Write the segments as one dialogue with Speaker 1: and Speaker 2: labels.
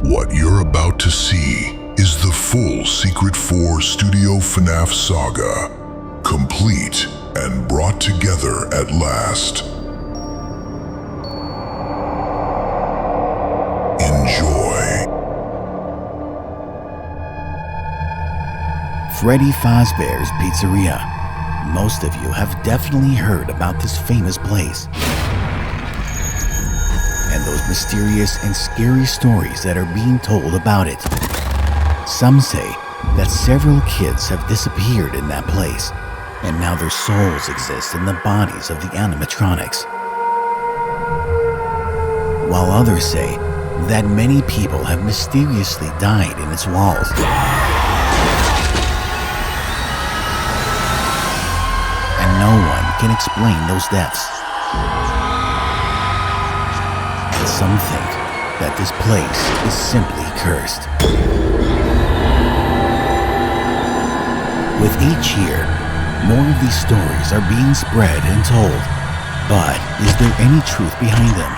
Speaker 1: What you're about to see is the full Secret4Studio FNAF saga, complete and brought together at last. Enjoy.
Speaker 2: Freddy Fazbear's Pizzeria. Most of you have definitely heard about this famous place and those mysterious and scary stories that are being told about it. Some say that several kids have disappeared in that place, and now their souls exist in the bodies of the animatronics. While others say that many people have mysteriously died in its walls. And no one can explain those deaths. And some think that this place is simply cursed. With each year, more of these stories are being spread and told. But is there any truth behind them?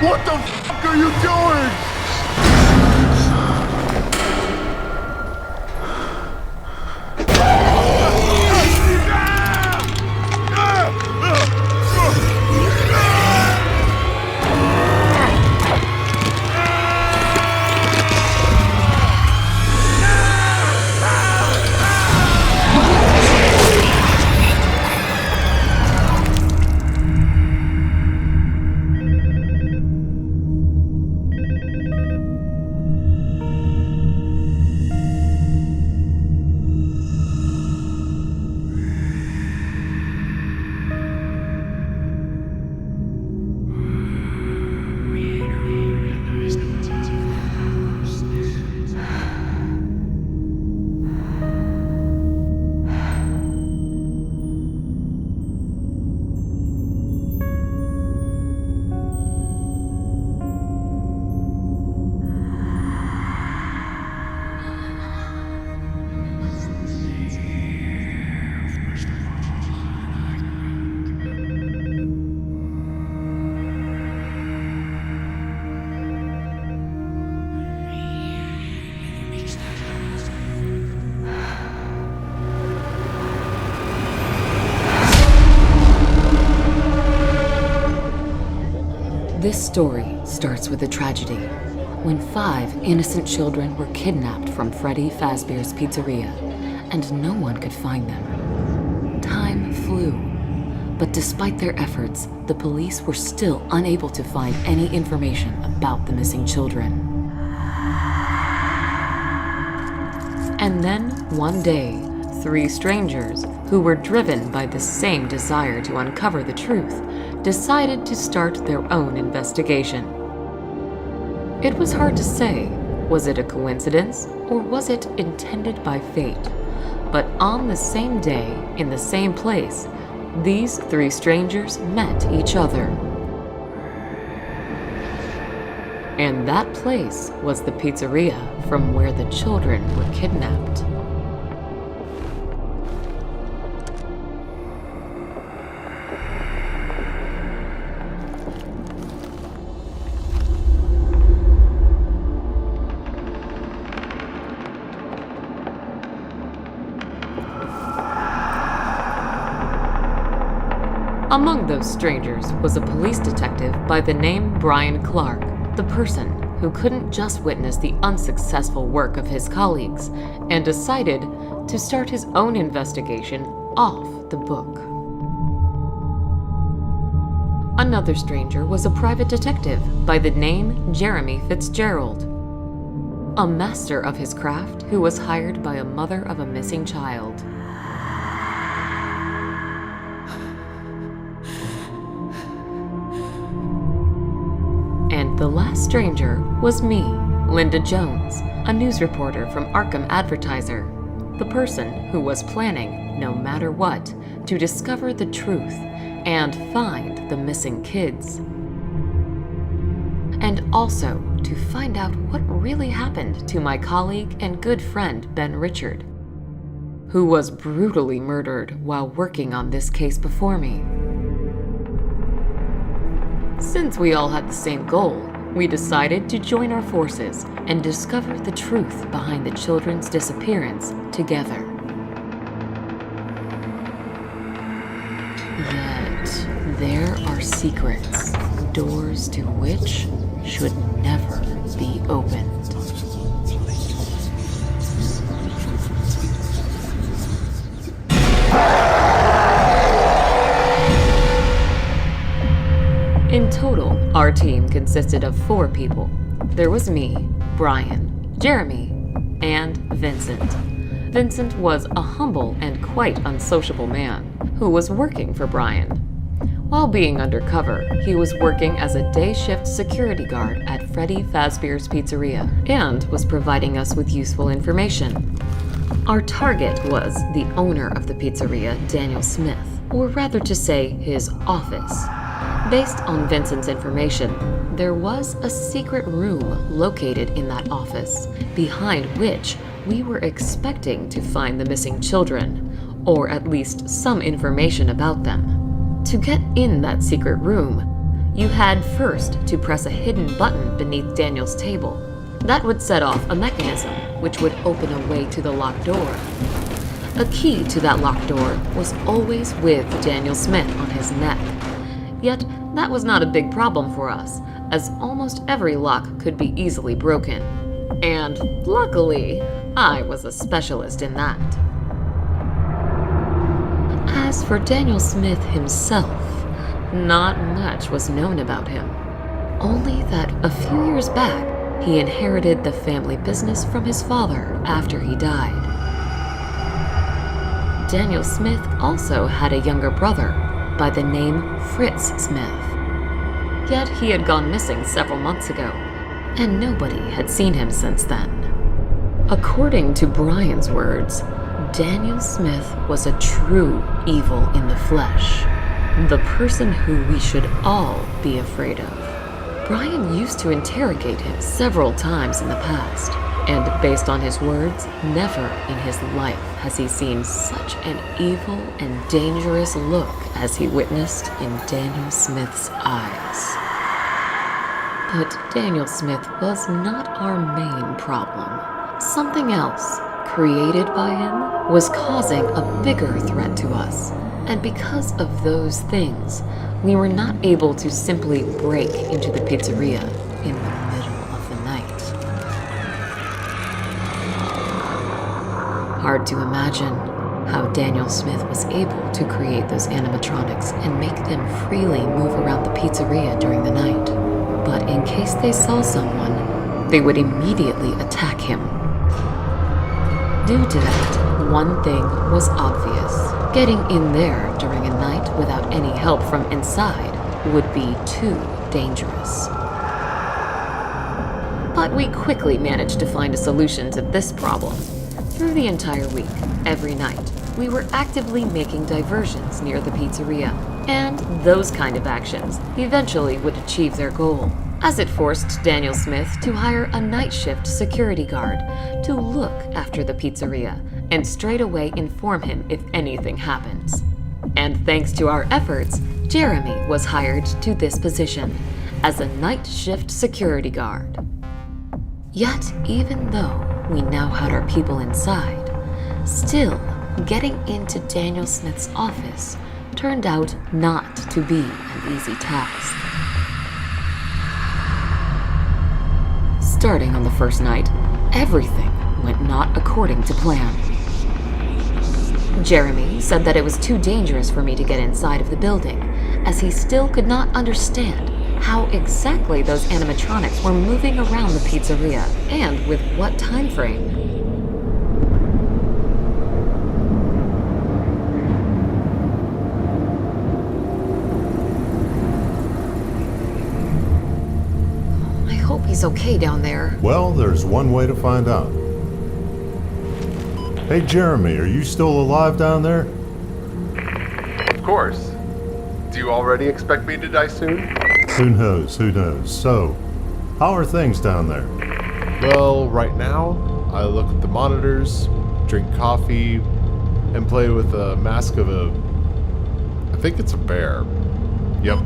Speaker 3: What the f*** are you doing?
Speaker 4: This story starts with a tragedy, when 5 innocent children were kidnapped from Freddy Fazbear's Pizzeria, and no one could find them. Time flew, but despite their efforts, the police were still unable to find any information about the missing children. And then, one day, 3 strangers, who were driven by the same desire to uncover the truth, decided to start their own investigation. It was hard to say, was it a coincidence or was it intended by fate? But on the same day, in the same place, these three strangers met each other. And that place was the pizzeria from where the children were kidnapped. Among those strangers was a police detective by the name Brian Clark, the person who couldn't just witness the unsuccessful work of his colleagues and decided to start his own investigation off the book. Another stranger was a private detective by the name Jeremy Fitzgerald, a master of his craft who was hired by a mother of a missing child. And the last stranger was me, Linda Jones, a news reporter from Arkham Advertiser, the person who was planning, no matter what, to discover the truth and find the missing kids. And also to find out what really happened to my colleague and good friend Ben Richard, who was brutally murdered while working on this case before me. Since we all had the same goal, we decided to join our forces and discover the truth behind the children's disappearance together. Yet, there are secrets, doors to which should never be opened. In total, our team consisted of 4 people. There was me, Brian, Jeremy, and Vincent. Vincent was a humble and quite unsociable man who was working for Brian. While being undercover, he was working as a day shift security guard at Freddy Fazbear's Pizzeria and was providing us with useful information. Our target was the owner of the pizzeria, Daniel Smith, or rather to say his office. Based on Vincent's information, there was a secret room located in that office, behind which we were expecting to find the missing children, or at least some information about them. To get in that secret room, you had first to press a hidden button beneath Daniel's table. That would set off a mechanism which would open a way to the locked door. A key to that locked door was always with Daniel Smith on his neck. Yet, that was not a big problem for us, as almost every lock could be easily broken. And luckily, I was a specialist in that. As for Daniel Smith himself, not much was known about him. Only that a few years back, he inherited the family business from his father after he died. Daniel Smith also had a younger brother by the name Fritz Smith. Yet he had gone missing several months ago, and nobody had seen him since then. According to Brian's words, Daniel Smith was a true evil in the flesh, the person who we should all be afraid of. Brian used to interrogate him several times in the past, and based on his words, never in his life has he seen such an evil and dangerous look as he witnessed in Daniel Smith's eyes. But Daniel Smith was not our main problem. Something else, created by him, was causing a bigger threat to us. And because of those things, we were not able to simply break into the pizzeria in the middle of the night. Hard to imagine how Daniel Smith was able to create those animatronics and make them freely move around the pizzeria during the night. But in case they saw someone, they would immediately attack him. Due to that, one thing was obvious. Getting in there during a night without any help from inside would be too dangerous. But we quickly managed to find a solution to this problem. Through the entire week, every night, we were actively making diversions near the pizzeria, and those kind of actions eventually would achieve their goal, as it forced Daniel Smith to hire a night shift security guard to look after the pizzeria and straight away inform him if anything happens. And thanks to our efforts, Jeremy was hired to this position as a night shift security guard. Yet, even though we now had our people inside, still, getting into Daniel Smith's office turned out not to be an easy task. Starting on the first night, everything went not according to plan. Jeremy said that it was too dangerous for me to get inside of the building, as he still could not understand how exactly those animatronics were moving around the pizzeria, and with what time frame. I hope he's okay down there.
Speaker 5: Well, there's one way to find out. Hey Jeremy, are you still alive down there?
Speaker 3: Of course. Do you already expect me to die soon?
Speaker 5: Who knows, who knows. So, how are things down there?
Speaker 6: Well, right now, I look at the monitors, drink coffee, and play with a mask of I think it's a bear. Yep.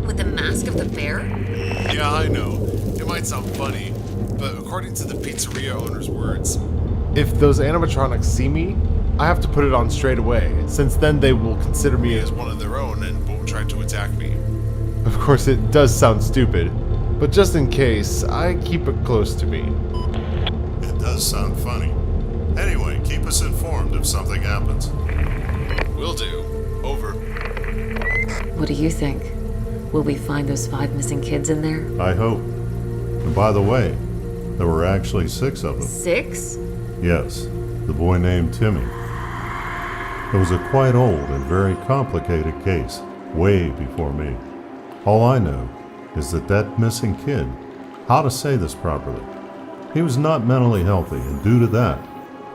Speaker 4: With the mask of the bear?
Speaker 6: Yeah, I know. It might sound funny, but according to the pizzeria owner's words, if those animatronics see me, I have to put it on straight away, since then they will consider me as one of their own and won't try to attack me. Of course, it does sound stupid, but just in case, I keep it close to me.
Speaker 5: It does sound funny. Anyway, keep us informed if something happens.
Speaker 6: Will do. Over.
Speaker 4: What do you think? Will we find those 5 missing kids in there?
Speaker 5: I hope. And by the way, there were actually 6 of them.
Speaker 4: 6?
Speaker 5: Yes, the boy named Timmy. It was a quite old and very complicated case, way before me. All I know is that missing kid, how to say this properly, he was not mentally healthy, and due to that,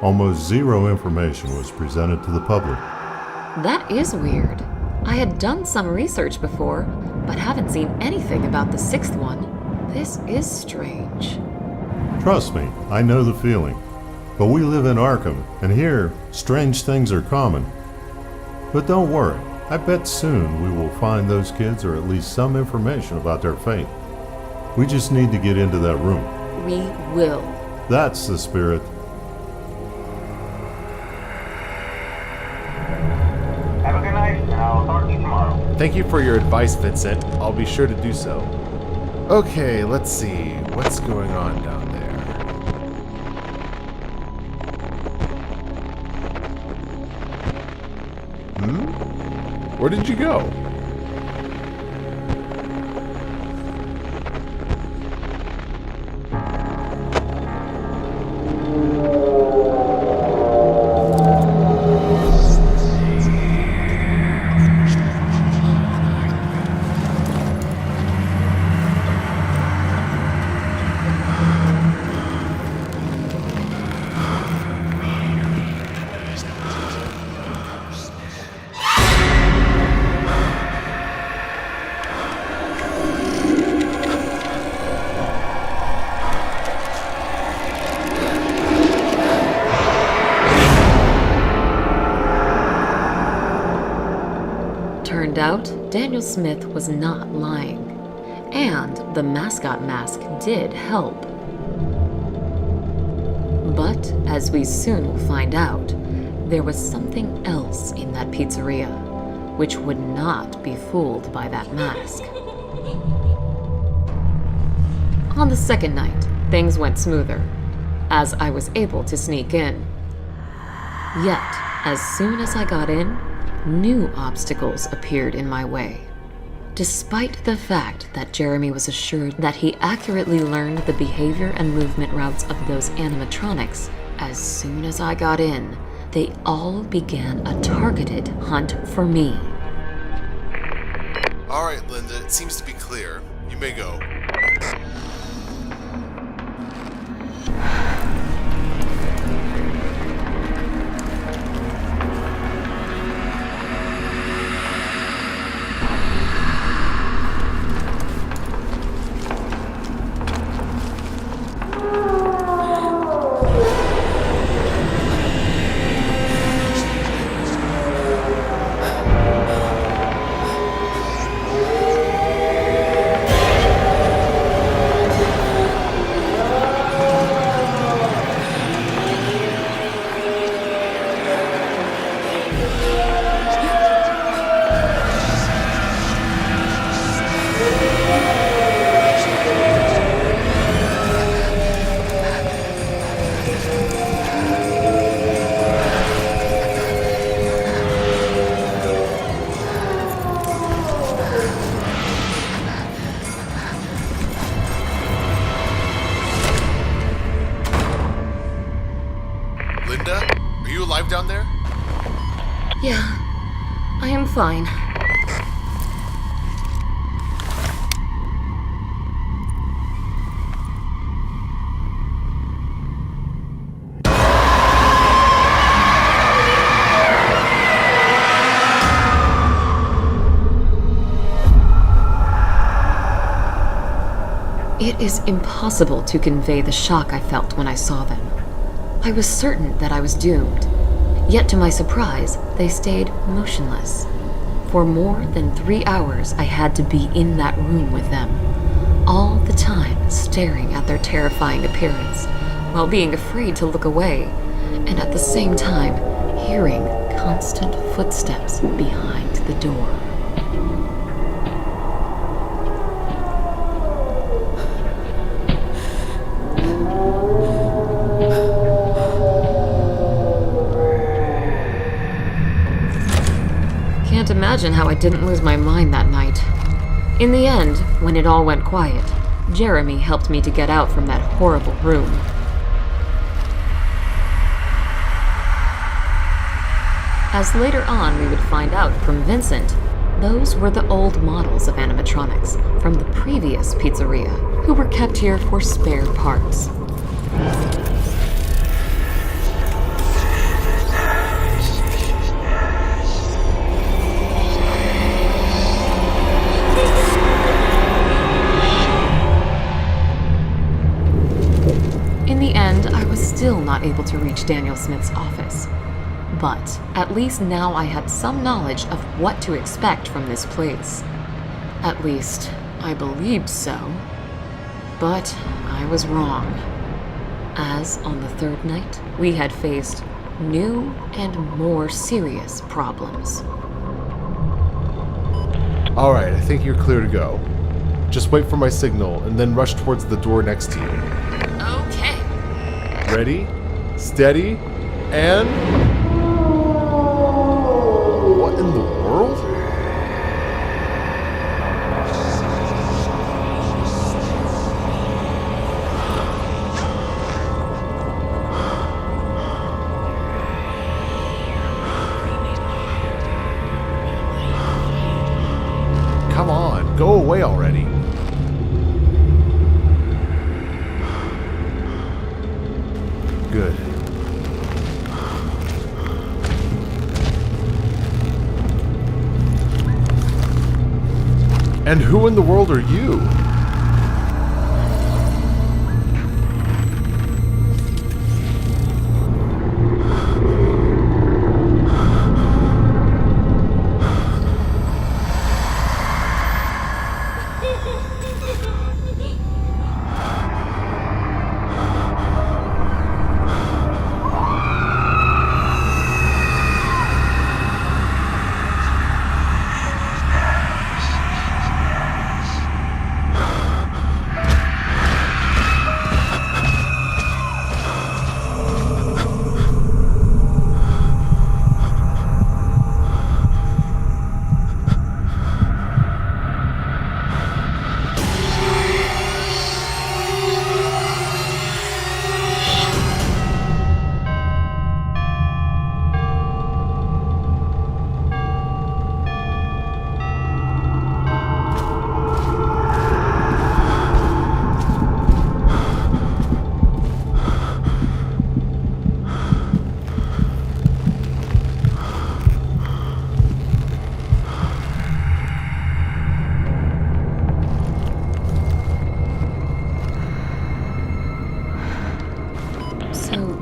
Speaker 5: almost zero information was presented to the public.
Speaker 4: That is weird. I had done some research before, but haven't seen anything about the 6th one. This is strange.
Speaker 5: Trust me, I know the feeling. But we live in Arkham, and here, strange things are common. But don't worry, I bet soon we will find those kids or at least some information about their fate. We just need to get into that room.
Speaker 4: We will.
Speaker 5: That's the spirit.
Speaker 7: Have a good night, and I'll talk to you tomorrow.
Speaker 6: Thank you for your advice, Vincent. I'll be sure to do so. Okay, let's see. What's going on down there? Where did you go?
Speaker 4: Turned out, Daniel Smith was not lying, and the mascot mask did help. But, as we soon will find out, there was something else in that pizzeria, which would not be fooled by that mask. On the second night, things went smoother, as I was able to sneak in. Yet, as soon as I got in, new obstacles appeared in my way. Despite the fact that Jeremy was assured that he accurately learned the behavior and movement routes of those animatronics, as soon as I got in, they all began a targeted hunt for me.
Speaker 6: All right, Linda, it seems to be clear. You may go.
Speaker 4: fine. It is impossible to convey the shock I felt when I saw them. I was certain that I was doomed. Yet to my surprise, they stayed motionless. For more than 3 hours, I had to be in that room with them, all the time staring at their terrifying appearance, while being afraid to look away, and at the same time, hearing constant footsteps behind the door. Can't imagine how I didn't lose my mind that night. In the end, when it all went quiet, Jeremy helped me to get out from that horrible room. As later on we would find out from Vincent, those were the old models of animatronics from the previous pizzeria, who were kept here for spare parts. In the end, I was still not able to reach Daniel Smith's office. But at least now I had some knowledge of what to expect from this place. At least, I believed so. But I was wrong. As on the third night, we had faced new and more serious problems.
Speaker 6: Alright, I think you're clear to go. Just wait for my signal and then rush towards the door next to you.
Speaker 4: Okay.
Speaker 6: Ready, steady, and... What in the world? Come on, go away already. Good. And who in the world are you?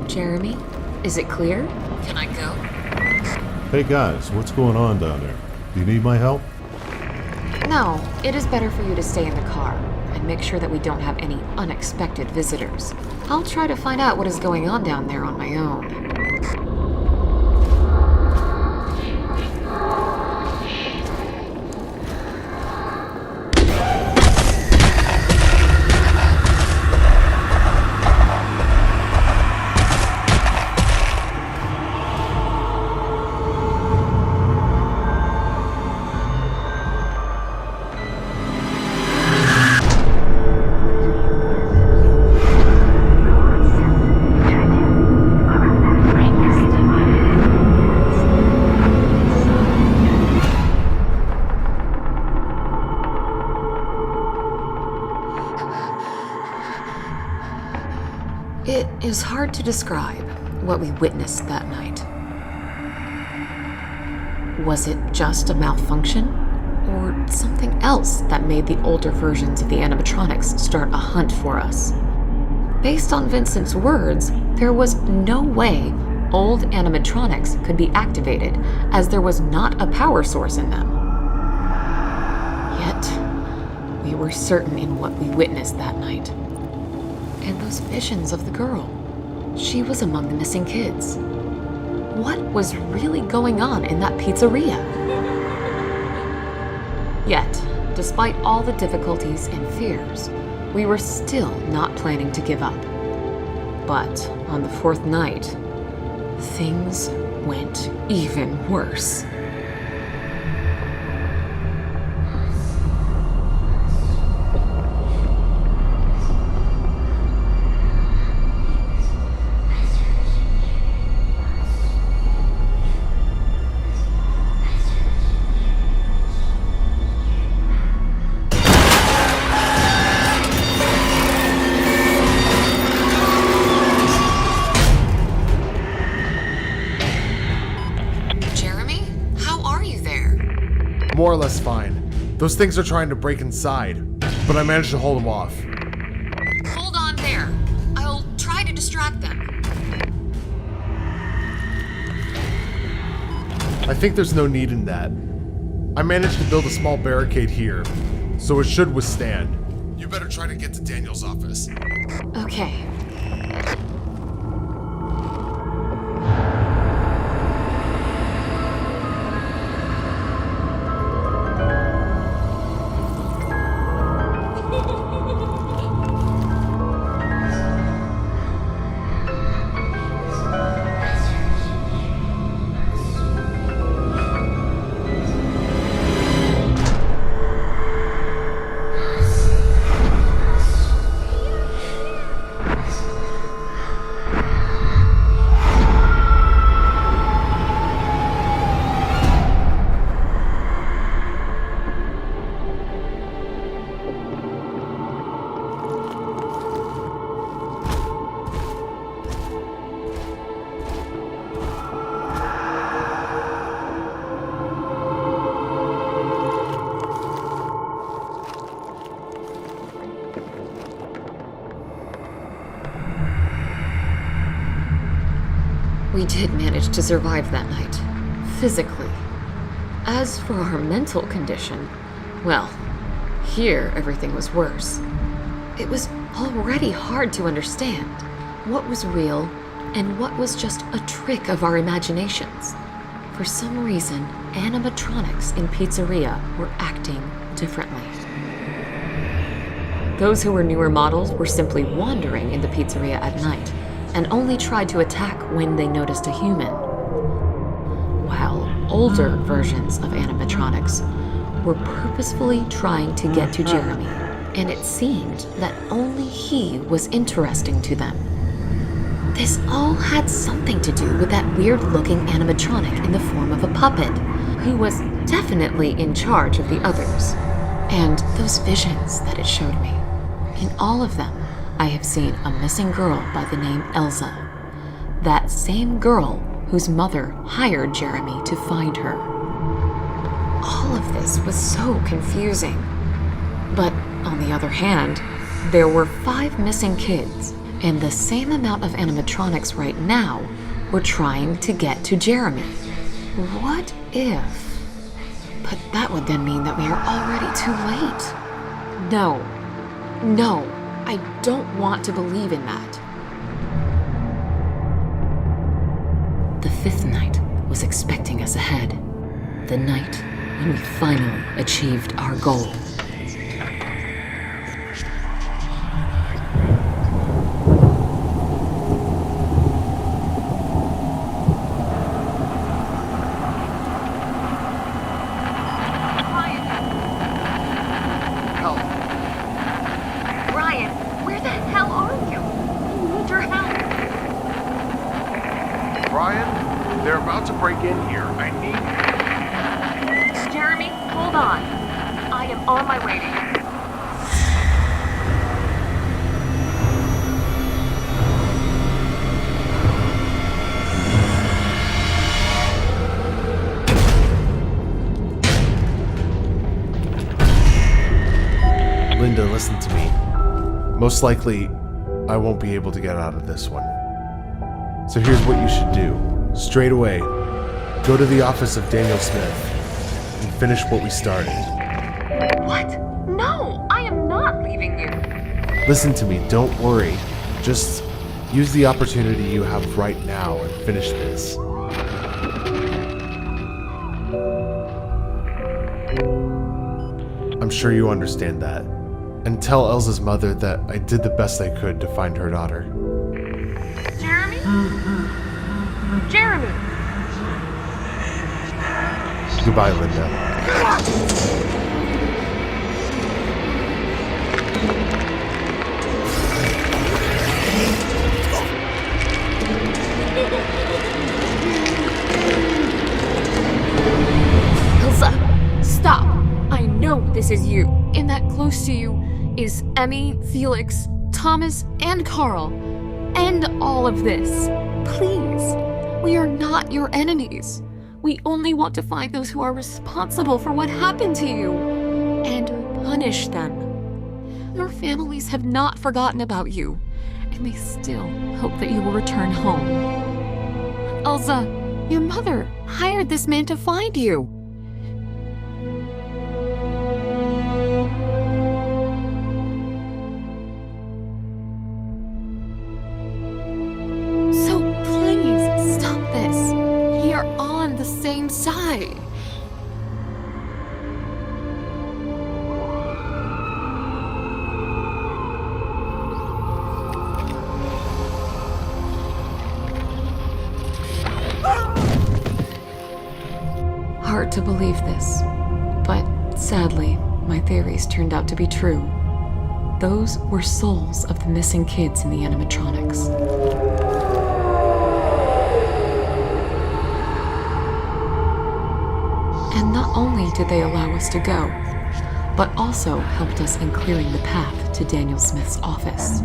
Speaker 4: Jeremy, is it clear? Can I go?
Speaker 5: Hey guys, what's going on down there? Do you need my help?
Speaker 4: No, it is better for you to stay in the car and make sure that we don't have any unexpected visitors. I'll try to find out what is going on down there on my own. is hard to describe what we witnessed that night. Was it just a malfunction? Or something else that made the older versions of the animatronics start a hunt for us? Based on Vincent's words, there was no way old animatronics could be activated, as there was not a power source in them. Yet, we were certain in what we witnessed that night. And those visions of the girl. She was among the missing kids. What was really going on in that pizzeria? Yet, despite all the difficulties and fears, we were still not planning to give up. But on the fourth night, things went even worse.
Speaker 6: More or less fine. Those things are trying to break inside, but I managed to hold them off.
Speaker 4: Hold on there. I'll try to distract them.
Speaker 6: I think there's no need in that. I managed to build a small barricade here, so it should withstand. You better try to get to Daniel's office.
Speaker 4: Okay. We did manage to survive that night, physically. As for our mental condition, well, here everything was worse. It was already hard to understand what was real and what was just a trick of our imaginations. For some reason, animatronics in pizzeria were acting differently. Those who were newer models were simply wandering in the pizzeria at night, and only tried to attack when they noticed a human. While older versions of animatronics were purposefully trying to get to Jeremy, and it seemed that only he was interesting to them. This all had something to do with that weird-looking animatronic in the form of a puppet, who was definitely in charge of the others, and those visions that it showed me. In all of them, I have seen a missing girl by the name Elsa. That same girl whose mother hired Jeremy to find her. All of this was so confusing. But on the other hand, there were 5 missing kids, and the same amount of animatronics right now were trying to get to Jeremy. What if? But that would then mean that we are already too late. No. I don't want to believe in that. The 5th night was expecting us ahead. The night when we finally achieved our goal.
Speaker 6: Linda, listen to me. Most likely, I won't be able to get out of this one. So here's what you should do. Straight away, go to the office of Daniel Smith and finish what we started.
Speaker 4: What? No, I am not leaving you.
Speaker 6: Listen to me, don't worry. Just use the opportunity you have right now and finish this. I'm sure you understand that. And tell Elsa's mother that I did the best I could to find her daughter.
Speaker 4: Jeremy? Jeremy!
Speaker 6: Goodbye, Linda.
Speaker 4: Elsa, stop! I know this is you. And that close to you is Emmy, Felix, Thomas, and Carl. End all of this. Please. We are not your enemies. We only want to find those who are responsible for what happened to you and punish them. Your families have not forgotten about you, and they still hope that you will return home. Elsa, your mother hired this man to find you. So please stop this. We are on the same side. Hard to believe this, but sadly, my theories turned out to be true. Those were souls of the missing kids in the animatronics. And not only did they allow us to go, but also helped us in clearing the path to Daniel Smith's office.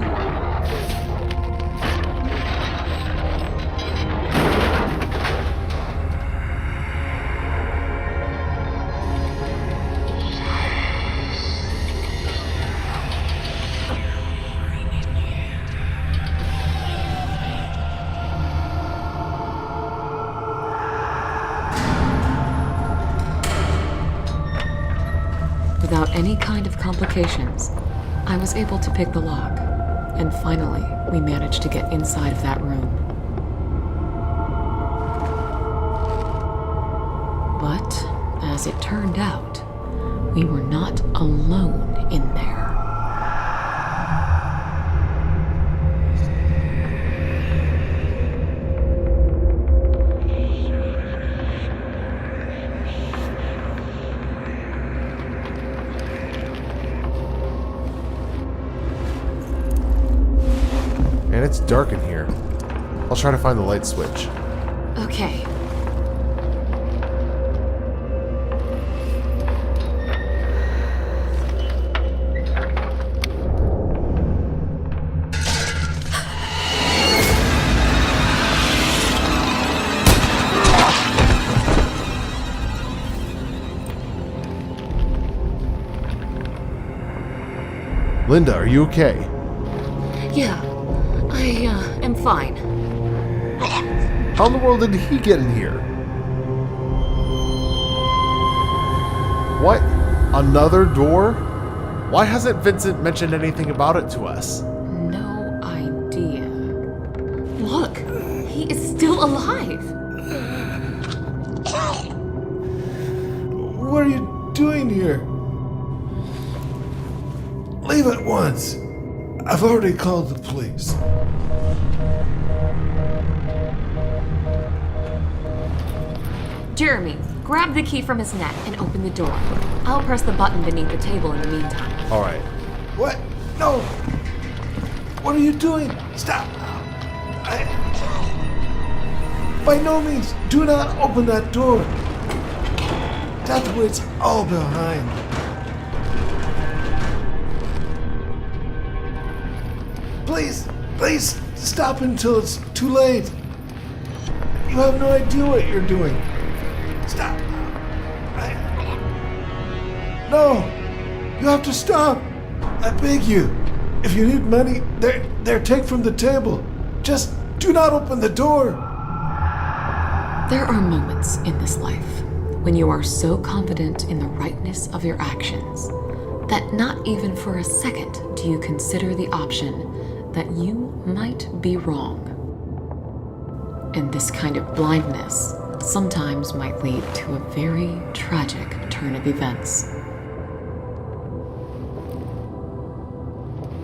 Speaker 4: Without any kind of complications, I was able to pick the lock, and finally, we managed to get inside of that room. But, as it turned out, we were not alone in there.
Speaker 6: And it's dark in here. I'll try to find the light switch.
Speaker 4: Okay.
Speaker 6: Linda, are you okay?
Speaker 4: Yeah, I am fine.
Speaker 6: How in the world did he get in here? What? Another door? Why hasn't Vincent mentioned anything about it to us?
Speaker 4: No idea. Look, he is still alive.
Speaker 8: What are you doing here? Leave at once. I've already called the police.
Speaker 4: Jeremy, grab the key from his neck and open the door. I'll press the button beneath the table in the meantime.
Speaker 6: All right.
Speaker 8: What? No. What are you doing? Stop. By no means, do not open that door. That's where it's all behind. Please, stop until it's too late. You have no idea what you're doing. Stop. No, you have to stop. I beg you. If you need money, they're take from the table. Just do not open the door.
Speaker 4: There are moments in this life when you are so confident in the rightness of your actions that not even for a second do you consider the option that you might be wrong. And this kind of blindness sometimes might lead to a very tragic turn of events.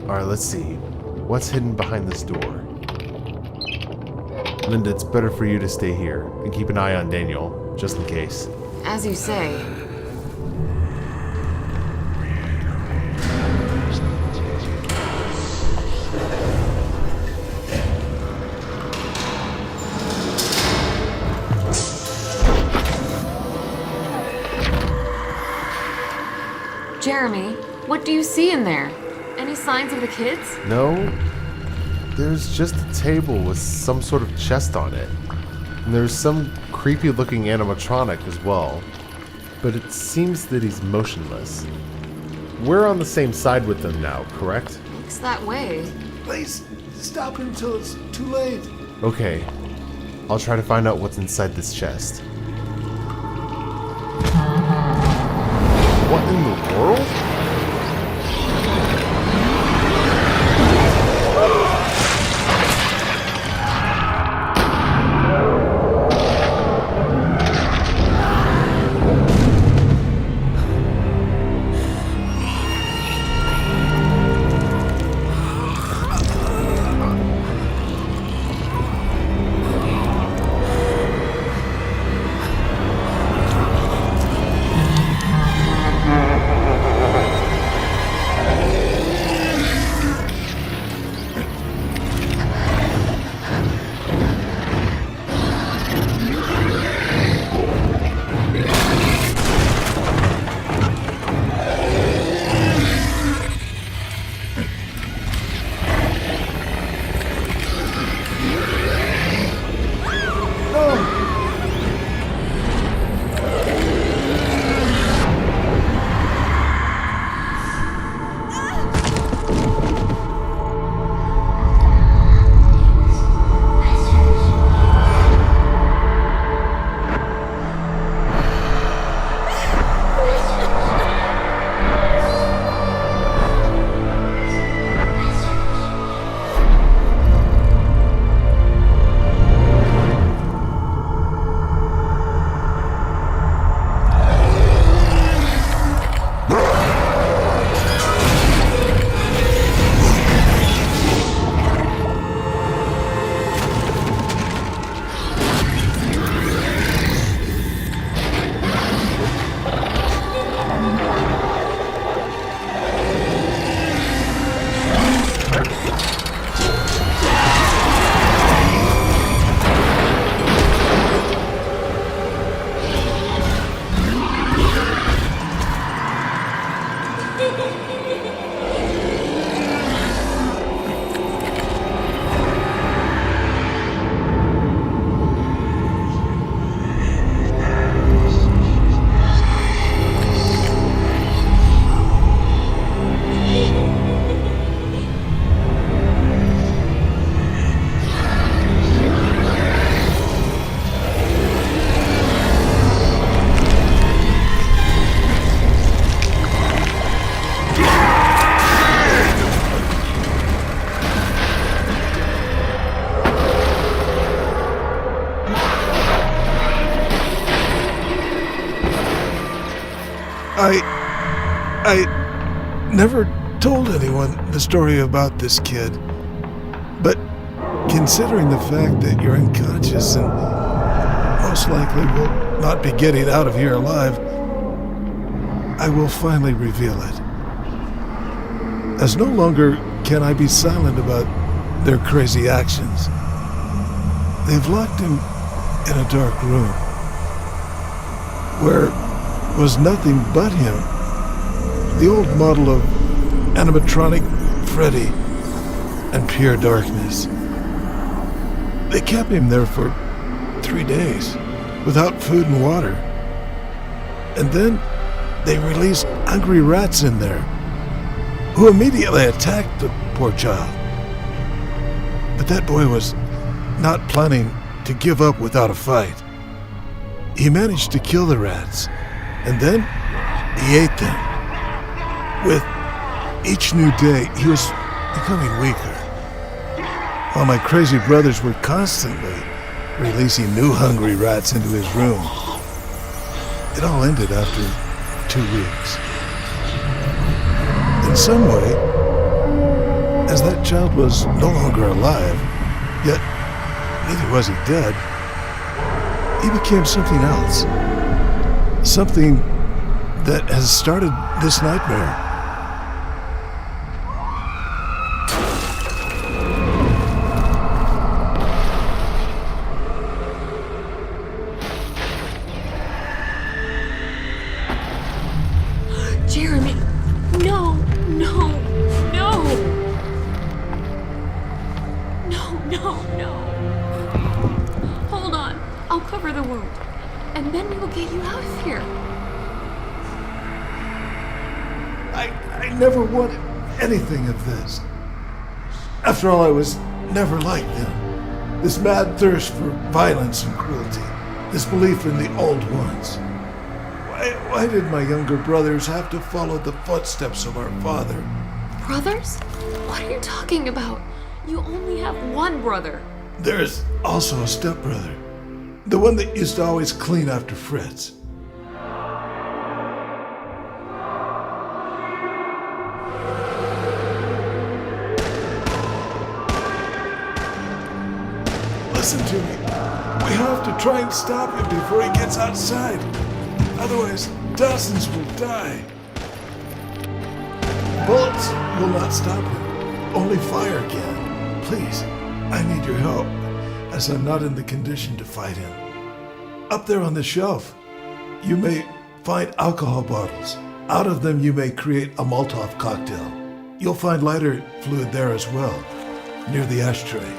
Speaker 6: Alright, let's see. What's hidden behind this door? Linda, it's better for you to stay here and keep an eye on Daniel, just in case.
Speaker 4: As you say, Jeremy, what do you see in there? Any signs of the kids?
Speaker 6: No, there's just a table with some sort of chest on it. And there's some creepy looking animatronic as well. But it seems that he's motionless. We're on the same side with them now, correct?
Speaker 4: Looks that way.
Speaker 8: Please stop until it's too late.
Speaker 6: Okay, I'll try to find out what's inside this chest. What in the world?
Speaker 8: I never told anyone the story about this kid, but considering the fact that you're unconscious and most likely will not be getting out of here alive, I will finally reveal it. As no longer can I be silent about their crazy actions. They've locked him in a dark room where was nothing but him. The old model of animatronic Freddy and pure darkness. They kept him there for 3 days without food and water. And then they released hungry rats in there. who immediately attacked the poor child. But that boy was not planning to give up without a fight. He managed to kill the rats, and then he ate them. With each new day, he was becoming weaker, while my crazy brothers were constantly releasing new hungry rats into his room. It all ended after 2 weeks. In some way, as that child was no longer alive, yet neither was he dead, he became something else. Something that has started this nightmare.
Speaker 4: Jeremy, no, no, no. No. Hold on, I'll cover the wound, and then we will get you out of here.
Speaker 8: I never wanted anything of this. After all, I was never like them. This mad thirst for violence and cruelty. This belief in the old ones. Why did my younger brothers have to follow the footsteps of our father?
Speaker 4: Brothers? What are you talking about? You only have one brother.
Speaker 8: There's also a stepbrother. The one that used to always clean after Fritz. Listen to me. We have to try and stop him before he gets outside. Otherwise, dozens will die. Bullets will not stop him. Only fire can. Please, I need your help, as I'm not in the condition to fight him. Up there on the shelf, you may find alcohol bottles. Out of them, you may create a Molotov cocktail. You'll find lighter fluid there as well, near the ashtray.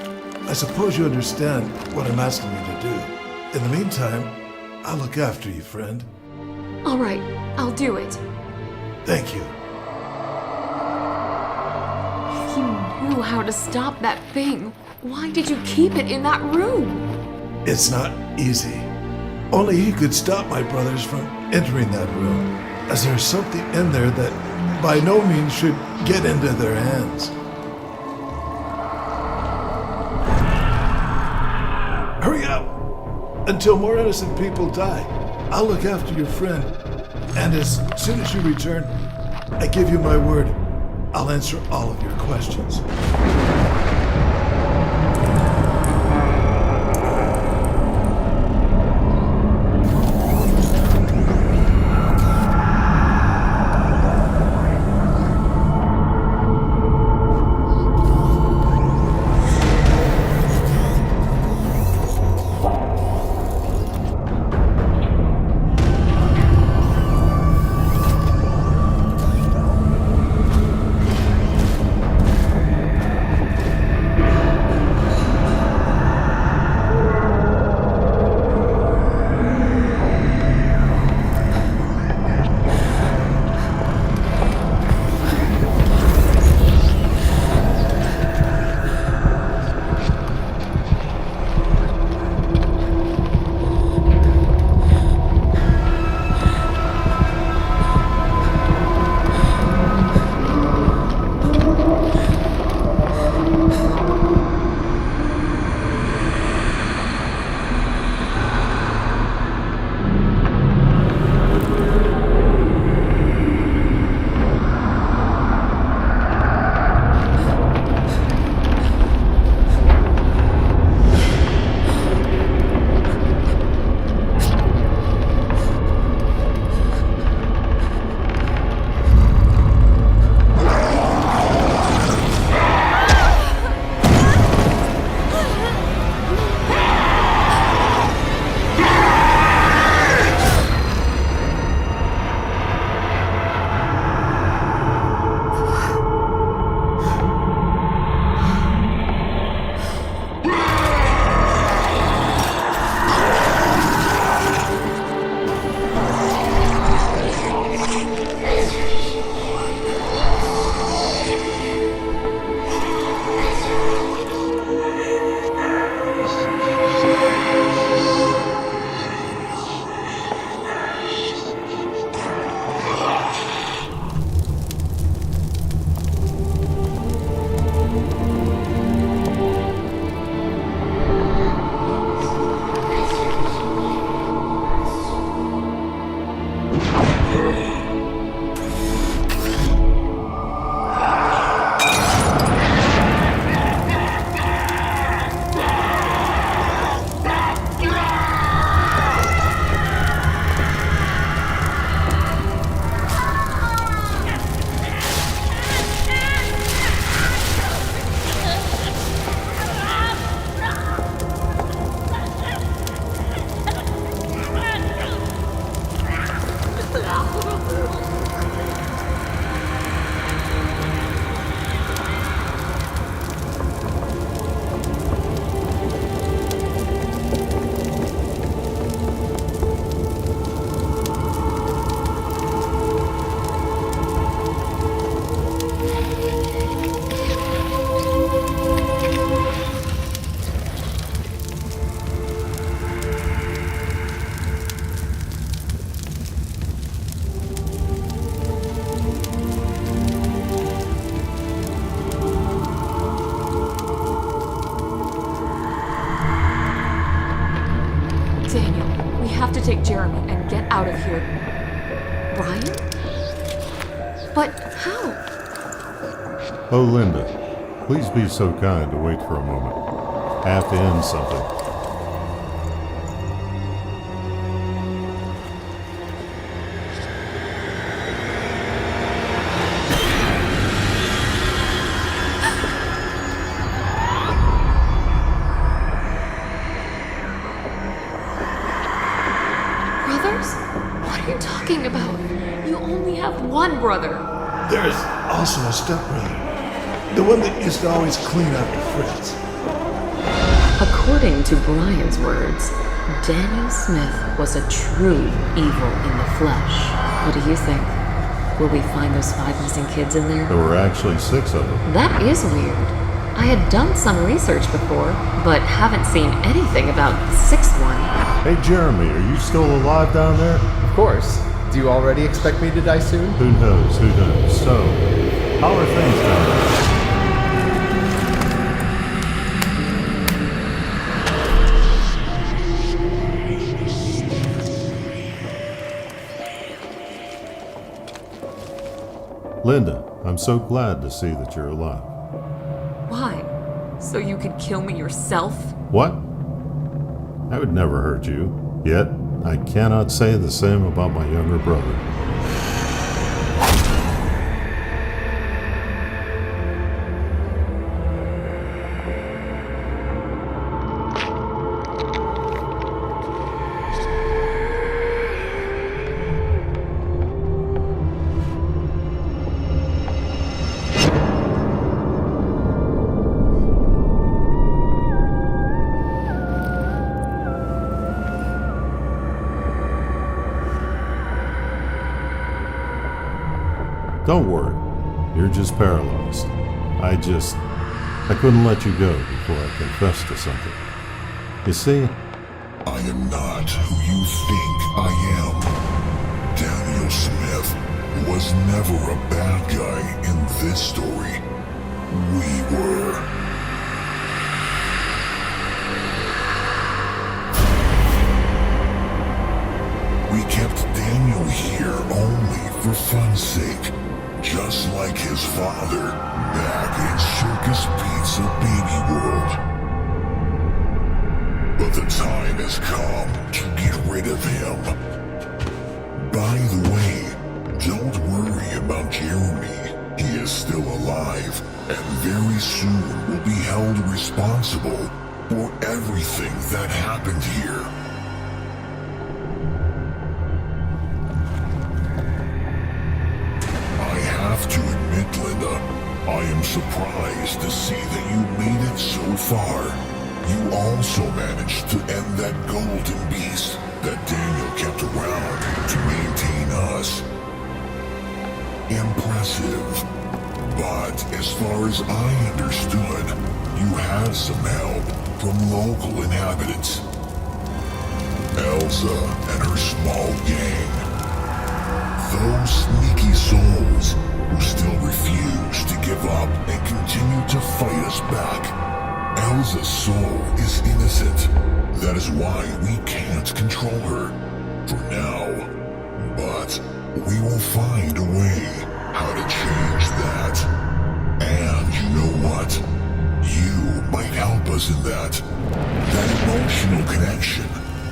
Speaker 8: I suppose you understand what I'm asking you to do. In the meantime, I'll look after you, friend.
Speaker 4: All right, I'll do it.
Speaker 8: Thank you.
Speaker 4: If you knew how to stop that thing, why did you keep it in that room?
Speaker 8: It's not easy. Only he could stop my brothers from entering that room, as there's something in there that by no means should get into their hands. Hurry up! Until more innocent people die. I'll look after your friend, and as soon as you return, I give you my word, I'll answer all of your questions.
Speaker 4: Daniel, we have to take Jeremy and get out of here. Brian? But how?
Speaker 5: Oh, Linda, please be so kind to wait for a moment. I have to end something.
Speaker 4: Brothers? What are you talking about? You only have one brother.
Speaker 8: There's also a stepbrother. The one that used to always clean up the Fritz.
Speaker 4: According to Brian's words, Daniel Smith was a true evil in the flesh. What do you think? Will we find those 5 missing kids in there?
Speaker 5: There were actually 6 of them.
Speaker 4: That is weird. I had done some research before, but haven't seen anything about the 6th one.
Speaker 5: Hey, Jeremy, are you still alive down there?
Speaker 3: Of course. Do you already expect me to die soon?
Speaker 5: Who knows, who knows. So, how are things down there? Linda, I'm so glad to see that you're alive.
Speaker 4: Why? So you could kill me yourself?
Speaker 5: What? I would never hurt you. Yet, I cannot say the same about my younger brother. Don't worry, you're just paralyzed. I couldn't let you go before I confessed to something. You see,
Speaker 1: I am not who you think I am. Daniel Smith was never a bad guy in this story. We were. We kept Daniel here only for fun's sake. Just like his father, back in Circus Pizza Baby World. But the time has come to get rid of him. By the way, don't worry about Jeremy. He is still alive, and very soon will be held responsible for everything that happened here. I have to admit, Linda, I am surprised to see that you made it so far. You also managed to end that golden beast that Daniel kept around to maintain us. Impressive. But as far as I understood, you had some help from local inhabitants. Elsa and her small gang. Those sneaky souls who still refuse to give up and continue to fight us back. Elsa's soul is innocent. That is why we can't control her. For now. But We will find a way how to change that. And you know what? You might help us in that. That emotional connection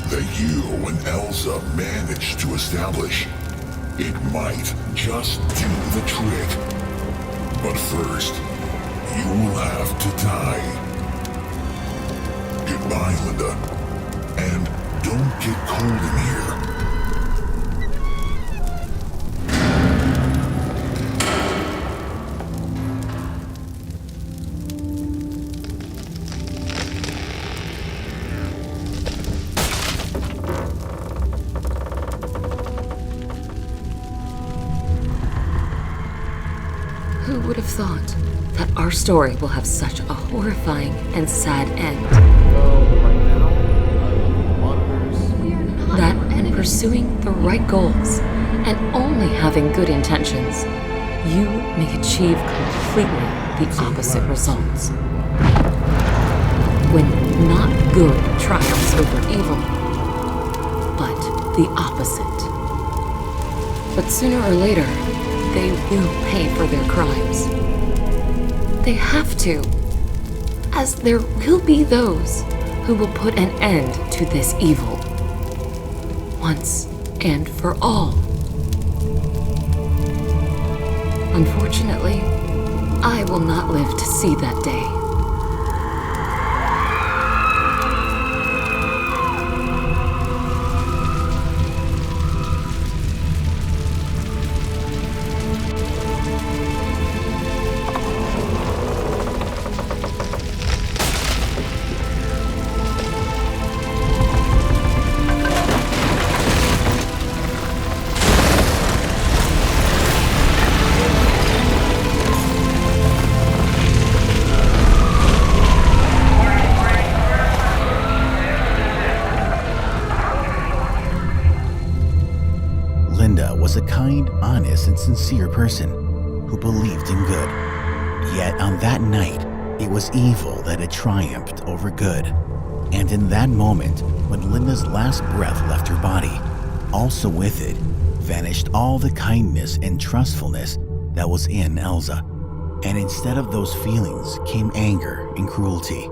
Speaker 1: that you and Elsa managed to establish. It might just do the trick. But first, you will have to die. Goodbye, Linda. And don't get cold in here.
Speaker 4: Who would have thought that our story will have such a horrifying and sad end? That in pursuing the right goals and only having good intentions, you may achieve completely the opposite results. When not good triumphs over evil, but the opposite. But sooner or later, they will pay for their crimes. They have to, as there will be those who will put an end to this evil, once and for all. Unfortunately, I will not live to see that day.
Speaker 2: Was a kind, honest, and sincere person who believed in good. Yet on that night, it was evil that had triumphed over good. And in that moment, when Linda's last breath left her body, also with it vanished all the kindness and trustfulness that was in Elsa. And instead of those feelings came anger and cruelty.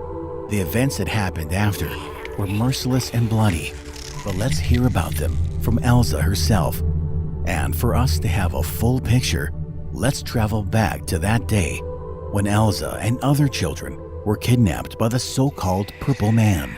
Speaker 2: The events that happened after were merciless and bloody, but let's hear about them from Elsa herself. And for us to have a full picture, let's travel back to that day when Elsa and other children were kidnapped by the so-called Purple Man.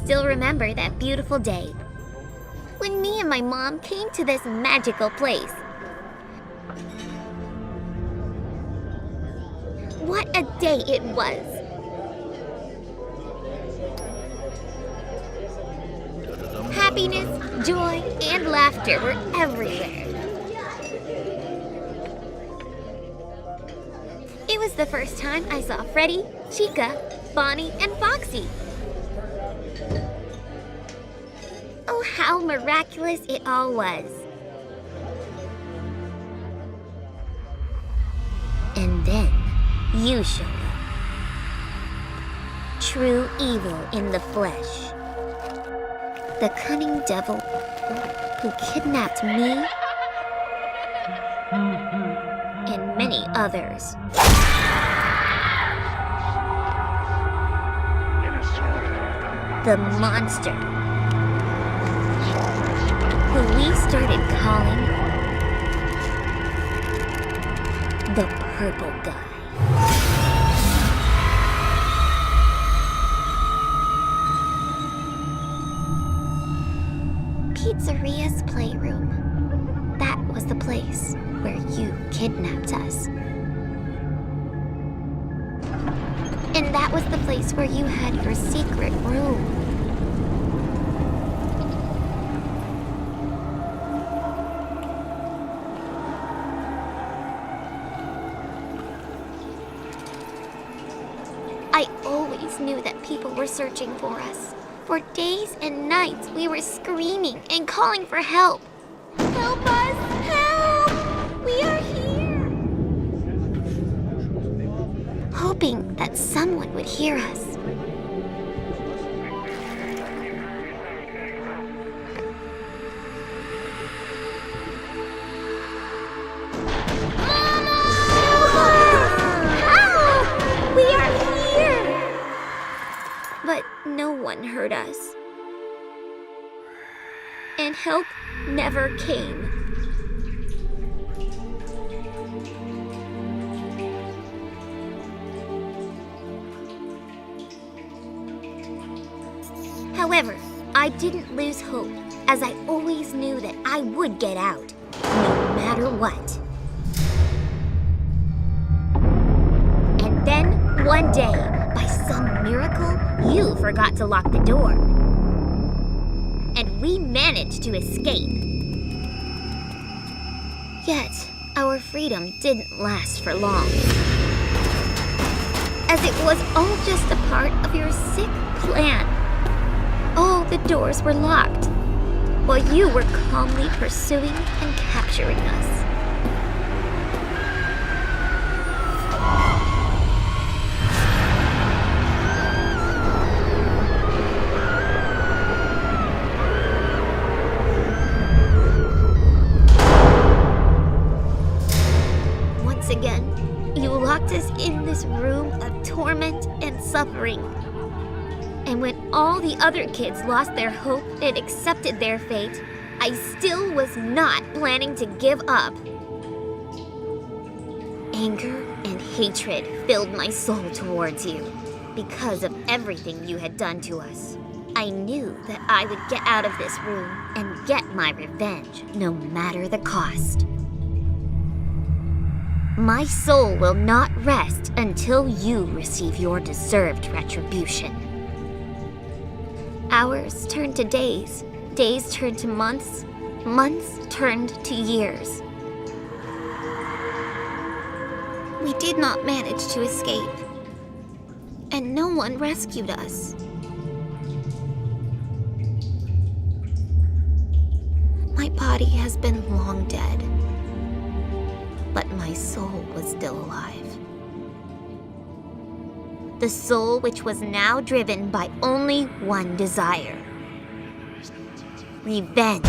Speaker 9: still remember that beautiful day when me and my mom came to this magical place. What a day it was! Happiness, joy, and laughter were everywhere. It was the first time I saw Freddy, Chica, Bonnie, and Foxy. Oh, how miraculous it all was. And then you showed up. True evil in the flesh. The cunning devil who kidnapped me and many others. The monster who we started calling the Purple Guy. Pizzeria's playroom. That was the place where you kidnapped us. And that was the place where you had your secret room. I always knew that people were searching for us. For days and nights, we were screaming and calling for help. Help us! Help! We are here! Hoping that someone would hear us. But no one heard us. And help never came. However, I didn't lose hope, as I always knew that I would get out, no matter what. And then, one day, by some miracle, you forgot to lock the door. And we managed to escape. Yet, our freedom didn't last for long. As it was all just a part of your sick plan. All the doors were locked, while you were calmly pursuing and capturing us. Us in this room of torment and suffering. And when all the other kids lost their hope and accepted their fate, I still was not planning to give up. Anger and hatred filled my soul towards you because of everything you had done to us. I knew that I would get out of this room and get my revenge, no matter the cost. My soul will not rest until you receive your deserved retribution. Hours turned to days, days turned to months, months turned to years. We did not manage to escape, and no one rescued us. My body has been long dead. But my soul was still alive. The soul which was now driven by only one desire: revenge.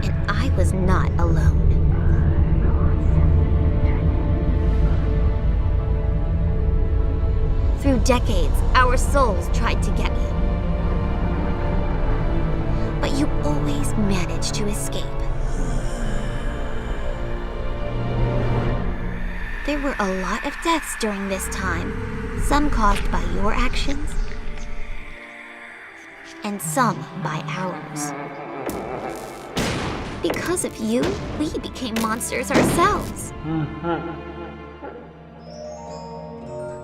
Speaker 9: And I was not alone. Through decades, our souls tried to get you. But you always managed to escape. There were a lot of deaths during this time, some caused by your actions, and some by ours. Because of you, we became monsters ourselves.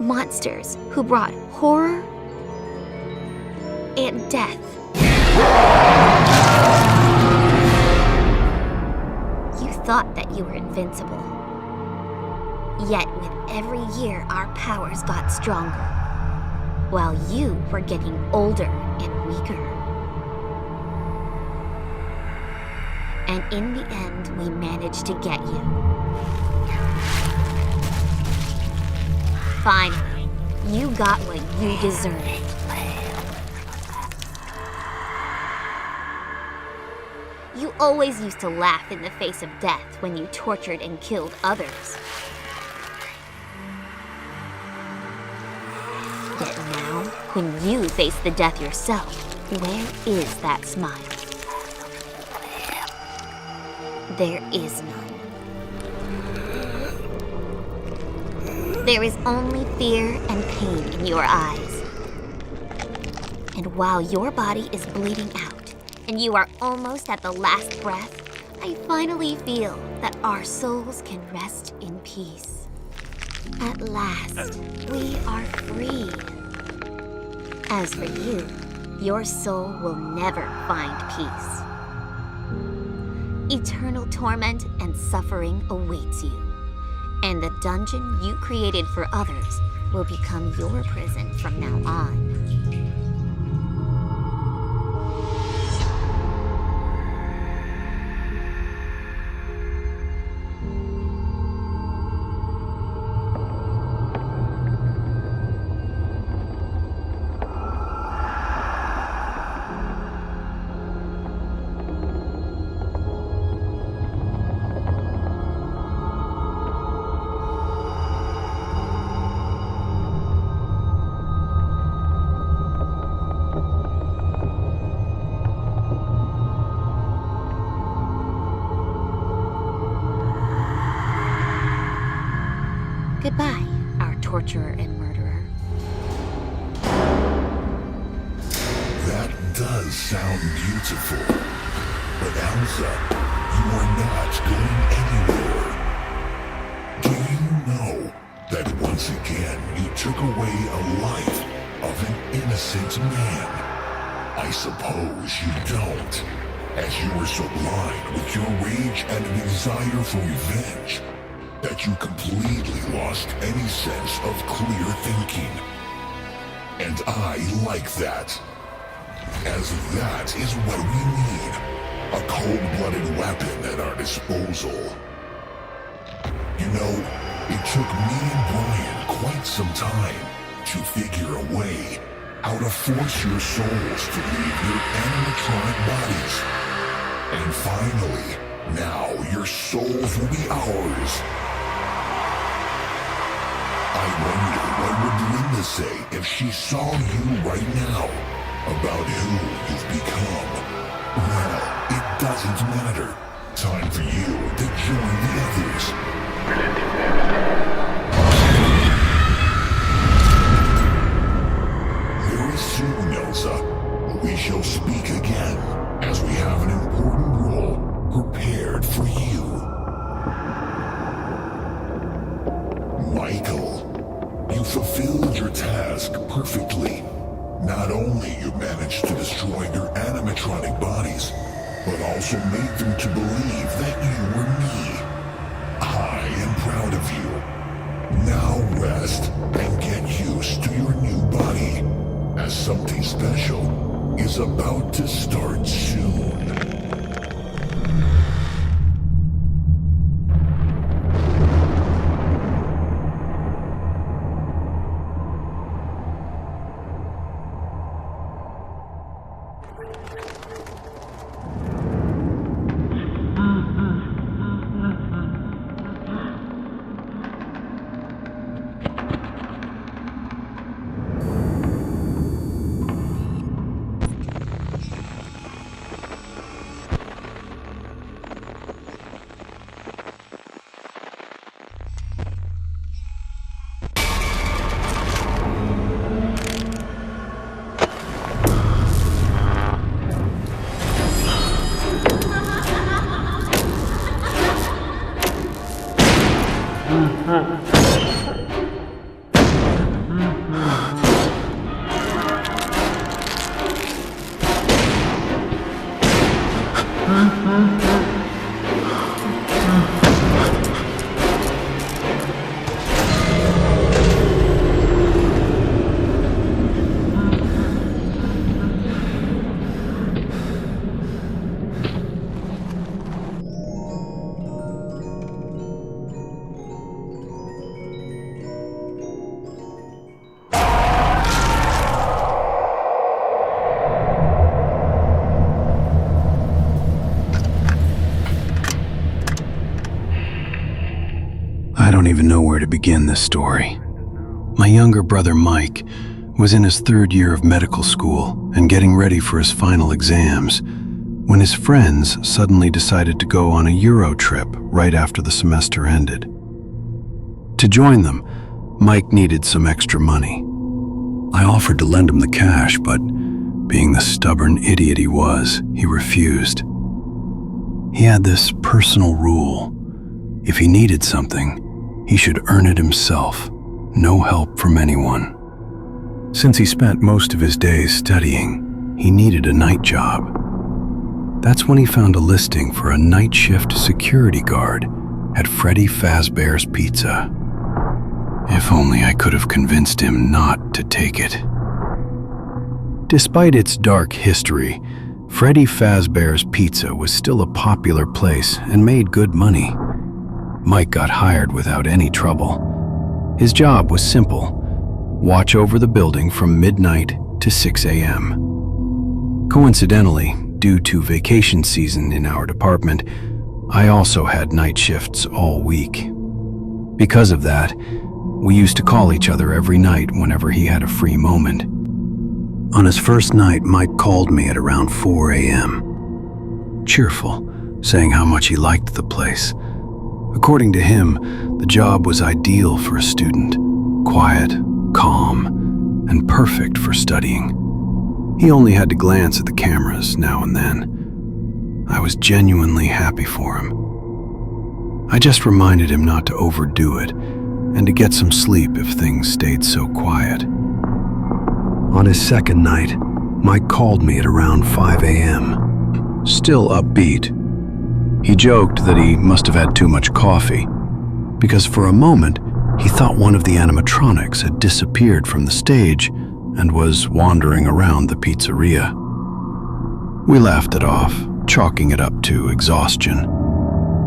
Speaker 9: Monsters who brought horror and death. You thought that you were invincible. Yet with every year, our powers got stronger, while you were getting older and weaker. And in the end, we managed to get you. Finally, you got what you deserved. You always used to laugh in the face of death when you tortured and killed others. Yet now, when you face the death yourself, where is that smile? There is none. There is only fear and pain in your eyes. And while your body is bleeding out, and you are almost at the last breath, I finally feel that our souls can rest in peace. At last, we are free. As for you, your soul will never find peace. Eternal torment and suffering awaits you, and the dungeon you created for others will become your prison from now on. Goodbye, our torturer and murderer.
Speaker 1: That does sound beautiful. But Elsa, you are not going anywhere. Do you know that once again you took away a life of an innocent man? I suppose you don't, as you were so blind with your rage and desire for revenge that you completely lost any sense of clear thinking. And I like that, as that is what we need, a cold-blooded weapon at our disposal. You know, it took me and Brian quite some time to figure a way how to force your souls to leave your animatronic bodies. And finally, now your souls will be ours. I wonder what would Linda say if she saw you right now, about who you've become. Well, it doesn't matter. Time for you to join the others. Very soon, Elsa, we shall speak again, as we have an important role prepared for you. Michael, you fulfilled your task perfectly. Not only you managed to destroy their animatronic bodies, but also made them to believe that you were me. I am proud of you. Now rest and get used to your new body, as something special is about to start soon.
Speaker 10: even know where to begin this story. My younger brother Mike was in his 3rd year of medical school and getting ready for his final exams when his friends suddenly decided to go on a Euro trip right after the semester ended. To join them, Mike needed some extra money. I offered to lend him the cash, but being the stubborn idiot he was, he refused. He had this personal rule: if he needed something, he should earn it himself, no help from anyone. Since he spent most of his days studying, he needed a night job. That's when he found a listing for a night shift security guard at Freddy Fazbear's Pizza. If only I could have convinced him not to take it. Despite its dark history, Freddy Fazbear's Pizza was still a popular place and made good money. Mike got hired without any trouble. His job was simple: watch over the building from midnight to 6 a.m. Coincidentally, due to vacation season in our department, I also had night shifts all week. Because of that, we used to call each other every night whenever he had a free moment. On his first night, Mike called me at around 4 a.m. Cheerful, saying how much he liked the place. According to him, the job was ideal for a student: quiet, calm, and perfect for studying. He only had to glance at the cameras now and then. I was genuinely happy for him. I just reminded him not to overdo it and to get some sleep if things stayed so quiet. On his second night, Mike called me at around 5 a.m., still upbeat. He joked that he must have had too much coffee, because for a moment he thought one of the animatronics had disappeared from the stage and was wandering around the pizzeria. We laughed it off, chalking it up to exhaustion.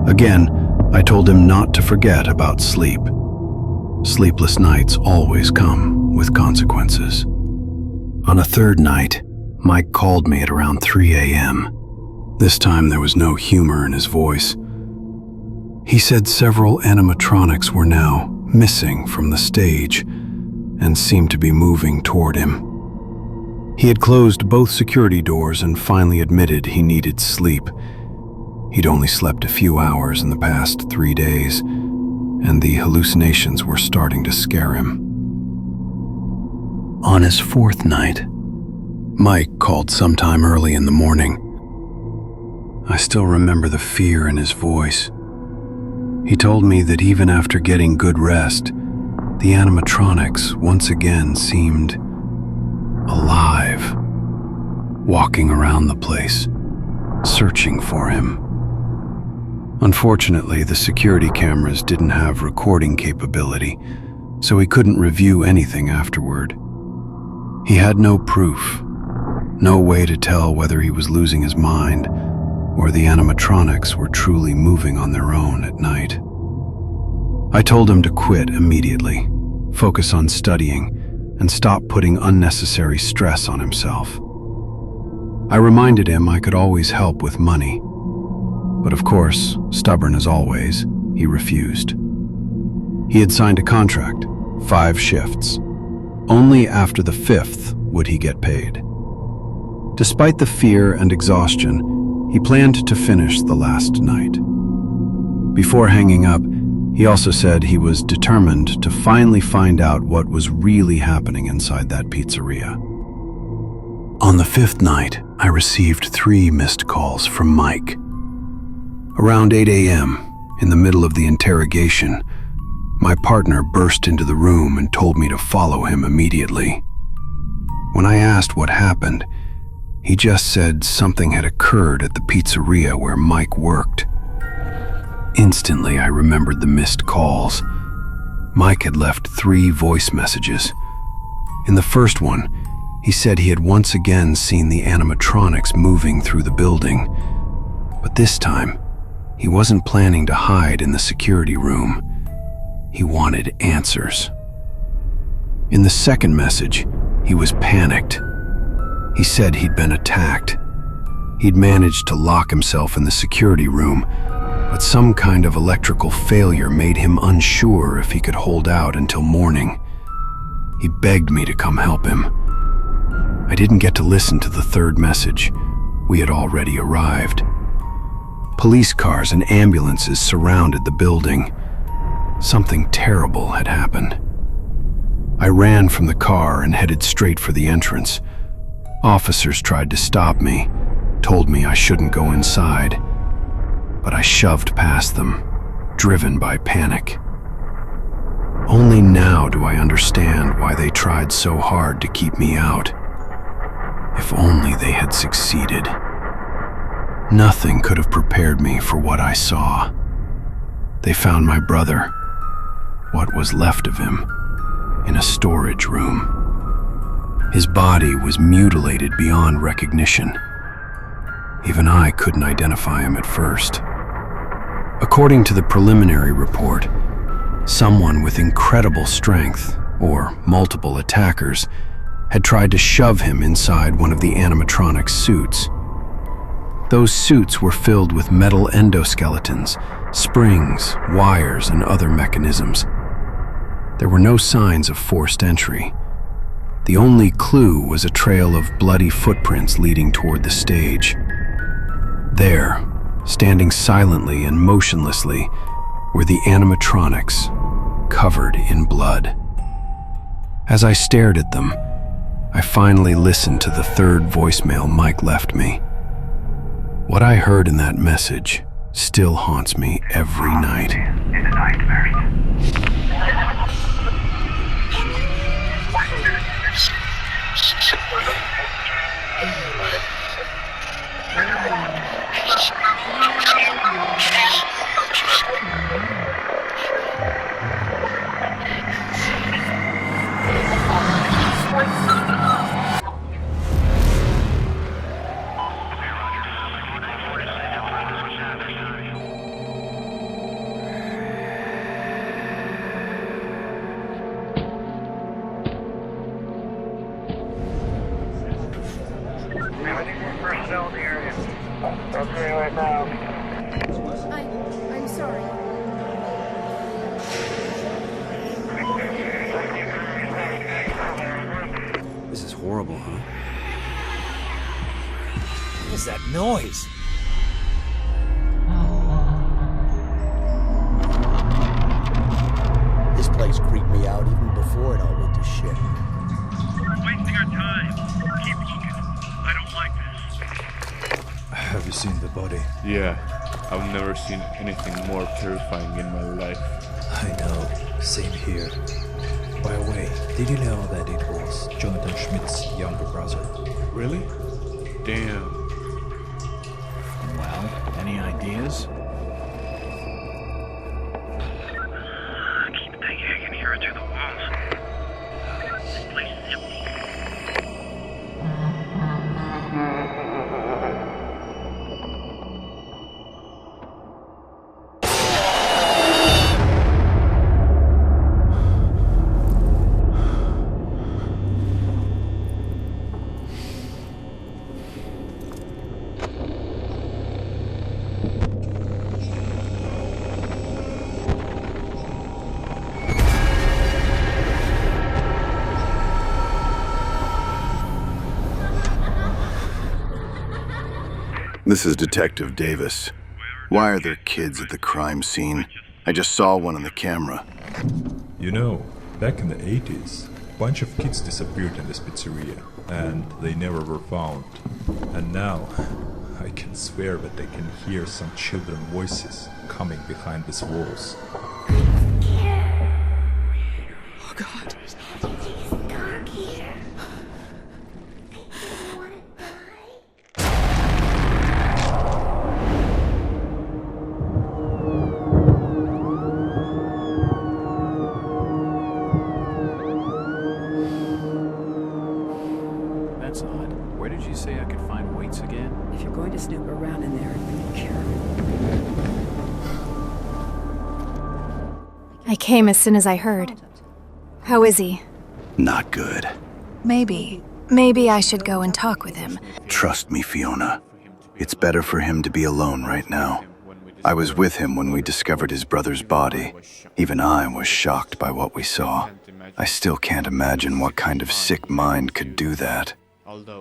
Speaker 10: Again, I told him not to forget about sleep. Sleepless nights always come with consequences. On a third night, Mike called me at around 3 a.m. This time there was no humor in his voice. He said several animatronics were now missing from the stage and seemed to be moving toward him. He had closed both security doors and finally admitted he needed sleep. He'd only slept a few hours in the past 3 days, and the hallucinations were starting to scare him. On his fourth night, Mike called sometime early in the morning. I still remember the fear in his voice. He told me that even after getting good rest, the animatronics once again seemed alive, walking around the place, searching for him. Unfortunately, the security cameras didn't have recording capability, so he couldn't review anything afterward. He had no proof, no way to tell whether he was losing his mind or the animatronics were truly moving on their own at night. I told him to quit immediately, focus on studying, and stop putting unnecessary stress on himself. I reminded him I could always help with money, but of course, stubborn as always, he refused. He had signed a contract, 5 shifts. Only after the 5th would he get paid. Despite the fear and exhaustion, he planned to finish the last night. Before hanging up, he also said he was determined to finally find out what was really happening inside that pizzeria. On the 5th night, I received 3 missed calls from Mike. Around 8 a.m., in the middle of the interrogation, my partner burst into the room and told me to follow him immediately. When I asked what happened, he just said something had occurred at the pizzeria where Mike worked. Instantly, I remembered the missed calls. Mike had left 3 voice messages. In the first one, he said he had once again seen the animatronics moving through the building, but this time, he wasn't planning to hide in the security room. He wanted answers. In the second message, he was panicked. He said he'd been attacked. He'd managed to lock himself in the security room, but some kind of electrical failure made him unsure if he could hold out until morning. He begged me to come help him. I didn't get to listen to the third message. We had already arrived. Police cars and ambulances surrounded the building. Something terrible had happened. I ran from the car and headed straight for the entrance. Officers tried to stop me, told me I shouldn't go inside, but I shoved past them, driven by panic. Only now do I understand why they tried so hard to keep me out. If only they had succeeded. Nothing could have prepared me for what I saw. They found my brother, what was left of him, in a storage room. His body was mutilated beyond recognition. Even I couldn't identify him at first. According to the preliminary report, someone with incredible strength, or multiple attackers, had tried to shove him inside one of the animatronic suits. Those suits were filled with metal endoskeletons, springs, wires, and other mechanisms. There were no signs of forced entry. The only clue was a trail of bloody footprints leading toward the stage. There, standing silently and motionlessly, were the animatronics, covered in blood. As I stared at them, I finally listened to the third voicemail Mike left me. What I heard in that message still haunts me every night.
Speaker 7: In the nightmares.
Speaker 11: I'm sorry.
Speaker 12: This is horrible, huh? What is that noise? This place creeped me out even before it all went to shit.
Speaker 7: We're wasting our time. Keep looking. I don't like this.
Speaker 13: Have you seen the body?
Speaker 14: Yeah, I've never seen anything more terrifying in my life.
Speaker 13: I know, same here. By the way, did you know that it was Jonathan Schmidt's younger brother?
Speaker 14: Really? Damn.
Speaker 2: Well, any ideas?
Speaker 7: I keep thinking I can hear it through the walls. This place is empty.
Speaker 15: This is Detective Davis. Why are there kids at the crime scene? I just saw one on the camera.
Speaker 13: You know, back in the 80s, a bunch of kids disappeared in this pizzeria, and they never were found. And now, I can swear that I can hear some children's voices coming behind these walls.
Speaker 11: Oh God.
Speaker 2: That's odd. Where did you say I could find weights again?
Speaker 11: If you're going to snoop around in there, be careful.
Speaker 16: I came as soon as I heard. How is he?
Speaker 15: Not good.
Speaker 16: Maybe I should go and talk with him.
Speaker 15: Trust me, Fiona. It's better for him to be alone right now. I was with him when we discovered his brother's body. Even I was shocked by what we saw. I still can't imagine what kind of sick mind could do that.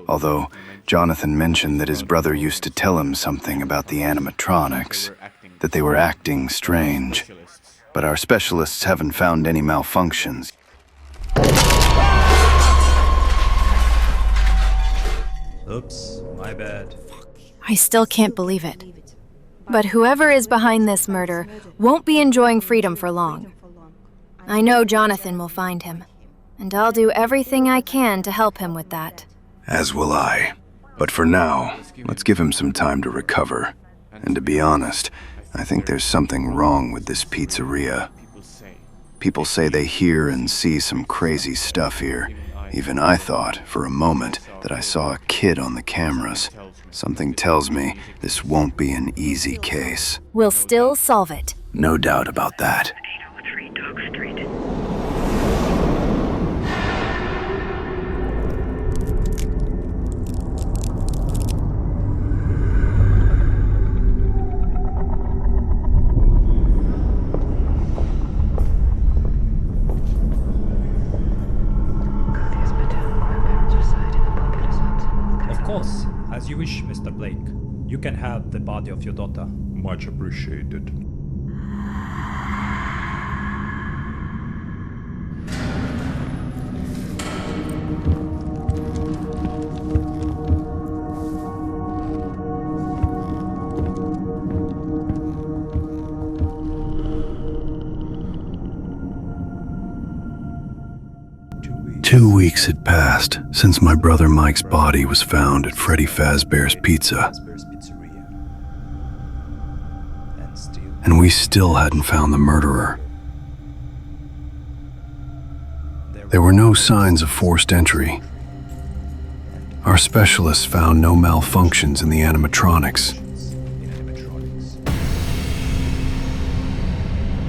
Speaker 15: Although Jonathan mentioned that his brother used to tell him something about the animatronics, that they were acting strange. But our specialists haven't found any malfunctions.
Speaker 17: Oops, my bad.
Speaker 16: I still can't believe it. But whoever is behind this murder won't be enjoying freedom for long. I know Jonathan will find him, and I'll do everything I can to help him with that.
Speaker 15: As will I. But for now, let's give him some time to recover. And to be honest, I think there's something wrong with this pizzeria. People say they hear and see some crazy stuff here. Even I thought, for a moment, that I saw a kid on the cameras. Something tells me this won't be an easy case.
Speaker 16: We'll still solve it.
Speaker 15: No doubt about that.
Speaker 7: 803 Doug Street.
Speaker 17: 'Course, as you wish, Mr. Blake. You can have the body of your daughter.
Speaker 13: Much appreciated.
Speaker 10: Two weeks had passed since my brother Mike's body was found at Freddy Fazbear's Pizza. And we still hadn't found the murderer. There were no signs of forced entry. Our specialists found no malfunctions in the animatronics.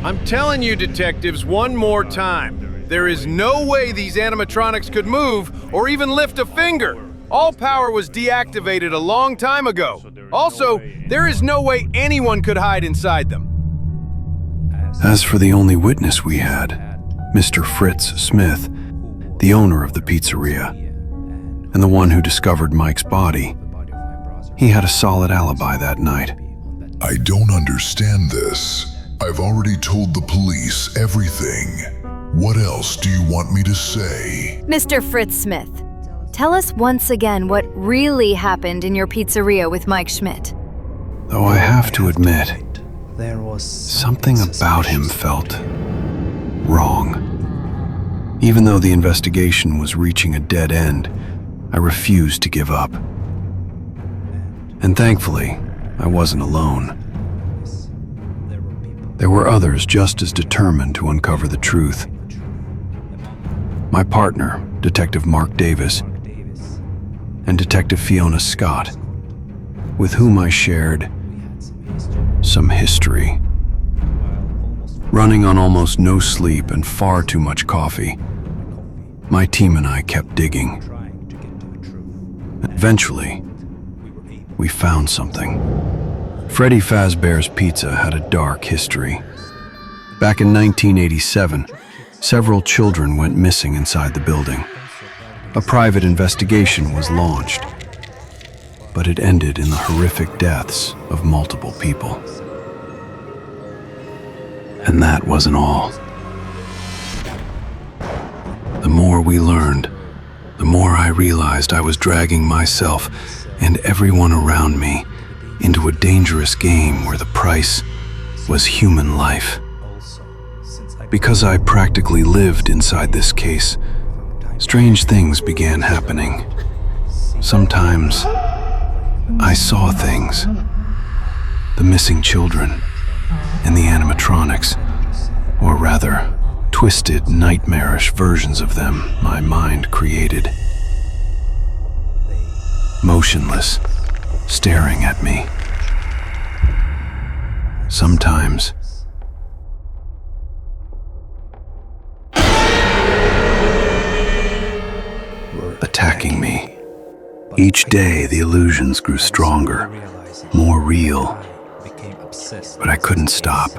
Speaker 18: I'm telling you, detectives, one more time. There is no way these animatronics could move or even lift a finger. All power was deactivated a long time ago. Also, there is no way anyone could hide inside them.
Speaker 10: As for the only witness we had, Mr. Fritz Smith, the owner of the pizzeria, and the one who discovered Mike's body, he had a solid alibi that night.
Speaker 1: I don't understand this. I've already told the police everything. What else do you want me to say?
Speaker 16: Mr. Fritz Smith, tell us once again what really happened in your pizzeria with Mike Schmidt.
Speaker 10: Though I have to admit, something about him felt wrong. Even though the investigation was reaching a dead end, I refused to give up. And thankfully, I wasn't alone. There were others just as determined to uncover the truth. My partner, Detective Mark Davis, and Detective Fiona Scott, with whom I shared some history. Running on almost no sleep and far too much coffee, my team and I kept digging. Eventually, we found something. Freddy Fazbear's Pizza had a dark history. Back in 1987, several children went missing inside the building. A private investigation was launched, but it ended in the horrific deaths of multiple people. And that wasn't all. The more we learned, the more I realized I was dragging myself and everyone around me into a dangerous game where the price was human life. Because I practically lived inside this case, strange things began happening. Sometimes I saw things. The missing children and the animatronics, or rather, twisted, nightmarish versions of them my mind created. Motionless, staring at me. Sometimes attacking me. Each day the illusions grew stronger, more real. but I couldn't stop.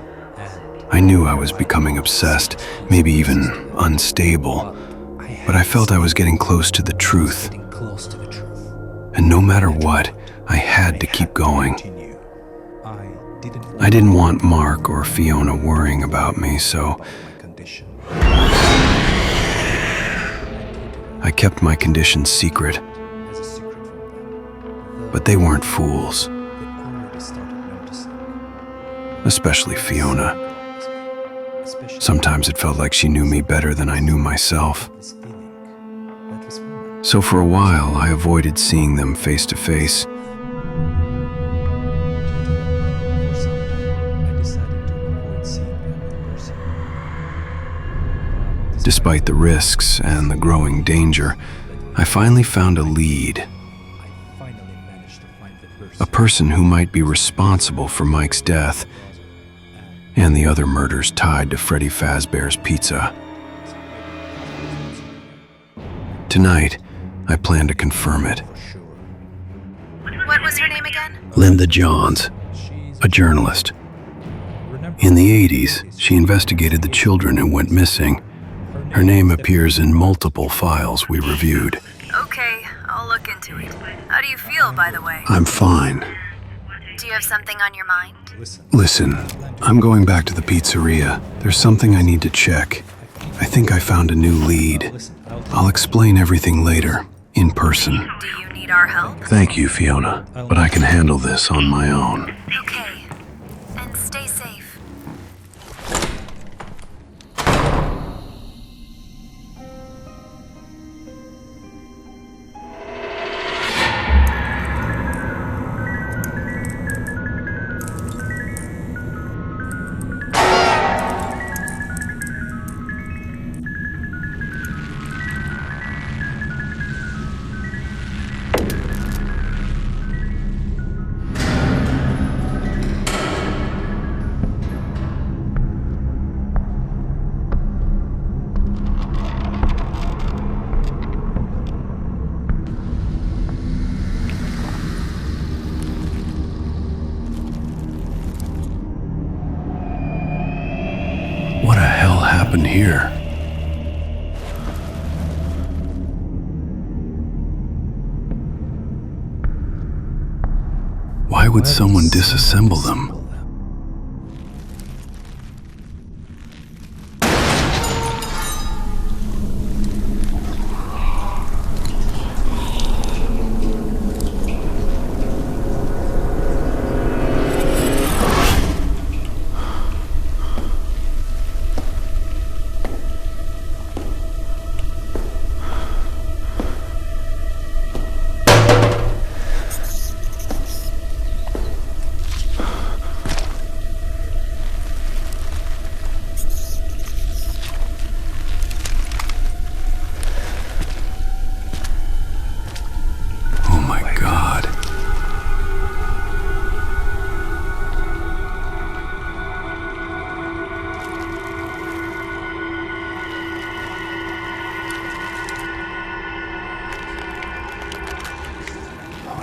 Speaker 10: I knew I was becoming obsessed, maybe even unstable, but I felt I was getting close to the truth. And no matter what, I had to keep going. I didn't want Mark or Fiona worrying about me, so I kept my condition secret. But they weren't fools. Especially Fiona. Sometimes it felt like she knew me better than I knew myself. So for a while, I avoided seeing them face to face. Despite the risks and the growing danger, I finally found a lead. A person who might be responsible for Mike's death and the other murders tied to Freddy Fazbear's Pizza. Tonight, I plan to confirm it.
Speaker 16: What was her name again?
Speaker 10: Linda Johns, a journalist. In the 80s, she investigated the children who went missing. Her name appears in multiple files we reviewed.
Speaker 16: Okay, I'll look into it. How do you feel, by the way?
Speaker 10: I'm fine.
Speaker 16: Do you have something on your mind?
Speaker 10: Listen, I'm going back to the pizzeria. There's something I need to check. I think I found a new lead. I'll explain everything later, in person.
Speaker 16: Do you need our help?
Speaker 10: Thank you, Fiona, but I can handle this on my own.
Speaker 16: Okay. And stay safe.
Speaker 10: What the hell happened here? Why would someone disassemble them?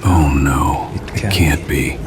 Speaker 10: Oh no, it can't be.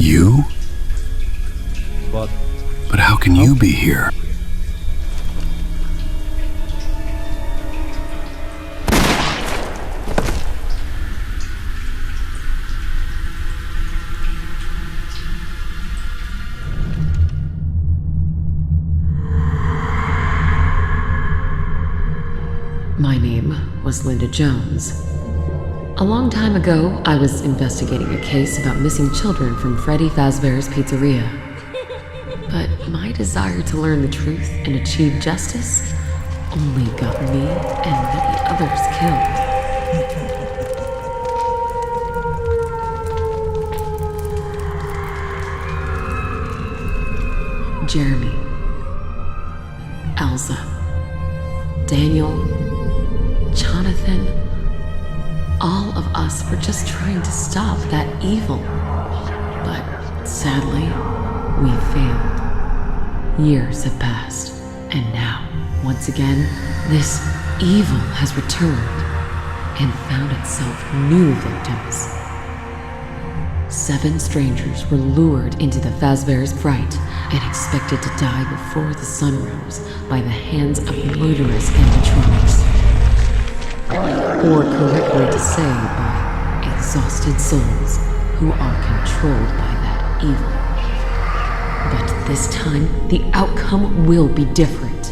Speaker 10: You? But how can you be here?
Speaker 4: My name was Linda Jones. A long time ago, I was investigating a case about missing children from Freddy Fazbear's Pizzeria. But my desire to learn the truth and achieve justice only got me and many others killed. Jeremy, Elsa, Daniel, Jonathan, all of us were just trying to stop that evil. But sadly, we failed. Years have passed, and now, once again, this evil has returned and found itself new victims. 7 strangers were lured into the Fazbear's Fright and expected to die before the sun rose by the hands of murderous animatronics. Or correctly to say, by exhausted souls who are controlled by that evil. But this time, the outcome will be different.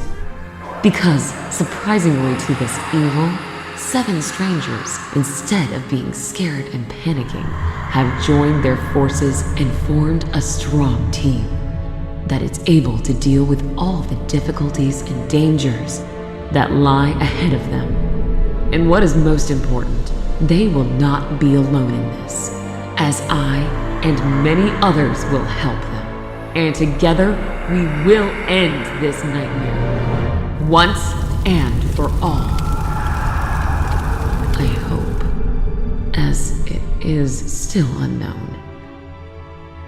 Speaker 4: Because, surprisingly to this evil, 7 strangers, instead of being scared and panicking, have joined their forces and formed a strong team that is able to deal with all the difficulties and dangers that lie ahead of them. And what is most important, they will not be alone in this, as I and many others will help them. And together, we will end this nightmare, once and for all. I hope, as it is still unknown,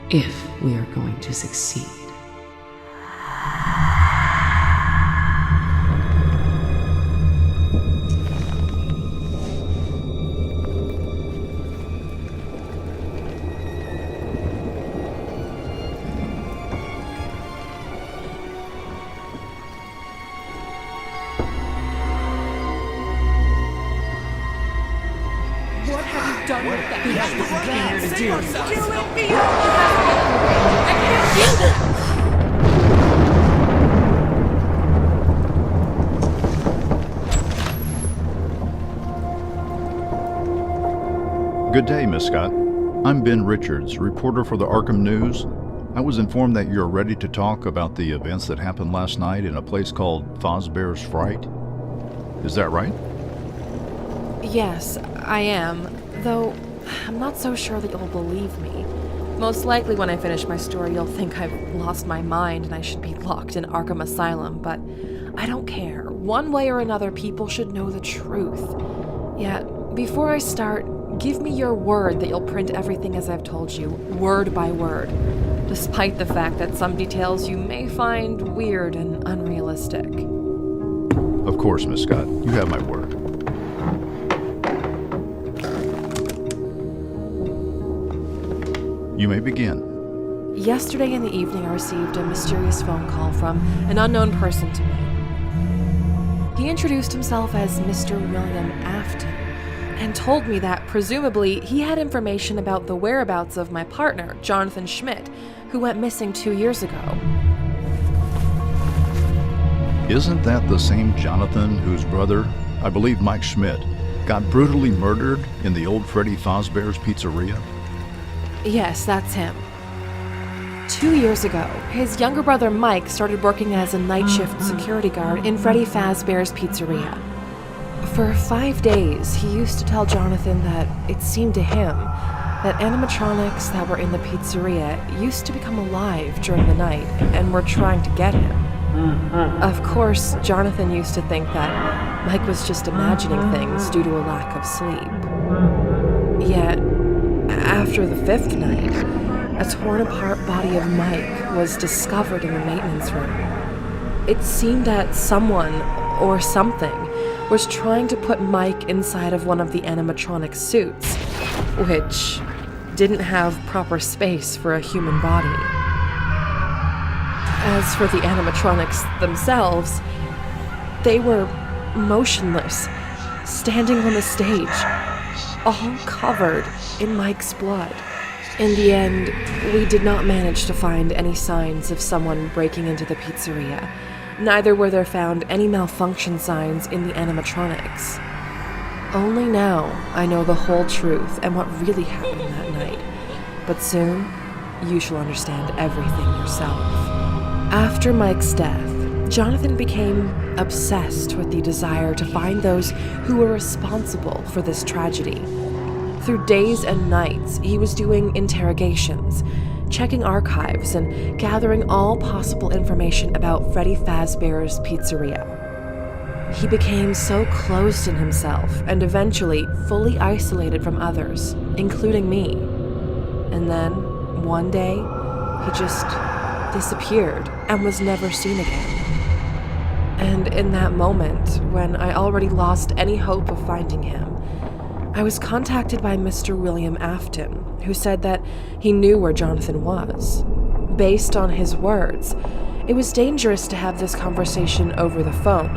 Speaker 4: if we are going to succeed.
Speaker 19: Good day, Miss Scott. I'm Ben Richards, reporter for the Arkham News. I was informed that you're ready to talk about the events that happened last night in a place called Fazbear's Fright. Is that right?
Speaker 20: Yes, I am, though I'm not so sure that you'll believe me. Most likely when I finish my story, you'll think I've lost my mind and I should be locked in Arkham Asylum, but I don't care. One way or another, people should know the truth. Yet, before I start, give me your word that you'll print everything as I've told you, word by word, despite the fact that some details you may find weird and unrealistic.
Speaker 19: Of course, Miss Scott. You have my word. You may begin.
Speaker 20: Yesterday in the evening, I received a mysterious phone call from an unknown person to me. He introduced himself as Mr. William Afton and told me that, presumably, he had information about the whereabouts of my partner, Jonathan Schmidt, who went missing 2 years ago.
Speaker 19: Isn't that the same Jonathan whose brother, I believe Mike Schmidt, got brutally murdered in the old Freddy Fazbear's Pizzeria?
Speaker 20: Yes, that's him. 2 years ago, his younger brother Mike started working as a night shift security guard in Freddy Fazbear's Pizzeria. For 5 days, he used to tell Jonathan that it seemed to him that animatronics that were in the pizzeria used to become alive during the night and were trying to get him. Of course, Jonathan used to think that Mike was just imagining things due to a lack of sleep. Yet, after the 5th night, a torn-apart body of Mike was discovered in the maintenance room. It seemed that someone, or something, was trying to put Mike inside of one of the animatronic suits, which didn't have proper space for a human body. As for the animatronics themselves, they were motionless, standing on the stage, all covered in Mike's blood. In the end, we did not manage to find any signs of someone breaking into the pizzeria. Neither were there found any malfunction signs in the animatronics. Only now I know the whole truth and what really happened that night. But soon, you shall understand everything yourself. After Mike's death, Jonathan became obsessed with the desire to find those who were responsible for this tragedy. Through days and nights, he was doing interrogations, checking archives, and gathering all possible information about Freddy Fazbear's Pizzeria. He became so closed in himself and eventually fully isolated from others, including me. And then, one day, he just disappeared and was never seen again. And in that moment, when I already lost any hope of finding him, I was contacted by Mr. William Afton, who said that he knew where Jonathan was. Based on his words, it was dangerous to have this conversation over the phone,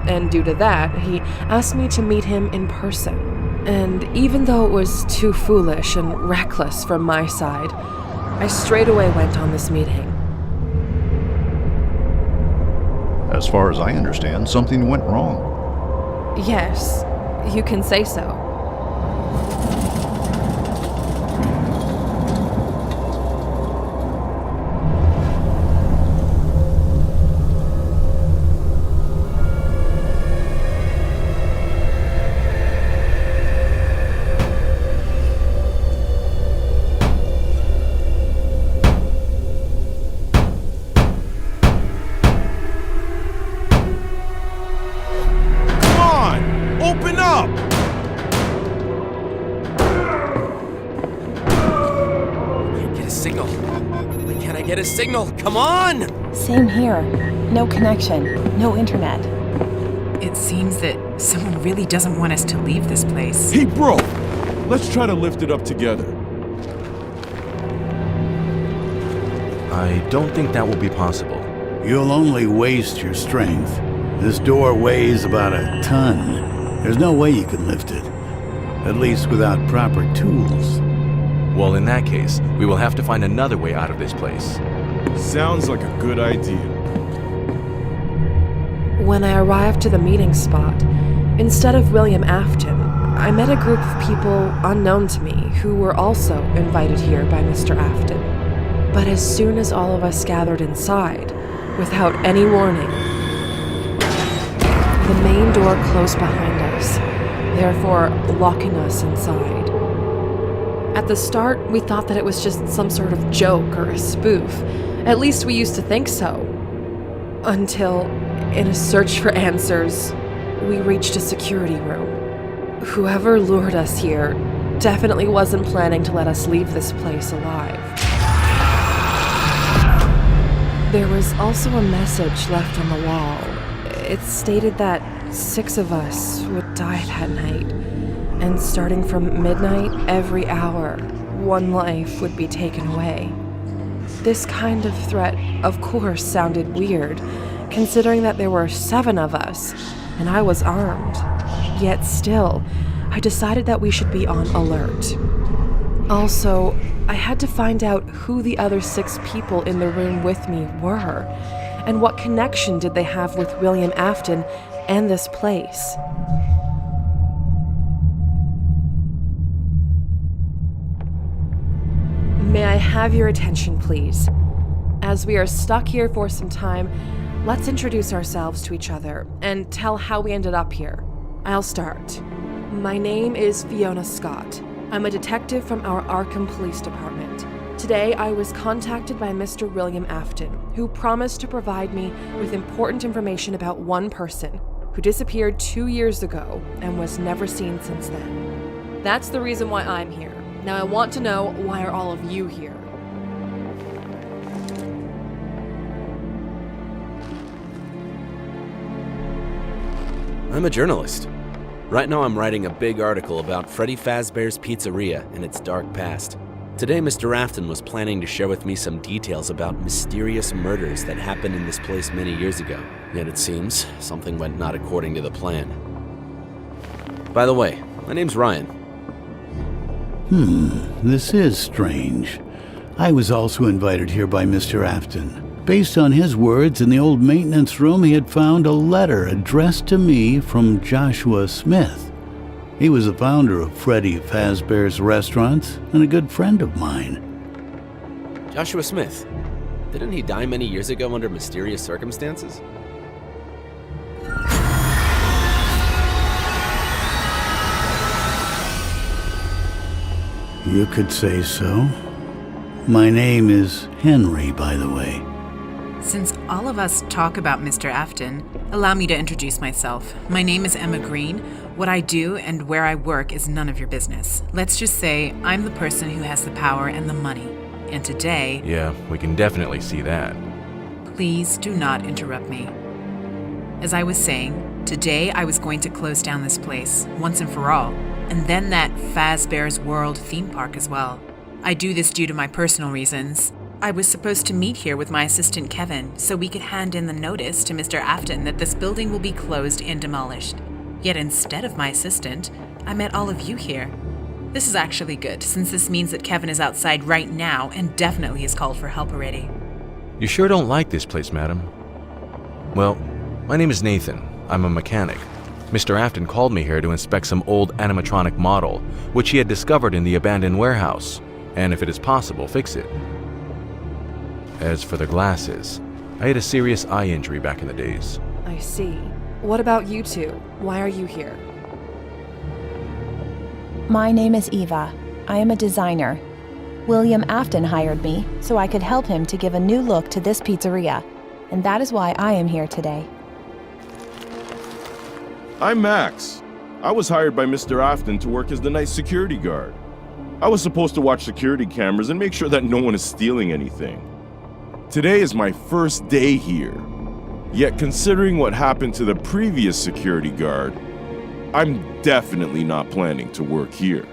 Speaker 20: and due to that, he asked me to meet him in person. And even though it was too foolish and reckless from my side, I straight away went on this meeting.
Speaker 19: As far as I understand, something went wrong.
Speaker 20: Yes, you can say so.
Speaker 21: Signal, come on!
Speaker 22: Same here. No connection, no internet.
Speaker 23: It seems that someone really doesn't want us to leave this place.
Speaker 24: Hey, bro! Let's try to lift it up together.
Speaker 25: I don't think that will be possible.
Speaker 2: You'll only waste your strength. This door weighs about a ton. There's no way you can lift it. At least without proper tools.
Speaker 25: Well, in that case, we will have to find another way out of this place.
Speaker 24: Sounds like a good idea.
Speaker 20: When I arrived to the meeting spot, instead of William Afton, I met a group of people unknown to me who were also invited here by Mr. Afton. But as soon as all of us gathered inside, without any warning, the main door closed behind us, therefore locking us inside. At the start, we thought that it was just some sort of joke or a spoof. At least we used to think so. Until, in a search for answers, we reached a security room. Whoever lured us here definitely wasn't planning to let us leave this place alive. There was also a message left on the wall. It stated that 6 of us would die that night. And starting from midnight, every hour, 1 life would be taken away. This kind of threat, of course, sounded weird, considering that there were 7 of us, and I was armed. Yet still, I decided that we should be on alert. Also, I had to find out who the other 6 people in the room with me were, and what connection did they have with William Afton and this place. May I have your attention, please? As we are stuck here for some time, let's introduce ourselves to each other and tell how we ended up here. I'll start. My name is Fiona Scott. I'm a detective from our Arkham Police Department. Today, I was contacted by Mr. William Afton, who promised to provide me with important information about one person who disappeared 2 years ago and was never seen since then. That's the reason why I'm here. Now I want to know, why are all of you here?
Speaker 25: I'm a journalist. Right now I'm writing a big article about Freddy Fazbear's Pizzeria and its dark past. Today Mr. Afton was planning to share with me some details about mysterious murders that happened in this place many years ago. Yet it seems something went not according to the plan. By the way, my name's Ryan.
Speaker 2: This is strange. I was also invited here by Mr. Afton. Based on his words, in the old maintenance room he had found a letter addressed to me from Joshua Smith.
Speaker 3: He was the founder of Freddy Fazbear's restaurant and a good friend of mine.
Speaker 25: Joshua Smith. Didn't he die many years ago under mysterious circumstances?
Speaker 3: You could say so. My name is Henry, by the way.
Speaker 23: Since all of us talk about Mr. Afton, allow me to introduce myself. My name is Emma Green. What I do and where I work is none of your business. Let's just say I'm the person who has the power and the money. And today...
Speaker 5: Yeah, we can definitely see that.
Speaker 23: Please do not interrupt me. As I was saying, today I was going to close down this place, once and for all, and then that Fazbear's World theme park as well. I do this due to my personal reasons. I was supposed to meet here with my assistant Kevin, so we could hand in the notice to Mr. Afton that this building will be closed and demolished. Yet instead of my assistant, I met all of you here. This is actually good, since this means that Kevin is outside right now and definitely has called for help already.
Speaker 5: You sure don't like this place, madam? Well, my name is Nathan. I'm a mechanic. Mr. Afton called me here to inspect some old animatronic model, which he had discovered in the abandoned warehouse, and if it is possible, fix it. As for the glasses, I had a serious eye injury back in the days.
Speaker 20: I see. What about you two? Why are you here?
Speaker 22: My name is Eva. I am a designer. William Afton hired me so I could help him to give a new look to this pizzeria, and that is why I am here today.
Speaker 24: I'm Max. I was hired by Mr. Afton to work as the night security guard. I was supposed to watch security cameras and make sure that no one is stealing anything. Today is my first day here. Yet considering what happened to the previous security guard, I'm definitely not planning to work here.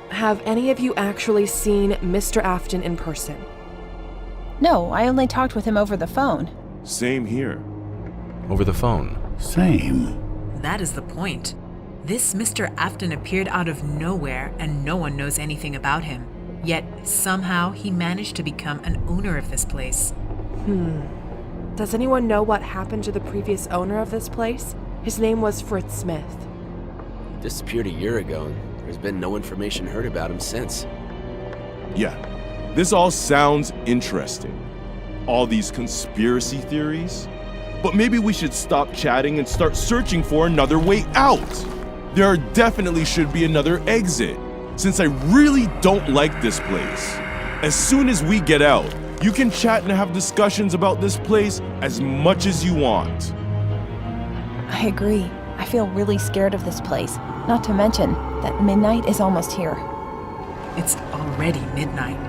Speaker 20: Have any of you actually seen Mr. Afton in person?
Speaker 22: No, I only talked with him over the phone.
Speaker 24: Same here.
Speaker 5: Over the phone?
Speaker 3: Same.
Speaker 23: That is the point. This Mr. Afton appeared out of nowhere and no one knows anything about him. Yet, somehow, he managed to become an owner of this place.
Speaker 20: Does anyone know what happened to the previous owner of this place? His name was Fritz Smith.
Speaker 25: He disappeared a year ago, and there's been no information heard about him since.
Speaker 24: Yeah, this all sounds interesting. All these conspiracy theories. But maybe we should stop chatting and start searching for another way out. There definitely should be another exit, since I really don't like this place. As soon as we get out, you can chat and have discussions about this place as much as you want.
Speaker 22: I agree. I feel really scared of this place. Not to mention that midnight is almost here.
Speaker 23: It's already midnight.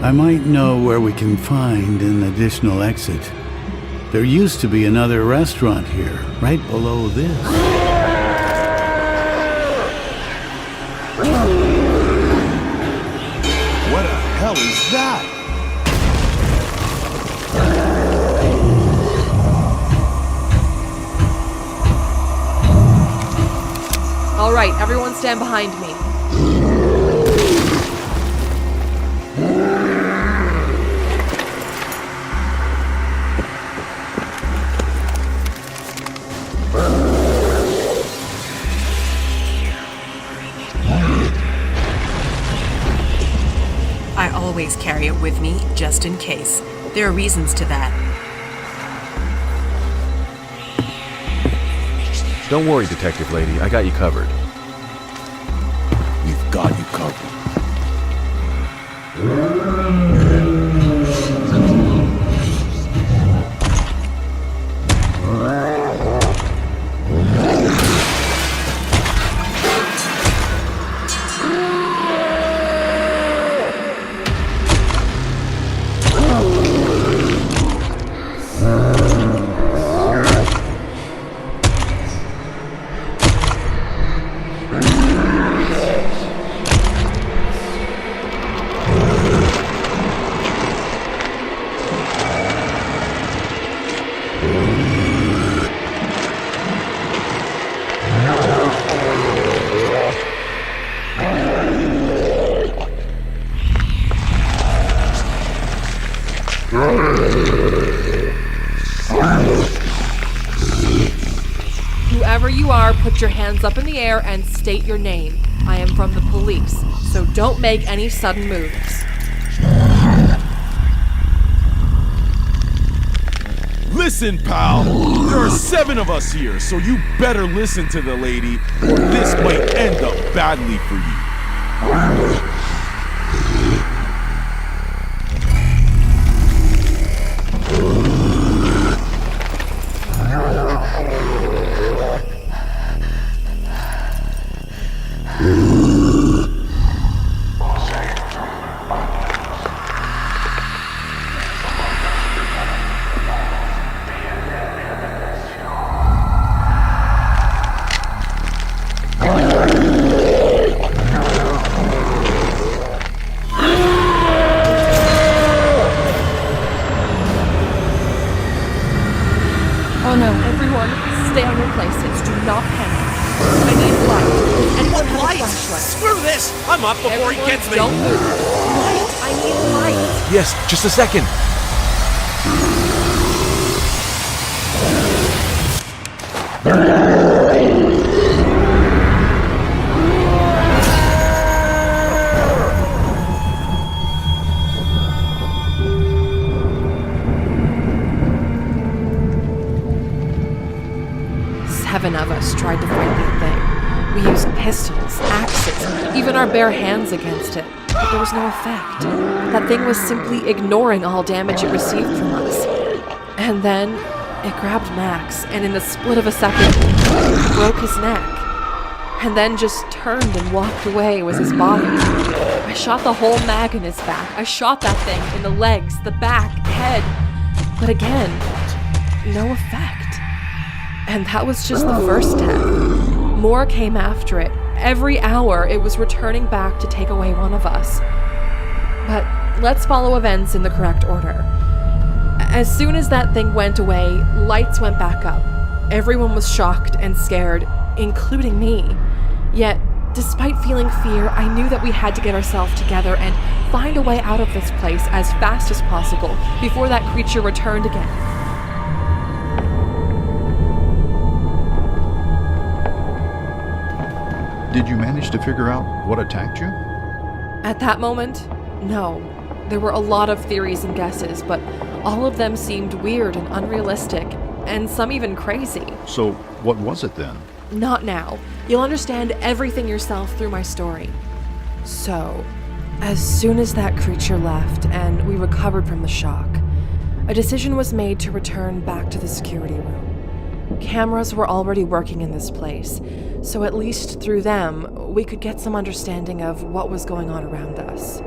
Speaker 3: I might know where we can find an additional exit. There used to be another restaurant here, right below this.
Speaker 24: What the hell is that?
Speaker 20: All right, everyone stand behind me.
Speaker 23: I always carry it with me, just in case. There are reasons to that.
Speaker 5: Don't worry, detective lady. I got you covered.
Speaker 24: We've got you covered.
Speaker 20: Whoever you are, put your hands up in the air and state your name. I am from the police, so don't make any sudden moves.
Speaker 24: Listen, pal, there are 7 of us here, so you better listen to the lady, or this might end up badly for you.
Speaker 5: Yes, just a second.
Speaker 20: Seven of us tried to fight that thing. We used pistols, axes, even our bare hands against it. But there was no effect. That thing was simply ignoring all damage it received from us. And then it grabbed Max, and in the split of a second, broke his neck. And then just turned and walked away with his body. I shot the whole mag in his back. I shot that thing in the legs, the back, head. But again, no effect. And that was just the first death. More came after it. Every hour, it was returning back to take away one of us. But let's follow events in the correct order. As soon as that thing went away, lights went back up. Everyone was shocked and scared, including me. Yet, despite feeling fear, I knew that we had to get ourselves together and find a way out of this place as fast as possible before that creature returned again.
Speaker 19: Did you manage to figure out what attacked you?
Speaker 20: At that moment, no. There were a lot of theories and guesses, but all of them seemed weird and unrealistic, and some even crazy.
Speaker 19: So, what was it then?
Speaker 20: Not now. You'll understand everything yourself through my story. So, as soon as that creature left and we recovered from the shock, a decision was made to return back to the security room. Cameras were already working in this place, so at least through them, we could get some understanding of what was going on around us.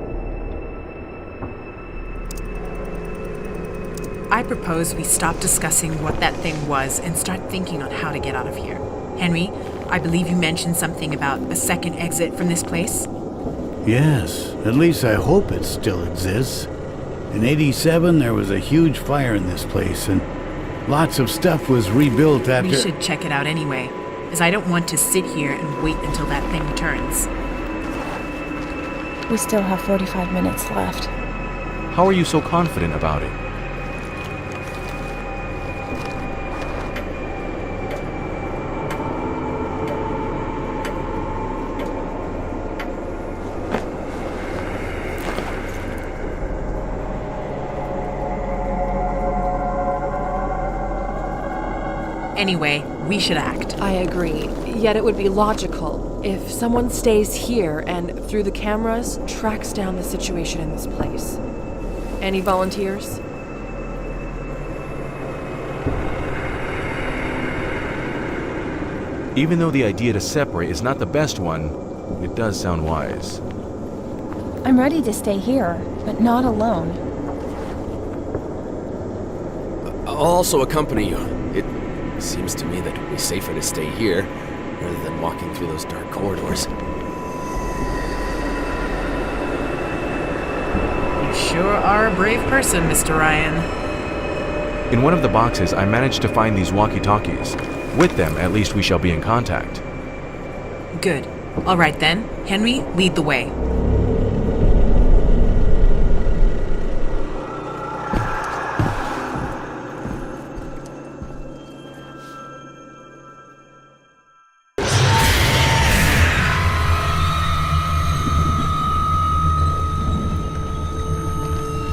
Speaker 23: I propose we stop discussing what that thing was and start thinking on how to get out of here. Henry, I believe you mentioned something about a second exit from this place?
Speaker 3: Yes, at least I hope it still exists. In '87, there was a huge fire in this place, and lots of stuff was rebuilt after...
Speaker 23: We should check it out anyway, as I don't want to sit here and wait until that thing returns.
Speaker 22: We still have 45 minutes left.
Speaker 5: How are you so confident about it?
Speaker 23: Anyway, we should act.
Speaker 20: I agree. Yet it would be logical if someone stays here and, through the cameras, tracks down the situation in this place. Any volunteers?
Speaker 5: Even though the idea to separate is not the best one, it does sound wise.
Speaker 22: I'm ready to stay here, but not alone.
Speaker 25: I'll also accompany you. It seems to me that it would be safer to stay here rather than walking through those dark corridors.
Speaker 23: You sure are a brave person, Mr. Ryan.
Speaker 5: In one of the boxes, I managed to find these walkie-talkies. With them, at least we shall be in contact.
Speaker 23: Good. All right then. Henry, lead the way.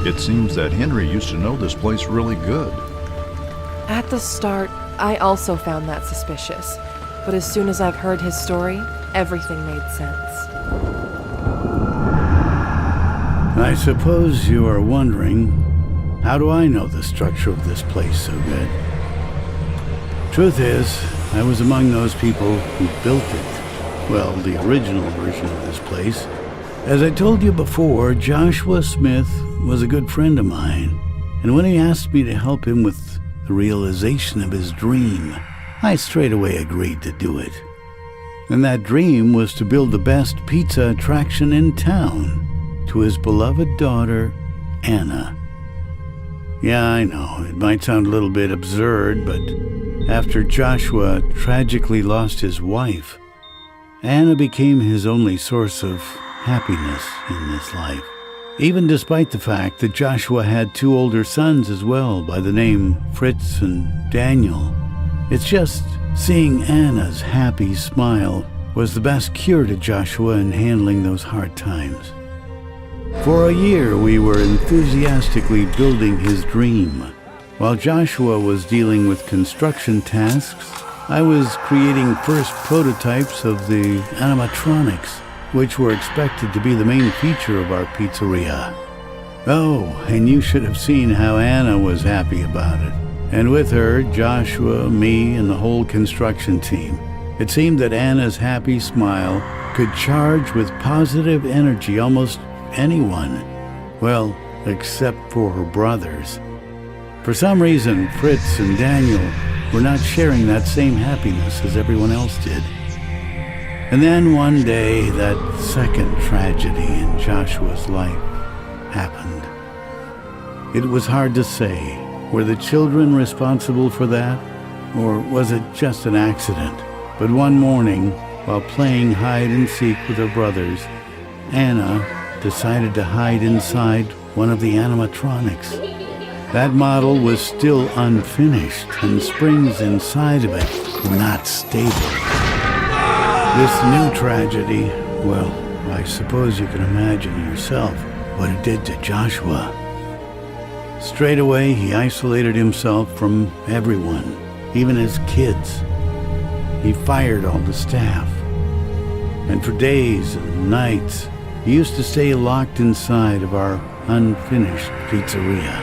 Speaker 19: It seems that Henry used to know this place really good.
Speaker 20: At the start, I also found that suspicious. But as soon as I've heard his story, everything made sense.
Speaker 3: I suppose you are wondering, how do I know the structure of this place so good? Truth is, I was among those people who built it. Well, the original version of this place. As I told you before, Joshua Smith was a good friend of mine, and when he asked me to help him with the realization of his dream, I straight away agreed to do it. And that dream was to build the best pizza attraction in town to his beloved daughter, Anna. Yeah, I know, it might sound a little bit absurd, but after Joshua tragically lost his wife, Anna became his only source of happiness in this life. Even despite the fact that Joshua had 2 older sons as well by the name Fritz and Daniel. It's just seeing Anna's happy smile was the best cure to Joshua in handling those hard times. For a year, we were enthusiastically building his dream. While Joshua was dealing with construction tasks, I was creating first prototypes of the animatronics, which were expected to be the main feature of our pizzeria. Oh, and you should have seen how Anna was happy about it. And with her, Joshua, me, and the whole construction team. It seemed that Anna's happy smile could charge with positive energy almost anyone. Well, except for her brothers. For some reason, Fritz and Daniel were not sharing that same happiness as everyone else did. And then one day, that second tragedy in Joshua's life happened. It was hard to say. Were the children responsible for that? Or was it just an accident? But one morning, while playing hide and seek with her brothers, Anna decided to hide inside one of the animatronics. That model was still unfinished, and springs inside of it were not stable. This new tragedy, well, I suppose you can imagine yourself what it did to Joshua. Straight away, he isolated himself from everyone, even his kids. He fired all the staff. And for days and nights, he used to stay locked inside of our unfinished pizzeria.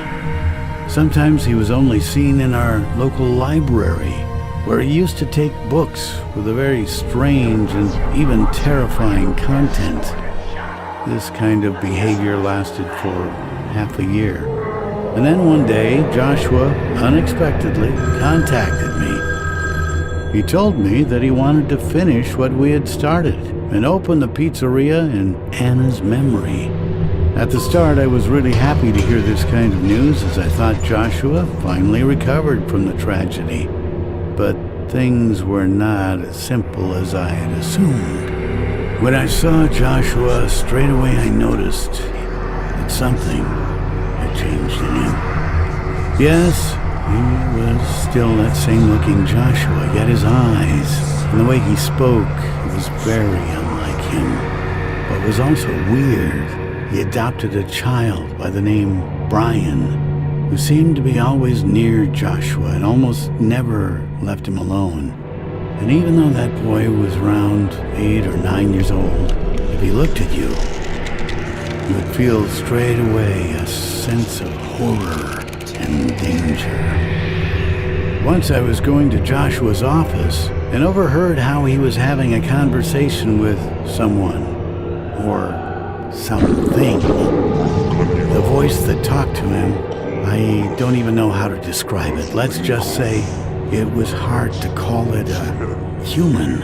Speaker 3: Sometimes he was only seen in our local library, where he used to take books with a very strange and even terrifying content. This kind of behavior lasted for half a year. And then one day, Joshua unexpectedly contacted me. He told me that he wanted to finish what we had started and open the pizzeria in Anna's memory. At the start, I was really happy to hear this kind of news, as I thought Joshua finally recovered from the tragedy. But things were not as simple as I had assumed. When I saw Joshua, straight away I noticed that something had changed in him. Yes, he was still that same-looking Joshua, yet his eyes and the way he spoke was very unlike him. But was also weird. He adopted a child by the name Brian, who seemed to be always near Joshua and almost never left him alone. And even though that boy was around 8 or 9 years old, if he looked at you, you would feel straight away a sense of horror and danger. Once I was going to Joshua's office and overheard how he was having a conversation with someone, or something. The voice that talked to him, I don't even know how to describe it. Let's just say it was hard to call it a human.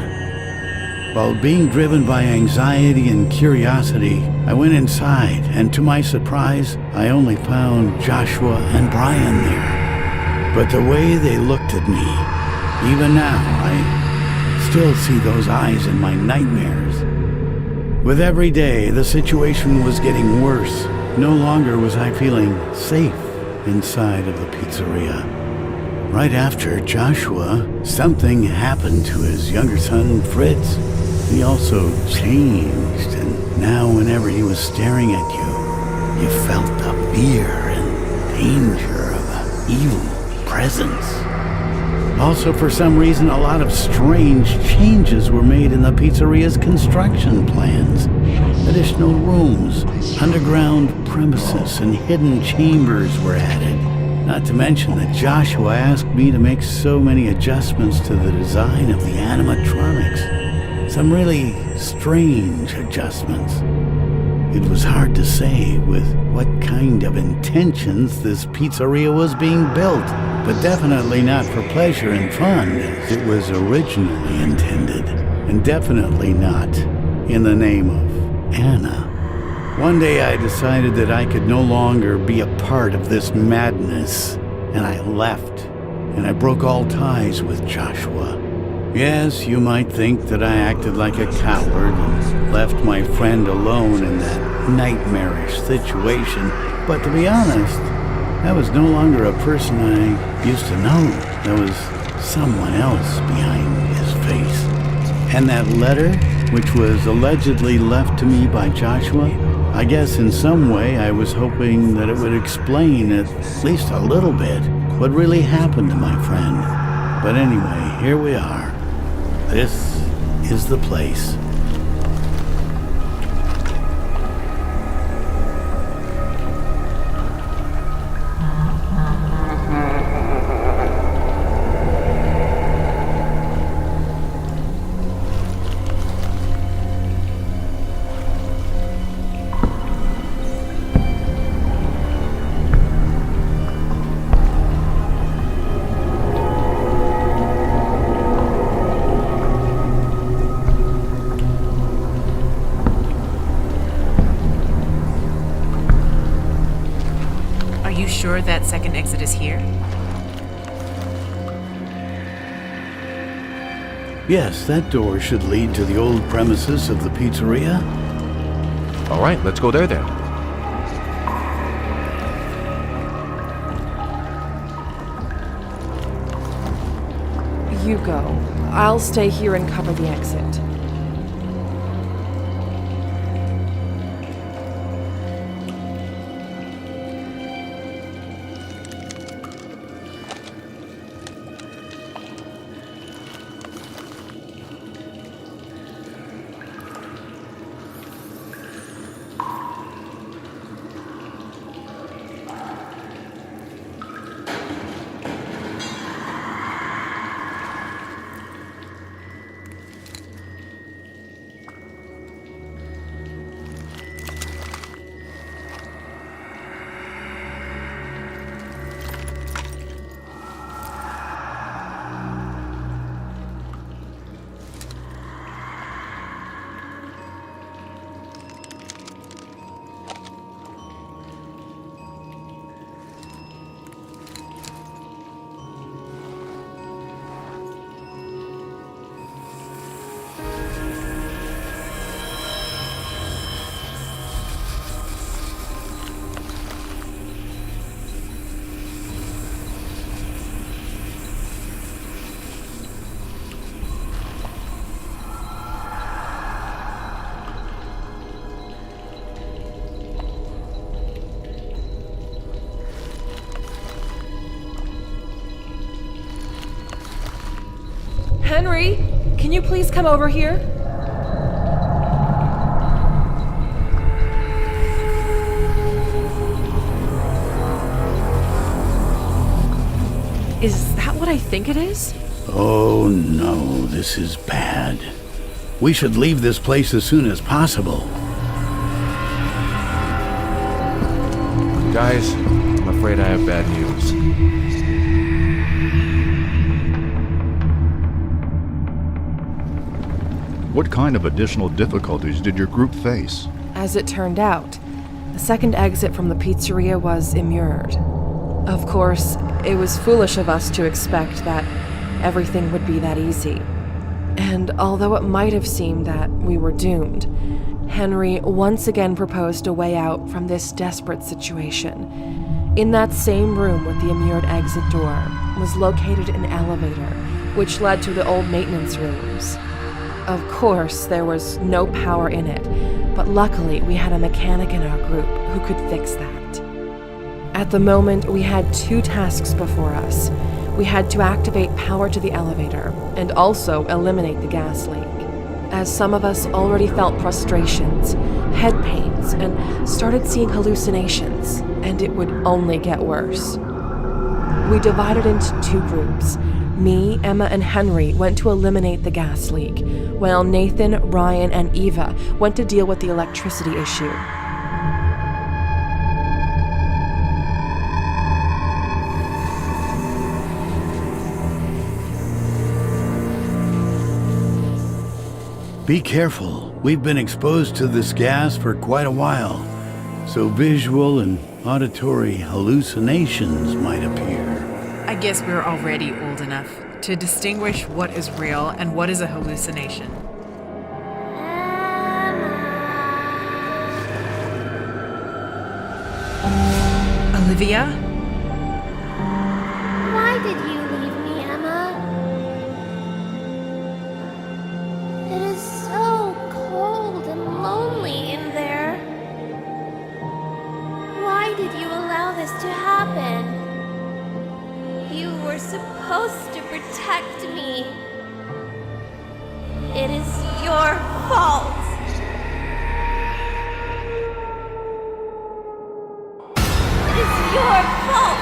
Speaker 3: While being driven by anxiety and curiosity, I went inside, and to my surprise, I only found Joshua and Brian there. But the way they looked at me, even now, I still see those eyes in my nightmares. With every day, the situation was getting worse. No longer was I feeling safe inside of the pizzeria. Right after Joshua, something happened to his younger son, Fritz. He also changed, and now whenever he was staring at you, You felt the fear and danger of an evil presence. Also, for some reason, a lot of strange changes were made in the pizzeria's construction plans. Additional rooms, underground premises, and hidden chambers were added. Not to mention that Joshua asked me to make so many adjustments to the design of the animatronics. Some really strange adjustments. It was hard to say with what kind of intentions this pizzeria was being built, but definitely not for pleasure and fun as it was originally intended, and definitely not in the name of Anna. One day I decided that I could no longer be a part of this madness, and I left, and I broke all ties with Joshua. Yes, you might think that I acted like a coward and left my friend alone in that nightmarish situation, but to be honest, that was no longer a person I used to know. There was someone else behind his face. And that letter, which was allegedly left to me by Joshua, I guess in some way I was hoping that it would explain at least a little bit what really happened to my friend. But anyway, here we are. This is the place.
Speaker 23: Sure that second exit is here?
Speaker 3: Yes, that door should lead to the old premises of the pizzeria.
Speaker 5: All right, let's go there then.
Speaker 20: You go. I'll stay here and cover the exit. Henry, can you please come over here? Is that what I think it is?
Speaker 3: Oh no, this is bad. We should leave this place as soon as possible.
Speaker 5: Guys, I'm afraid I have bad news.
Speaker 19: What kind of additional difficulties did your group face?
Speaker 20: As it turned out, the second exit from the pizzeria was immured. Of course, it was foolish of us to expect that everything would be that easy. And although it might have seemed that we were doomed, Henry once again proposed a way out from this desperate situation. In that same room with the immured exit door was located an elevator, which led to the old maintenance rooms. Of course, there was no power in it, but luckily we had a mechanic in our group who could fix that. At the moment, we had 2 tasks before us. We had to activate power to the elevator and also eliminate the gas leak, as some of us already felt frustrations, head pains, and started seeing hallucinations, and it would only get worse. We divided into 2 groups. Me, Emma, and Henry went to eliminate the gas leak, while Nathan, Ryan, and Eva went to deal with the electricity issue.
Speaker 3: Be careful. We've been exposed to this gas for quite a while, so visual and auditory hallucinations might appear.
Speaker 23: I guess we're already old enough to distinguish what is real and what is a hallucination. Olivia?
Speaker 6: Why did you leave me, Emma? It is so cold and lonely in there. Why did you allow this to happen? You were supposed to protect me. It is your fault. It is your fault.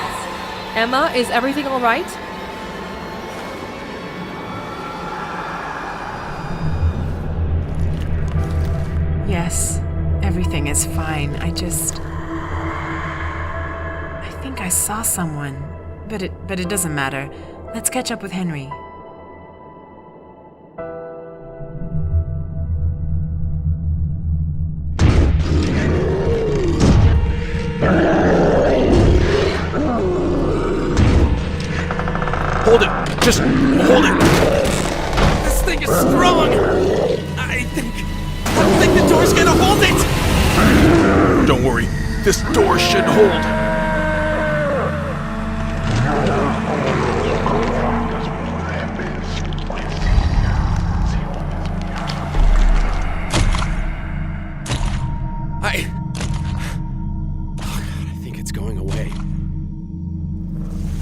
Speaker 20: Emma, is everything all right?
Speaker 23: Yes, everything is fine. I think I saw someone. But it doesn't matter. Let's catch up with Henry.
Speaker 5: Hold it! Just hold it!
Speaker 21: This thing is strong! I think the door's gonna hold it!
Speaker 5: Don't worry, this door should hold.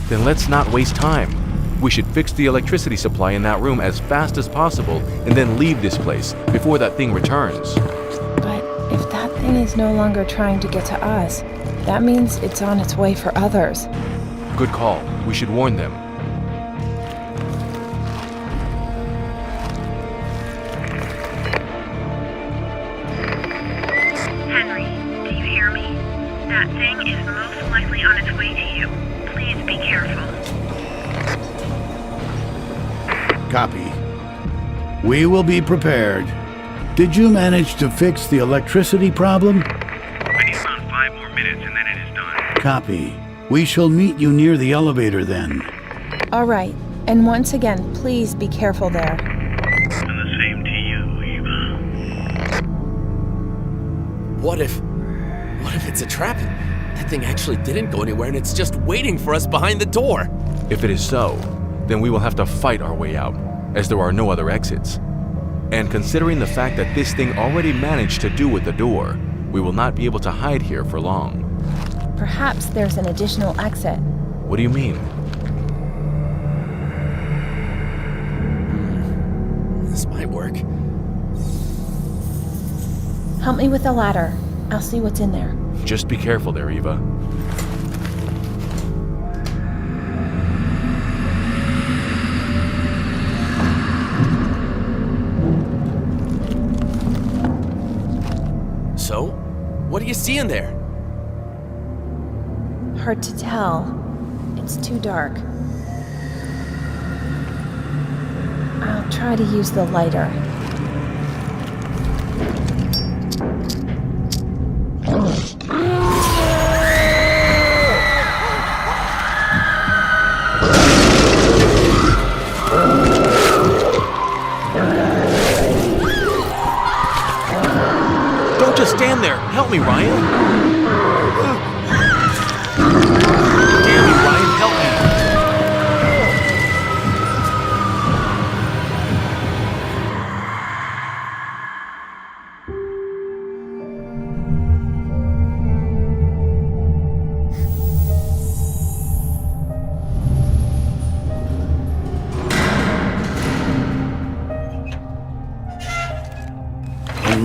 Speaker 5: Then let's not waste time. We should fix the electricity supply in that room as fast as possible and then leave this place before that thing returns.
Speaker 22: But if that thing is no longer trying to get to us, that means it's on its way for others.
Speaker 5: Good call. We should warn them.
Speaker 7: Henry, do you hear me? That thing is most likely on its way to you. Please be careful.
Speaker 3: Copy. We will be prepared. Did you manage to fix the electricity problem?
Speaker 7: I need around 5 more minutes and then it is done.
Speaker 3: Copy. We shall meet you near the elevator then.
Speaker 22: All right. And once again, please be careful there.
Speaker 7: And the same to you, Eva.
Speaker 21: What if it's a trap? That thing actually didn't go anywhere and it's just waiting for us behind the door.
Speaker 5: If it is so, then we will have to fight our way out, as there are no other exits. And considering the fact that this thing already managed to do with the door, we will not be able to hide here for long.
Speaker 22: Perhaps there's an additional exit.
Speaker 5: What do you mean?
Speaker 21: This might work.
Speaker 22: Help me with the ladder. I'll see what's in there.
Speaker 5: Just be careful there, Eva.
Speaker 21: So, what do you see in there?
Speaker 22: Hard to tell. It's too dark. I'll try to use the lighter.
Speaker 5: Don't just stand there. Help me, Ryan. Damn you, Ryan. Help me.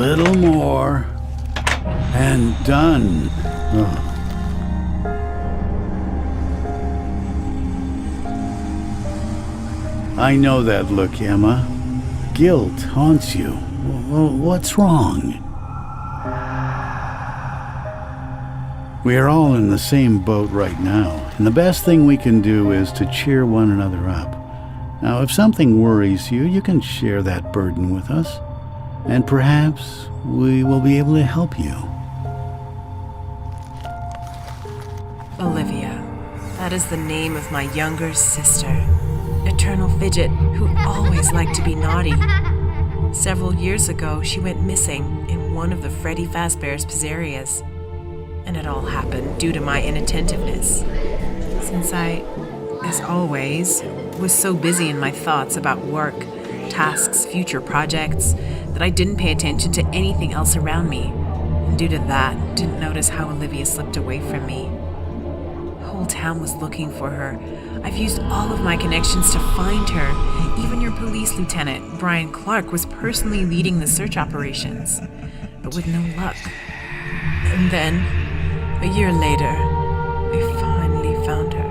Speaker 3: little more. And done. Oh. I know that look, Emma. Guilt haunts you. What's wrong? We are all in the same boat right now, and the best thing we can do is to cheer one another up. Now, if something worries you, you can share that burden with us, and perhaps we will be able to help you.
Speaker 23: Olivia. That is the name of my younger sister. Eternal Fidget, who always liked to be naughty. Several years ago, she went missing in one of the Freddy Fazbear's pizzerias. And it all happened due to my inattentiveness. Since I, as always, was so busy in my thoughts about work, tasks, future projects, that I didn't pay attention to anything else around me. And due to that, didn't notice how Olivia slipped away from me. The whole town was looking for her. I've used all of my connections to find her. Even your police lieutenant, Brian Clark, was personally leading the search operations, but with no luck. And then, a year later, I finally found her.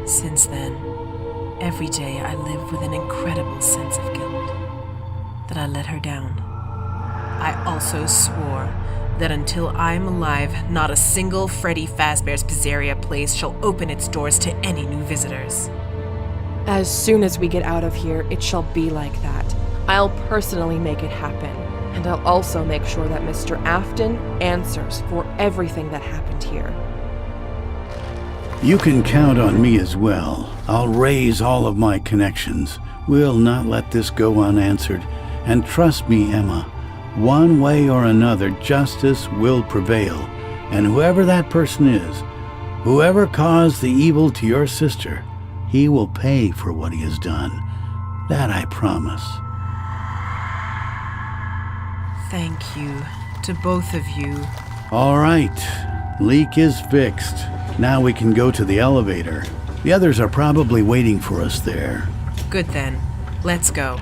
Speaker 23: Since then, every day I live with an incredible sense of guilt that I let her down. I also swore that until I am alive, not a single Freddy Fazbear's Pizzeria place shall open its doors to any new visitors.
Speaker 20: As soon as we get out of here, it shall be like that. I'll personally make it happen. And I'll also make sure that Mr. Afton answers for everything that happened here.
Speaker 3: You can count on me as well. I'll raise all of my connections. We'll not let this go unanswered. And trust me, Emma, one way or another, justice will prevail. And whoever that person is, whoever caused the evil to your sister, he will pay for what he has done. That I promise.
Speaker 23: Thank you to both of you.
Speaker 3: All right. Leak is fixed. Now we can go to the elevator. The others are probably waiting for us there.
Speaker 23: Good then. Let's go.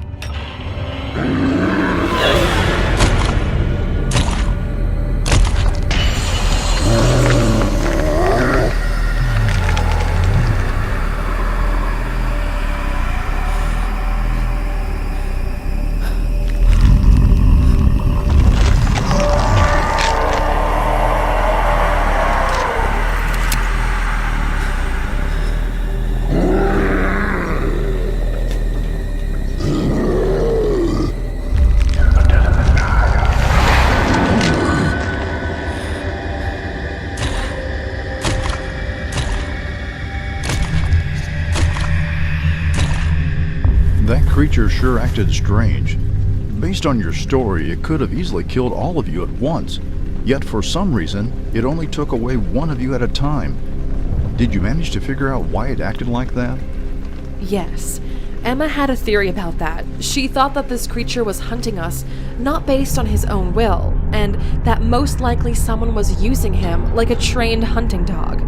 Speaker 19: Creature sure acted strange. Based on your story, it could have easily killed all of you at once. Yet for some reason, it only took away one of you at a time. Did you manage to figure out why it acted like that?
Speaker 20: Yes. Emma had a theory about that. She thought that this creature was hunting us, not based on his own will, and that most likely someone was using him like a trained hunting dog.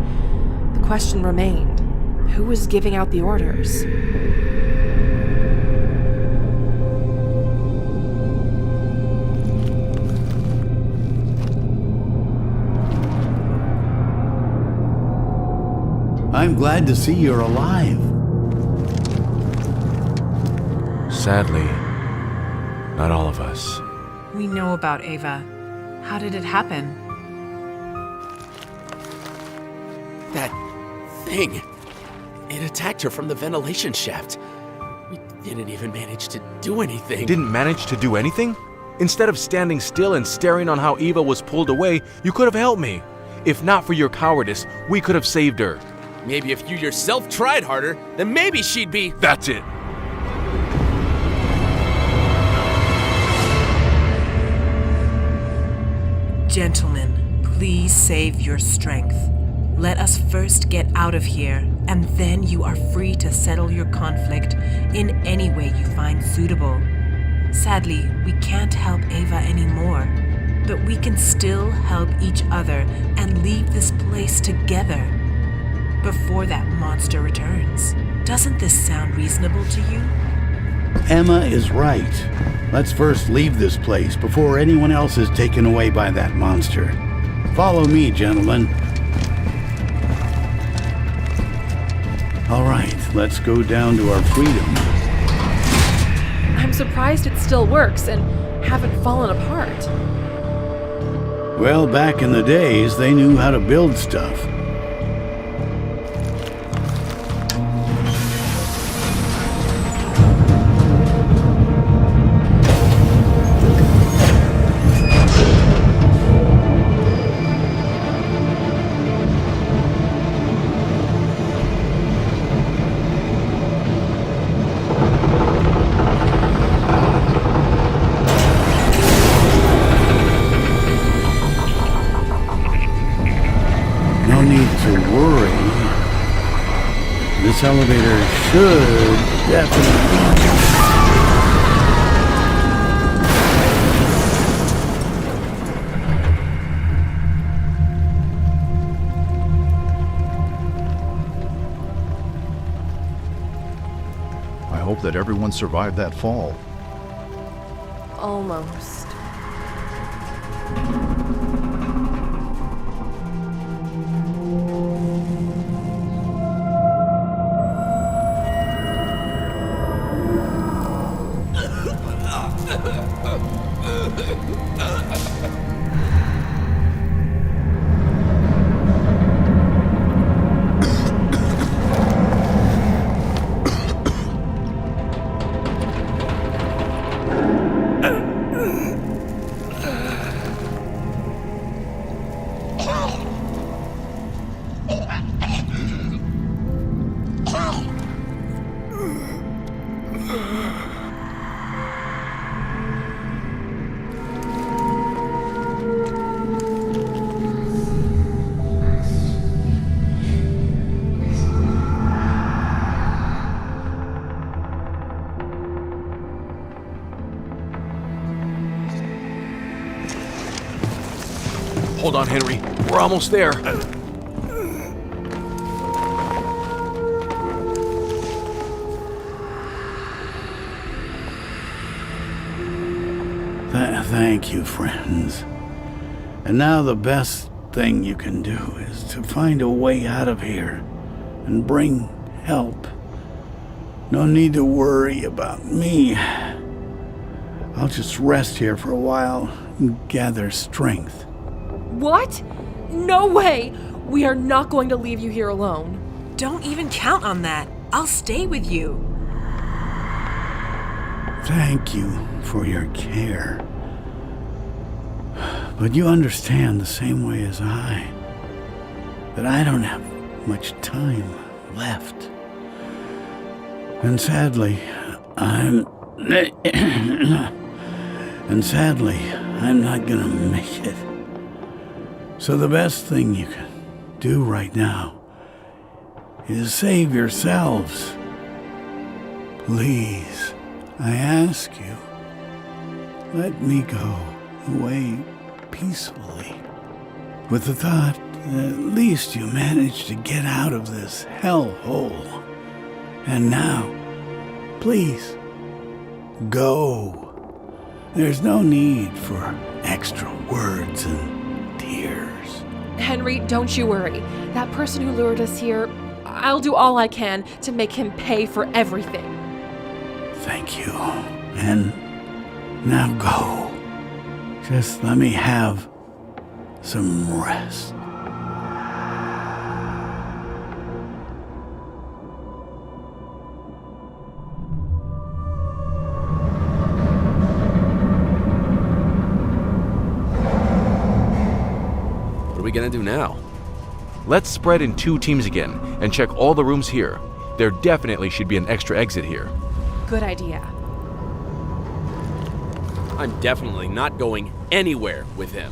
Speaker 20: The question remained, who was giving out the orders?
Speaker 3: I'm glad to see you're alive.
Speaker 5: Sadly, not all of us.
Speaker 23: We know about Ava. How did it happen?
Speaker 21: That thing. It attacked her from the ventilation shaft. We didn't even manage to do anything.
Speaker 5: Didn't manage to do anything? Instead of standing still and staring on how Eva was pulled away, you could have helped me. If not for your cowardice, we could have saved her.
Speaker 21: Maybe if you yourself tried harder, then maybe she'd be...
Speaker 5: That's it.
Speaker 23: Gentlemen, please save your strength. Let us first get out of here, and then you are free to settle your conflict in any way you find suitable. Sadly, we can't help Ava anymore, but we can still help each other and leave this place together. before that monster returns. Doesn't this sound reasonable to you?
Speaker 3: Emma is right. Let's first leave this place before anyone else is taken away by that monster. Follow me, gentlemen. All right, let's go down to our freedom.
Speaker 20: I'm surprised it still works and haven't fallen apart.
Speaker 3: Well, back in the days, they knew how to build stuff. This elevator should definitely...
Speaker 19: I hope that everyone survived that fall.
Speaker 20: Almost.
Speaker 5: Hold on, Henry. We're almost there.
Speaker 3: Thank you, friends. And now the best thing you can do is to find a way out of here and bring help. No need to worry about me. I'll just rest here for a while and gather strength.
Speaker 20: What? No way! We are not going to leave you here alone.
Speaker 23: Don't even count on that. I'll stay with you.
Speaker 3: Thank you for your care. But you understand the same way as I, that I don't have much time left. And sadly, I'm not gonna make it. So the best thing you can do right now is save yourselves. Please, I ask you, let me go away peacefully, with the thought that at least you managed to get out of this hellhole. And now, please, go. There's no need for extra words and tears.
Speaker 20: Henry, don't you worry. That person who lured us here, I'll do all I can to make him pay for everything.
Speaker 3: Thank you. And now go. Just let me have some rest.
Speaker 5: What are we gonna do now? Let's spread in 2 teams again and check all the rooms here. There definitely should be an extra exit here.
Speaker 20: Good idea.
Speaker 25: I'm definitely not going anywhere with him.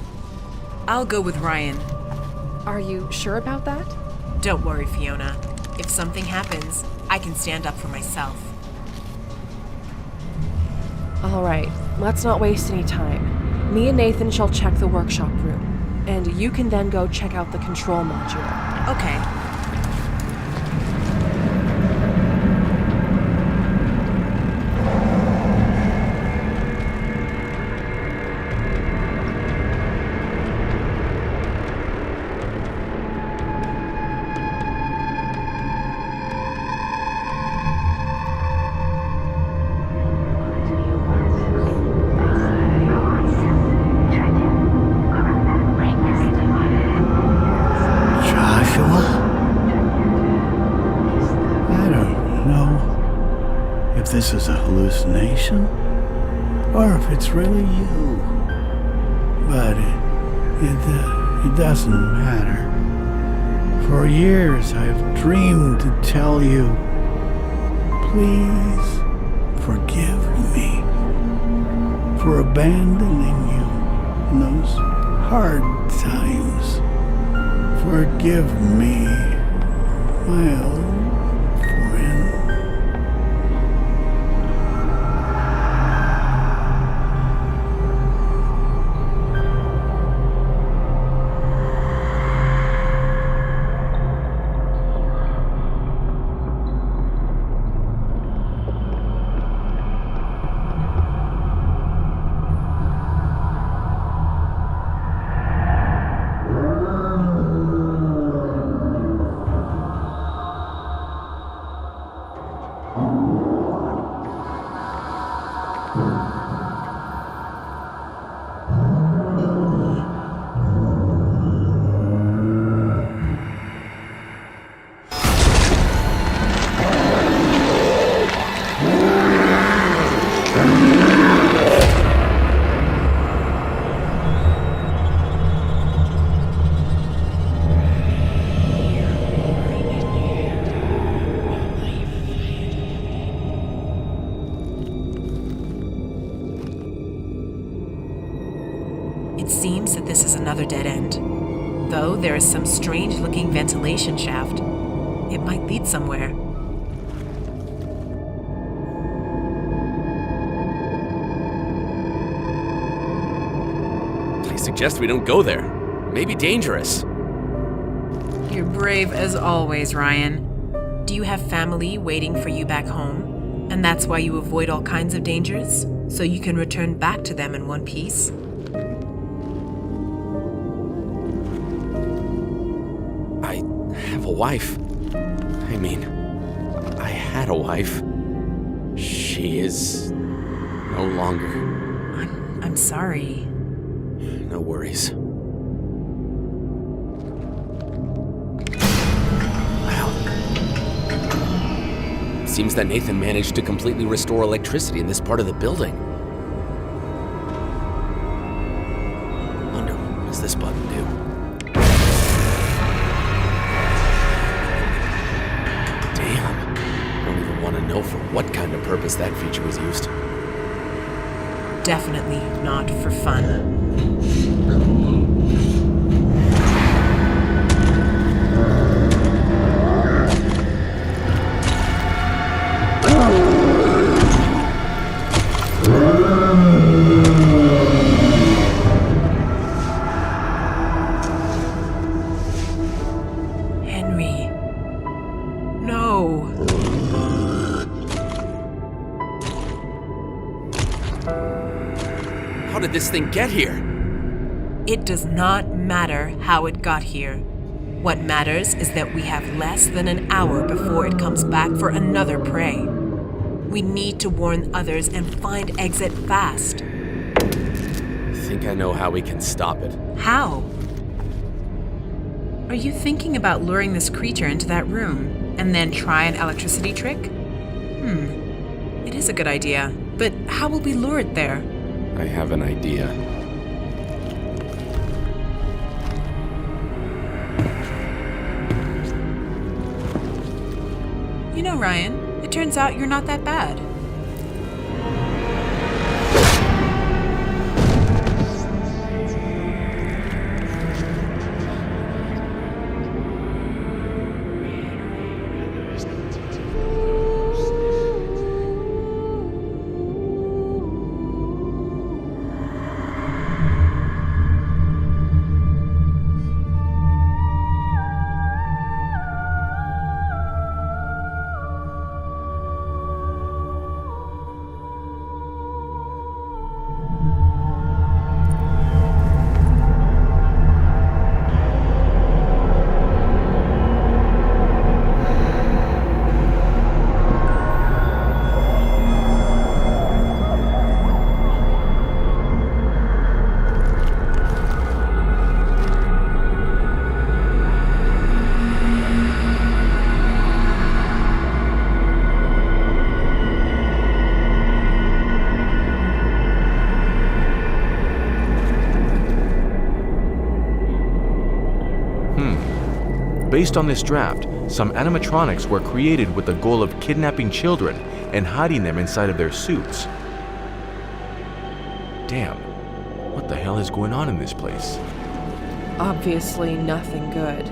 Speaker 23: I'll go with Ryan.
Speaker 20: Are you sure about that?
Speaker 23: Don't worry, Fiona. If something happens, I can stand up for myself.
Speaker 20: All right, let's not waste any time. Me and Nathan shall check the workshop room, and you can then go check out the control module.
Speaker 23: Okay.
Speaker 3: this is a hallucination, or if it's really you. But it doesn't matter. For years I've dreamed to tell you, please forgive me for abandoning you in those hard times. Forgive me, my old friend.
Speaker 23: It seems that this is another dead end. Though there is some strange-looking ventilation shaft. It might lead somewhere.
Speaker 25: I suggest we don't go there. Maybe dangerous.
Speaker 23: You're brave as always, Ryan. Do you have family waiting for you back home? And that's why you avoid all kinds of dangers? So you can return back to them in one piece?
Speaker 25: A wife. I mean, I had a wife. She is no longer.
Speaker 23: I'm sorry.
Speaker 25: No worries. Wow. Seems that Nathan managed to completely restore electricity in this part of the building. Wonder, what does this button do? Want to know for what kind of purpose that feature was used.
Speaker 23: Definitely not for fun. Henry. No.
Speaker 25: How did this thing get here?
Speaker 23: It does not matter how it got here. What matters is that we have less than an hour before it comes back for another prey. We need to warn others and find exit fast.
Speaker 25: I think I know how we can stop it.
Speaker 23: How? Are you thinking about luring this creature into that room and then try an electricity trick? It is a good idea, but how will we lure it there?
Speaker 25: I have an idea.
Speaker 23: You know, Ryan, it turns out you're not that bad.
Speaker 5: based on this draft, some animatronics were created with the goal of kidnapping children and hiding them inside of their suits. Damn, what the hell is going on in this place?
Speaker 20: Obviously nothing good.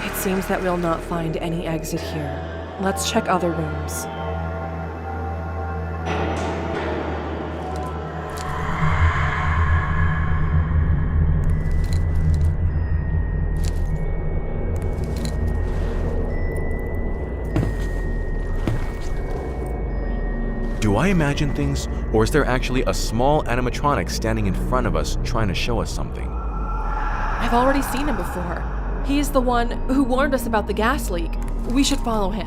Speaker 20: It seems that we'll not find any exit here. Let's check other rooms.
Speaker 5: Do I imagine things, or is there actually a small animatronic standing in front of us trying to show us something?
Speaker 20: I've already seen him before. He's the one who warned us about the gas leak. We should follow him.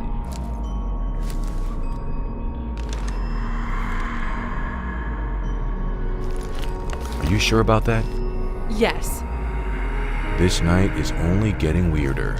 Speaker 5: Are you sure about that?
Speaker 20: Yes.
Speaker 5: This night is only getting weirder.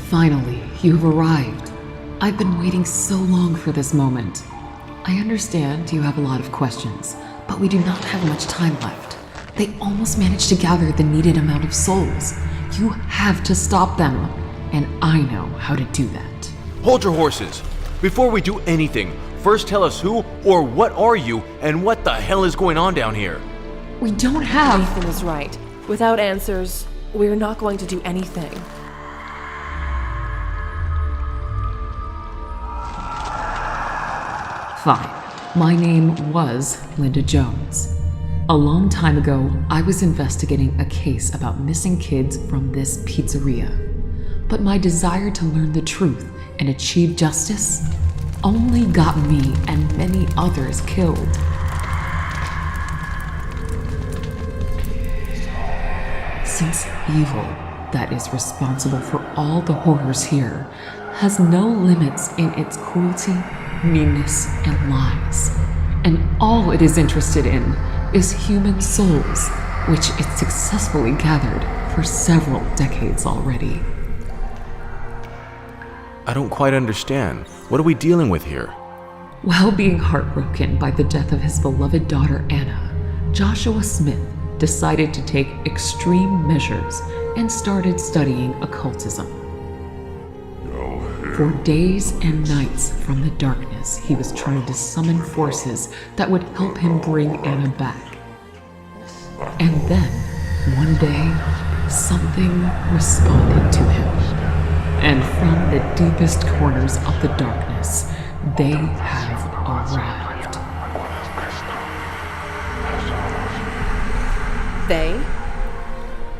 Speaker 4: Finally, you've arrived. I've been waiting so long for this moment. I understand you have a lot of questions, but we do not have much time left. They almost managed to gather the needed amount of souls. You have to stop them, and I know how to do that.
Speaker 5: Hold your horses! Before we do anything, first tell us who or what are you and what the hell is going on down here?
Speaker 4: We don't have...
Speaker 20: Nathan is right. Without answers, we're not going to do anything.
Speaker 4: Fine. My name was Linda Jones. A long time ago, I was investigating a case about missing kids from this pizzeria. But my desire to learn the truth and achieve justice only got me and many others killed. Since evil that is responsible for all the horrors here has no limits in its cruelty, meanness, and lies, and all it is interested in is human souls, which it successfully gathered for several decades already.
Speaker 5: I don't quite understand. What are we dealing with here?
Speaker 4: While being heartbroken by the death of his beloved daughter Anna, Joshua Schmidt decided to take extreme measures and started studying occultism. For days and nights from the darkness, he was trying to summon forces that would help him bring Anna back. And then, one day, something responded to him. And from the deepest corners of the darkness, they have arrived.
Speaker 20: They?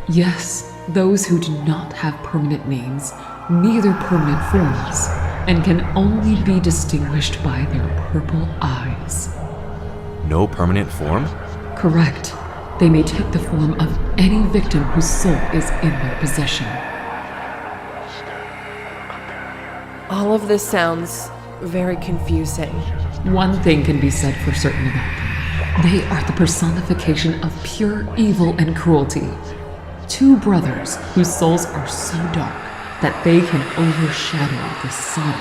Speaker 4: Yes, those who do not have permanent names, neither permanent forms, and can only be distinguished by their purple eyes.
Speaker 5: No permanent form?
Speaker 4: Correct. They may take the form of any victim whose soul is in their possession.
Speaker 20: All of this sounds very confusing.
Speaker 4: One thing can be said for certain about them. They are the personification of pure evil and cruelty. Two brothers whose souls are so dark that they can overshadow the sun.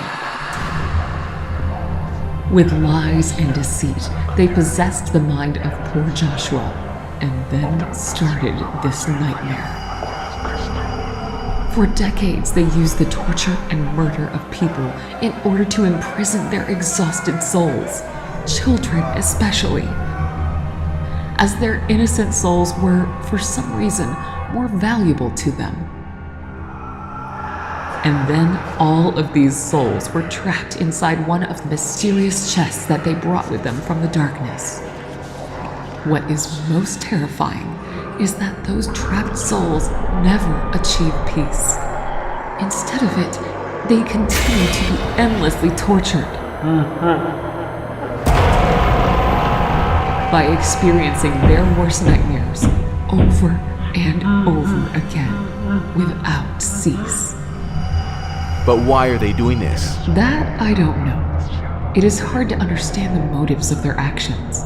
Speaker 4: With lies and deceit, they possessed the mind of poor Joshua, and then started this nightmare. For decades, they used the torture and murder of people in order to imprison their exhausted souls, children especially, as their innocent souls were, for some reason, more valuable to them. And then all of these souls were trapped inside one of the mysterious chests that they brought with them from the darkness. What is most terrifying is that those trapped souls never achieve peace. Instead of it, they continue to be endlessly tortured. by experiencing their worst nightmares over and over again without cease.
Speaker 5: But why are they doing this?
Speaker 4: That I don't know. It is hard to understand the motives of their actions.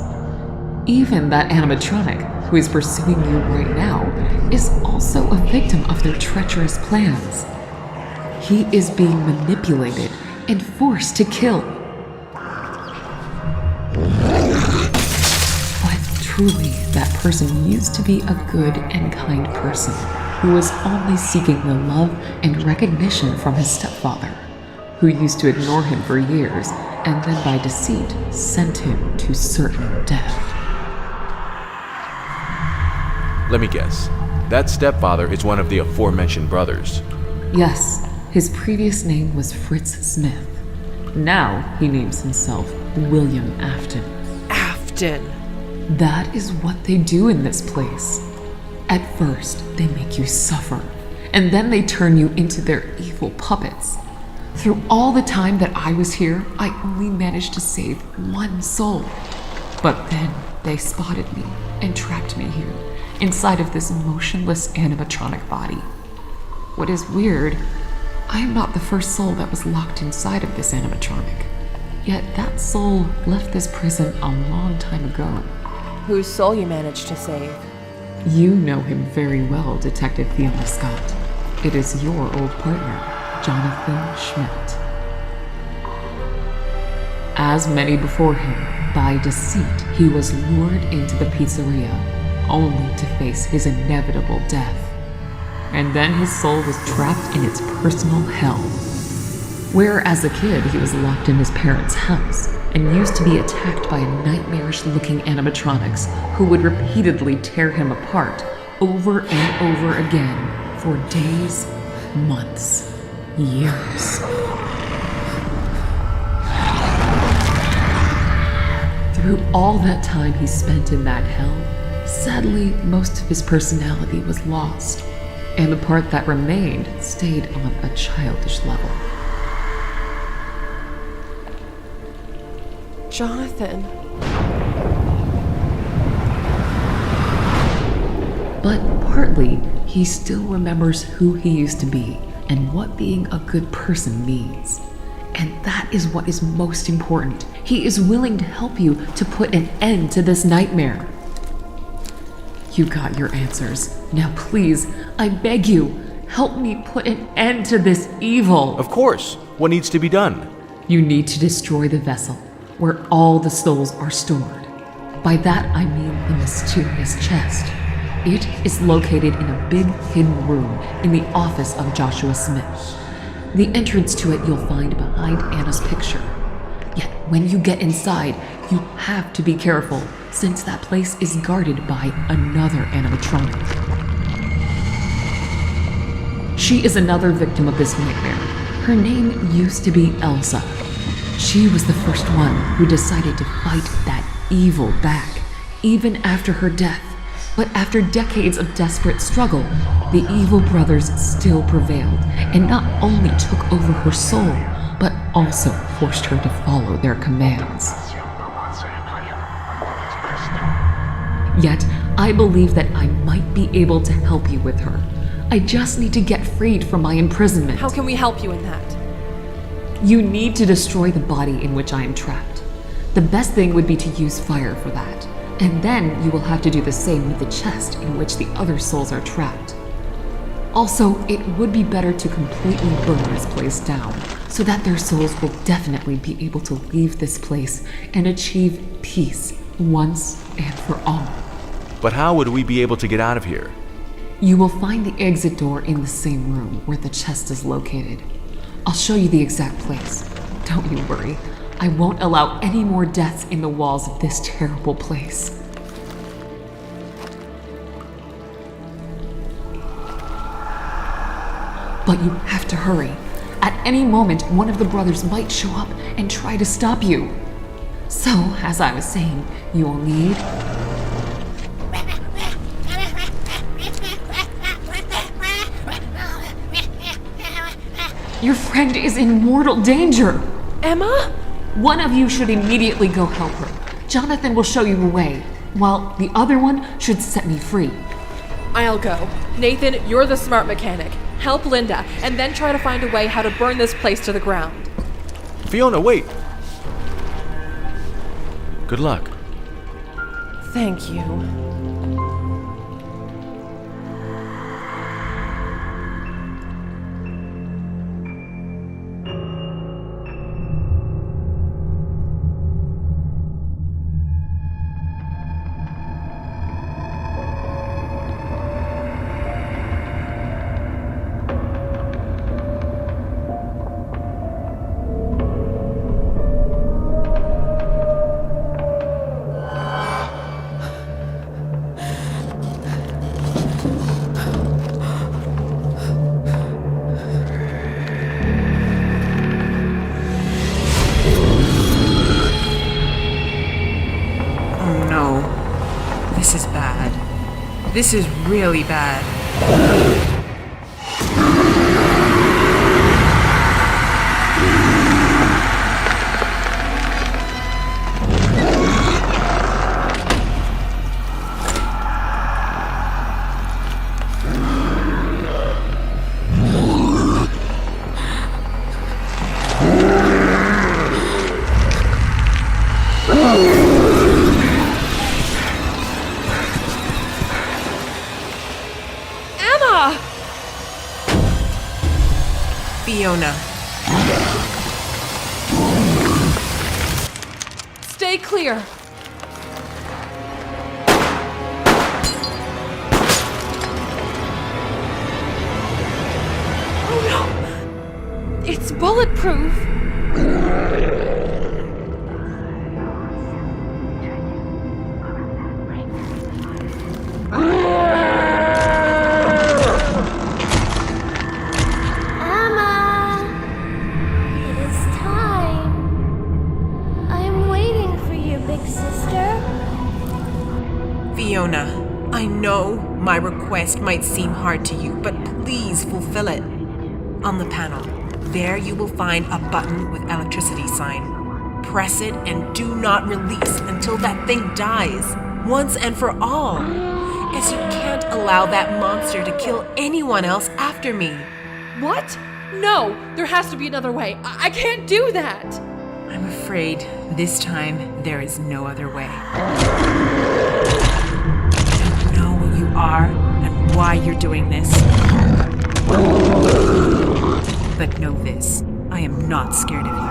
Speaker 4: Even that animatronic, who is pursuing you right now, is also a victim of their treacherous plans. He is being manipulated and forced to kill. But truly, that person used to be a good and kind person who was only seeking the love and recognition from his stepfather, who used to ignore him for years and then by deceit sent him to certain death.
Speaker 5: Let me guess. That stepfather is one of the aforementioned brothers.
Speaker 4: Yes, his previous name was Fritz Smith. Now he names himself William Afton.
Speaker 20: Afton!
Speaker 4: That is what they do in this place. At first, they make you suffer, and then they turn you into their evil puppets. Through all the time that I was here, I only managed to save one soul. But then they spotted me and trapped me here, inside of this motionless animatronic body. What is weird, I am not the first soul that was locked inside of this animatronic. Yet that soul left this prison a long time ago.
Speaker 20: Whose soul you managed to save?
Speaker 4: You know him very well, Detective Fiona Scott. It is your old partner, Jonathan Schmidt. As many before him, by deceit, he was lured into the pizzeria, only to face his inevitable death. And then his soul was trapped in its personal hell, where as a kid he was locked in his parents' house and used to be attacked by nightmarish-looking animatronics who would repeatedly tear him apart over and over again for days, months, years. Through all that time he spent in that hell, sadly, most of his personality was lost, and the part that remained stayed on a childish level.
Speaker 20: Jonathan.
Speaker 4: But partly, he still remembers who he used to be and what being a good person means. And that is what is most important. He is willing to help you to put an end to this nightmare. You got your answers. Now please, I beg you, help me put an end to this evil.
Speaker 5: Of course. What needs to be done?
Speaker 4: You need to destroy the vessel, where all the souls are stored. By that I mean the mysterious chest. It is located in a big hidden room in the office of Joshua Smith. The entrance to it you'll find behind Anna's picture. Yet when you get inside, you have to be careful, since that place is guarded by another animatronic. She is another victim of this nightmare. Her name used to be Elsa. She was the first one who decided to fight that evil back, even after her death. But after decades of desperate struggle, the evil brothers still prevailed and not only took over her soul, but also forced her to follow their commands. Yet, I believe that I might be able to help you with her. I just need to get freed from my imprisonment.
Speaker 20: How can we help you in that?
Speaker 4: You need to destroy the body in which I am trapped. The best thing would be to use fire for that. And then you will have to do the same with the chest in which the other souls are trapped. Also, it would be better to completely burn this place down, so that their souls will definitely be able to leave this place and achieve peace once and for all.
Speaker 5: But how would we be able to get out of here?
Speaker 4: You will find the exit door in the same room where the chest is located. I'll show you the exact place. Don't you worry. I won't allow any more deaths in the walls of this terrible place. But you have to hurry. At any moment, one of the brothers might show up and try to stop you. So, as I was saying, you will need... Your friend is in mortal danger!
Speaker 20: Emma?
Speaker 4: One of you should immediately go help her. Jonathan will show you the way. while the other one should set me free.
Speaker 20: I'll go. Nathan, you're the smart mechanic. Help Linda, and then try to find a way how to burn this place to the ground.
Speaker 5: Fiona, wait! Good luck.
Speaker 20: Thank you.
Speaker 23: This is really bad. Fiona.
Speaker 20: Stay clear. Oh no! It's bulletproof.
Speaker 23: Fiona, I know my request might seem hard to you, but please fulfill it. On the panel, there you will find a button with electricity sign. Press it and do not release until that thing dies, once and for all. As you can't allow that monster to kill anyone else after me.
Speaker 20: What? No, there has to be another way. I can't do that.
Speaker 23: I'm afraid this time there is no other way. You are and why you're doing this. But know this, I am not scared of you.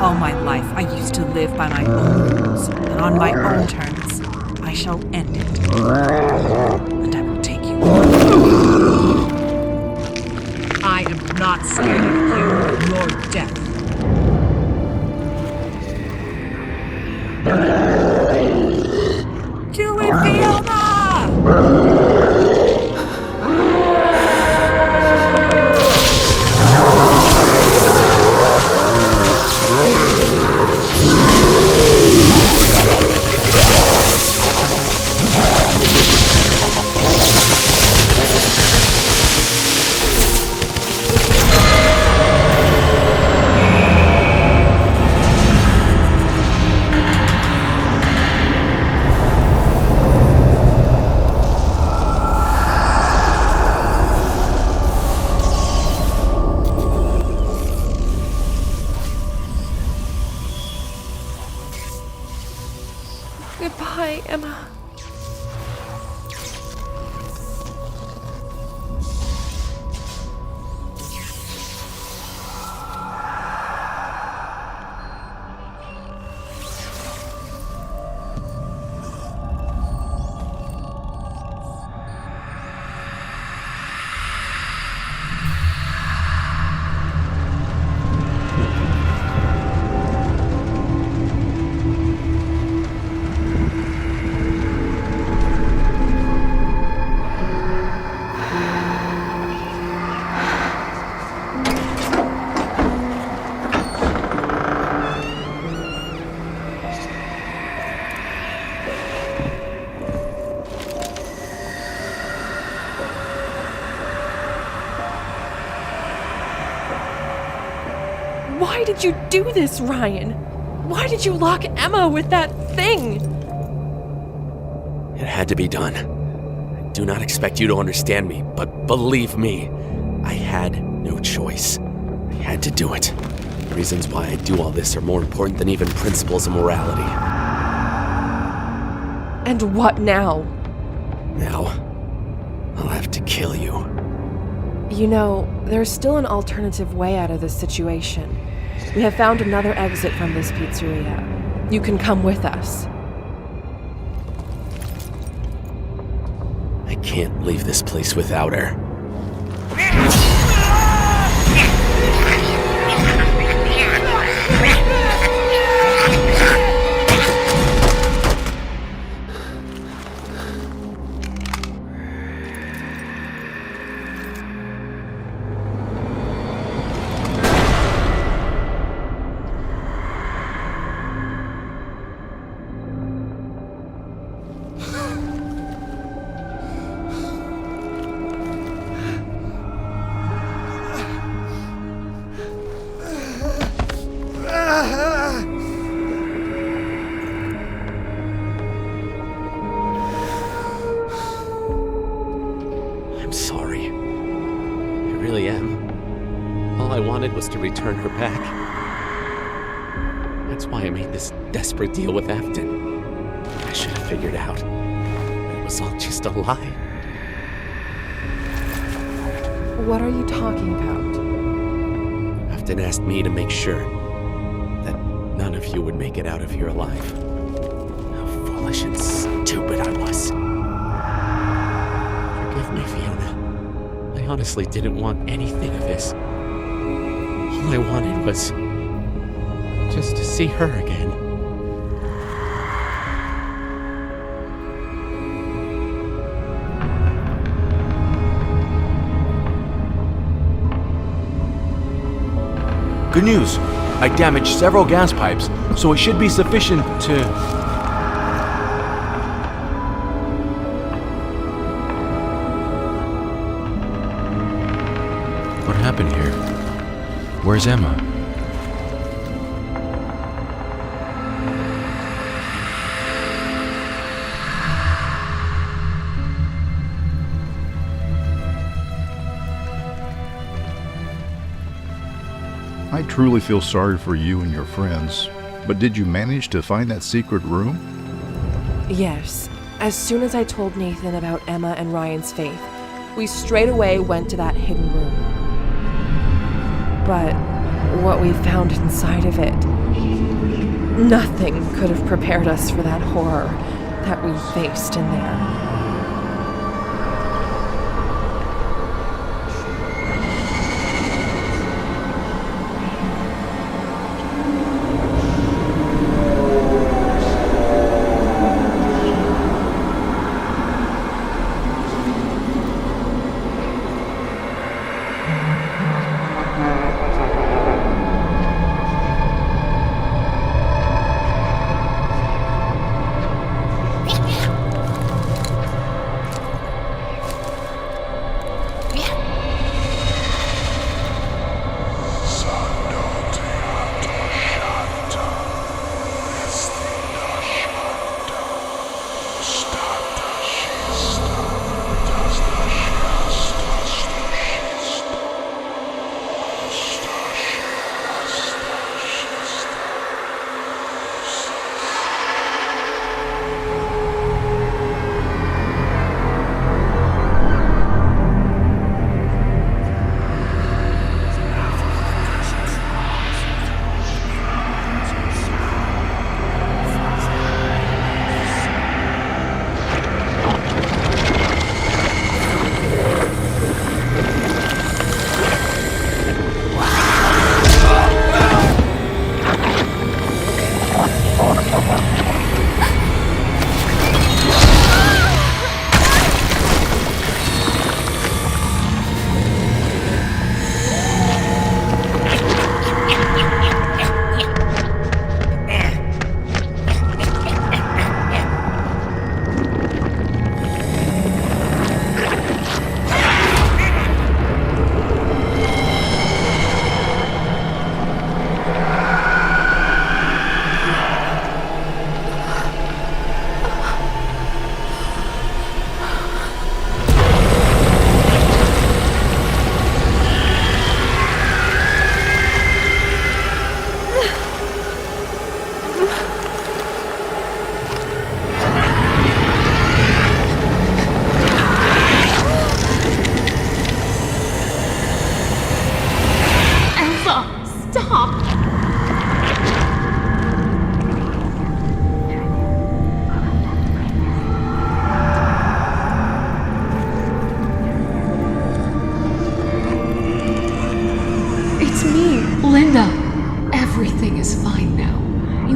Speaker 23: All my life I used to live by my own rules, and on my own terms. I shall end it. And I will take you. I am not scared of you, your death. Kill it, Fiona!
Speaker 20: Goodbye, Emma. Why did you do this, Ryan? Why did you lock Emma with that thing?
Speaker 25: It had to be done. I do not expect you to understand me, but believe me, I had no choice. I had to do it. The reasons why I do all this are more important than even principles of morality.
Speaker 20: And what now?
Speaker 25: Now, I'll have to kill you.
Speaker 20: You know, there's still an alternative way out of this situation. We have found another exit from this pizzeria. You can come with us.
Speaker 25: I can't leave this place without her. I'm sorry. I really am. All I wanted was to return her back. That's why I made this desperate deal with Afton. I should have figured out that it was all just a lie.
Speaker 20: What are you talking about?
Speaker 25: Afton asked me to make sure that none of you would make it out of here alive. How foolish and stupid I was. Forgive me, Fiona. I honestly didn't want anything of this. All I wanted was just to see her again.
Speaker 5: Good news. I damaged several gas pipes, so it should be sufficient to... What happened here? Where's Emma?
Speaker 19: I truly feel sorry for you and your friends, but did you manage to find that secret room?
Speaker 20: Yes. As soon as I told Nathan about Emma and Ryan's faith, we straight away went to that hidden room. But what we found inside of it, nothing could have prepared us for that horror that we faced in there.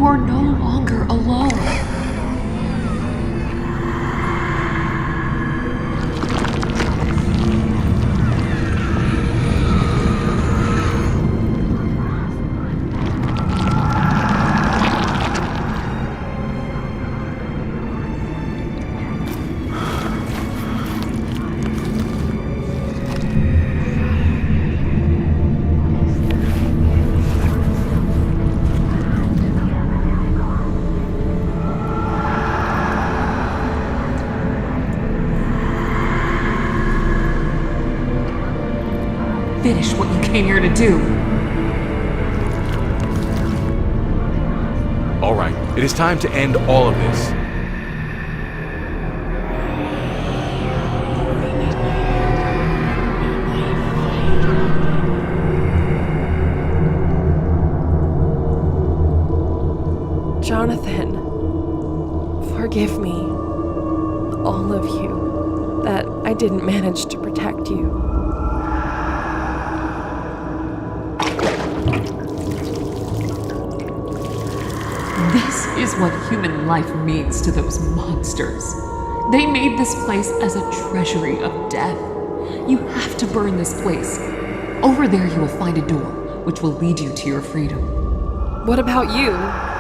Speaker 20: You are no longer alone. Finish what you came here to do.
Speaker 5: All right, it is time to end all of this.
Speaker 20: Jonathan, forgive me, all of you, that I didn't manage to protect you. This is what human life means to those monsters. They made this place as a treasury of death. You have to burn this place. Over there you will find a door, which will lead you to your freedom. What about you?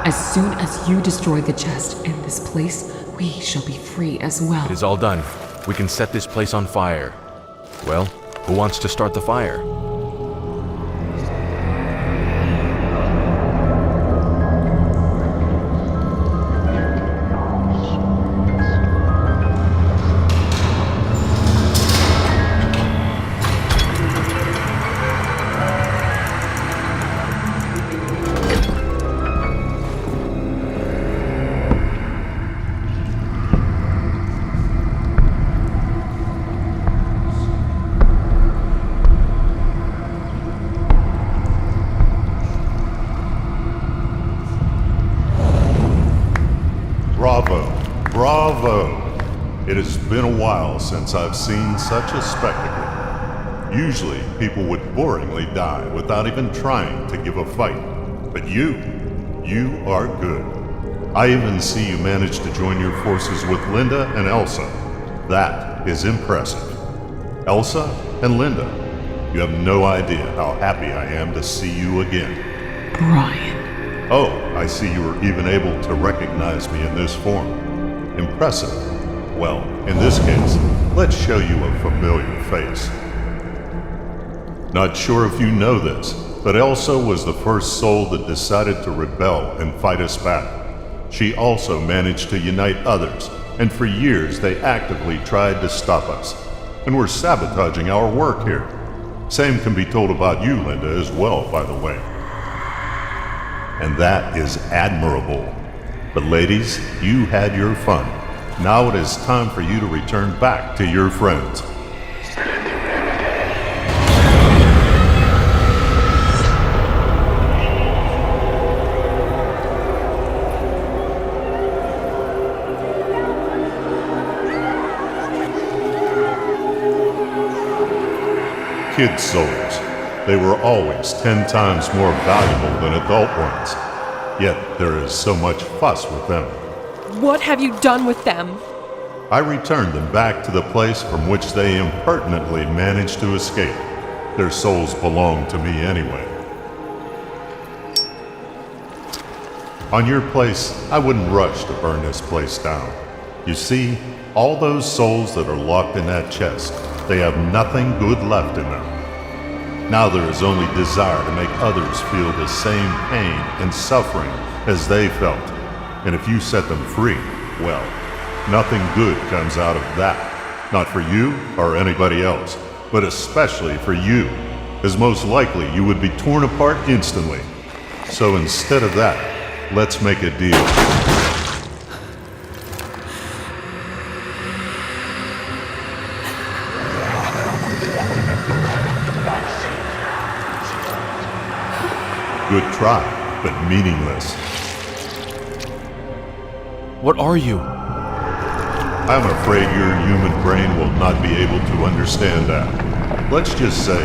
Speaker 4: As soon as you destroy the chest and this place, we shall be free as well.
Speaker 5: It is all done. We can set this place on fire. Well, who wants to start the fire?
Speaker 8: It has been a while since I've seen such a spectacle. Usually, people would boringly die without even trying to give a fight. But you are good. I even see you managed to join your forces with Linda and Elsa. That is impressive. Elsa and Linda, you have no idea how happy I am to see you again.
Speaker 4: Brian.
Speaker 8: Oh, I see you were even able to recognize me in this form. Impressive. Well, in this case, let's show you a familiar face. Not sure if you know this, but Elsa was the first soul that decided to rebel and fight us back. She also managed to unite others, and for years they actively tried to stop us, and were sabotaging our work here. Same can be told about you, Linda, as well, by the way. And that is admirable. But ladies, you had your fun. Now it is time for you to return back to your friends. Kid souls. They were always 10 times more valuable than adult ones. Yet there is so much fuss with them.
Speaker 20: What have you done with them?
Speaker 8: I returned them back to the place from which they impertinently managed to escape. Their souls belong to me anyway. On your place, I wouldn't rush to burn this place down. You see, all those souls that are locked in that chest, they have nothing good left in them. Now there is only desire to make others feel the same pain and suffering as they felt. And if you set them free, well, nothing good comes out of that. Not for you or anybody else, but especially for you, as most likely you would be torn apart instantly. So instead of that, let's make a deal. Good try, but meaningless.
Speaker 5: What are you?
Speaker 8: I'm afraid your human brain will not be able to understand that. Let's just say,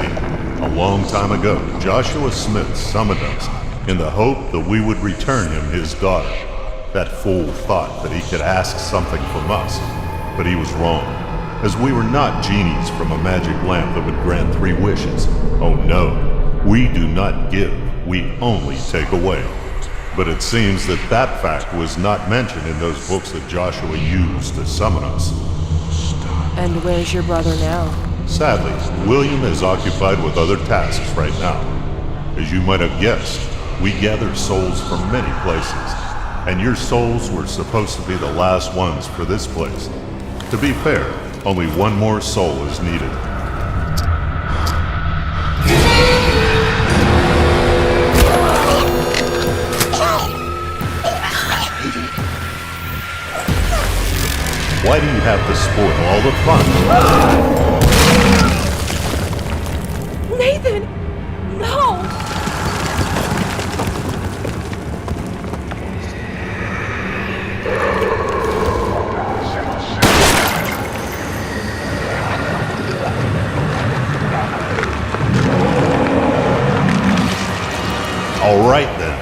Speaker 8: a long time ago, Joshua Schmidt summoned us, in the hope that we would return him his daughter. That fool thought that he could ask something from us, but he was wrong, as we were not genies from a magic lamp that would grant 3 wishes. Oh no, we do not give, we only take away. But it seems that that fact was not mentioned in those books that Joshua used to summon us.
Speaker 20: And where's your brother now?
Speaker 8: Sadly, William is occupied with other tasks right now. As you might have guessed, we gather souls from many places, and your souls were supposed to be the last ones for this place. To be fair, only one more soul is needed. Why do you have to spoil all the fun?
Speaker 20: Nathan! No!
Speaker 8: All right then.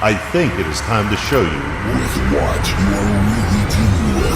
Speaker 8: I think it is time to show you
Speaker 1: with what you are really dealing with.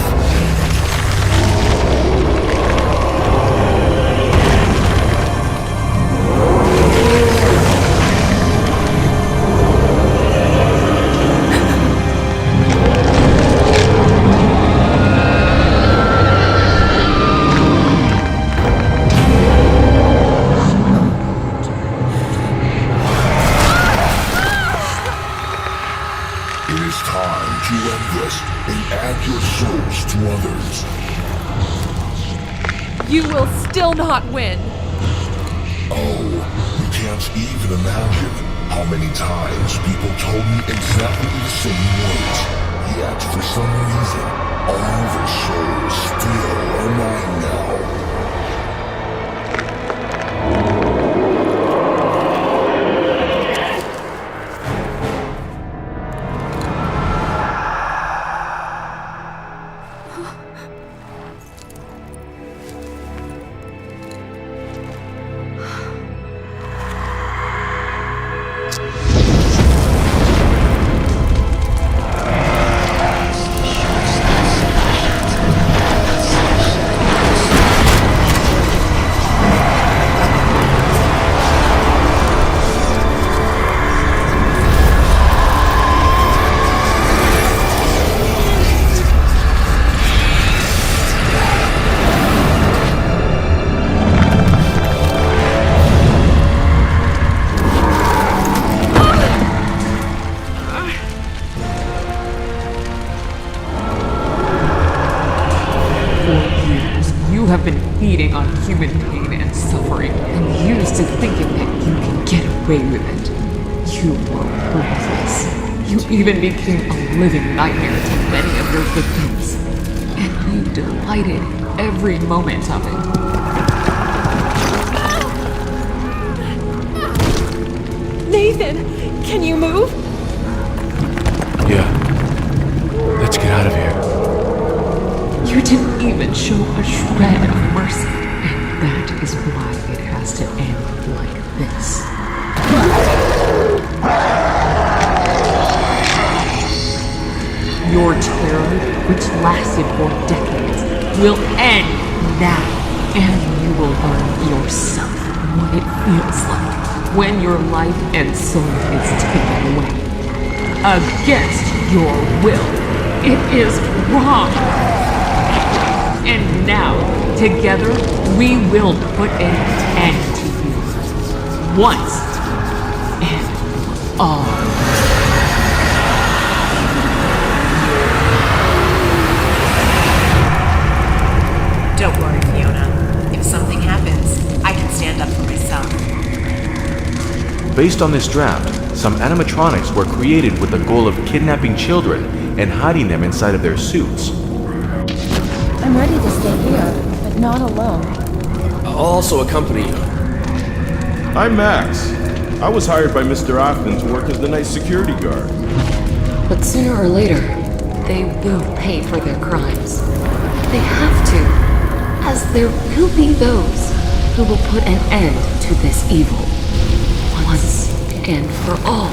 Speaker 20: You will still not win.
Speaker 1: Oh, you can't even imagine how many times people told me exactly the same words. Yet, for some reason, all their souls still are mine now.
Speaker 4: Have been feeding on human pain and suffering, and used to thinking that you can get away with it. You were ruthless. You even became a living nightmare to many of your victims, and you delighted in every moment of it.
Speaker 20: Nathan, can you move?
Speaker 5: Yeah. Let's get out of here.
Speaker 4: You didn't even show a shred of mercy, and that is why it has to end like this. Your terror, which lasted for decades, will end now, and you will learn yourself what it feels like when your life and soul is taken away. Against your will. It is wrong. And now, together, we will put an end to you. Once and all.
Speaker 23: Don't worry, Fiona. If something happens, I can stand up for myself.
Speaker 5: Based on this draft, some animatronics were created with the goal of kidnapping children and hiding them inside of their suits.
Speaker 22: I'm ready to stay here, but not alone.
Speaker 25: I'll also accompany you.
Speaker 24: I'm Max. I was hired by Mr. Afton to work as the night security guard.
Speaker 4: But sooner or later, they will pay for their crimes. They have to, as there will be those who will put an end to this evil. Once and for all.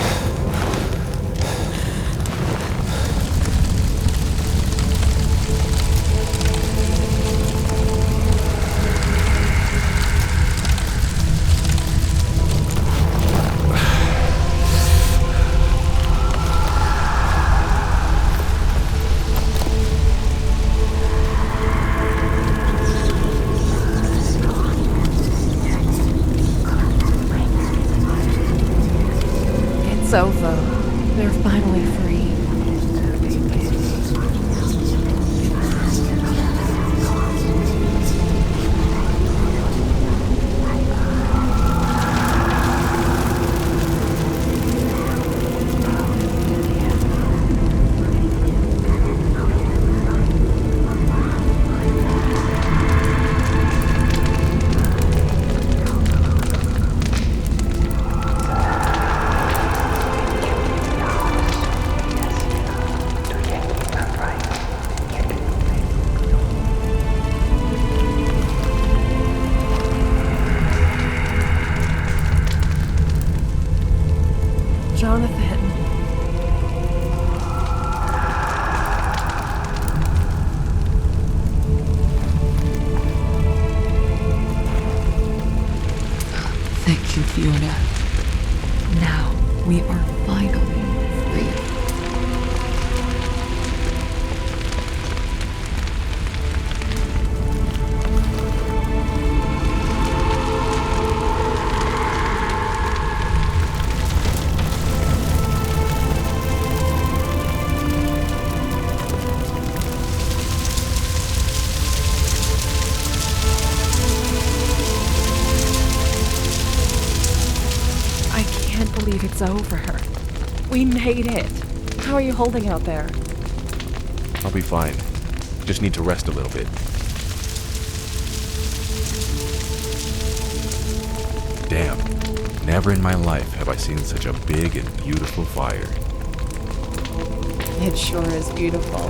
Speaker 20: over her. We made it. How are you holding out there?
Speaker 5: I'll be fine. Just need to rest a little bit. Damn. Never in my life have I seen such a big and beautiful fire.
Speaker 20: It sure is beautiful.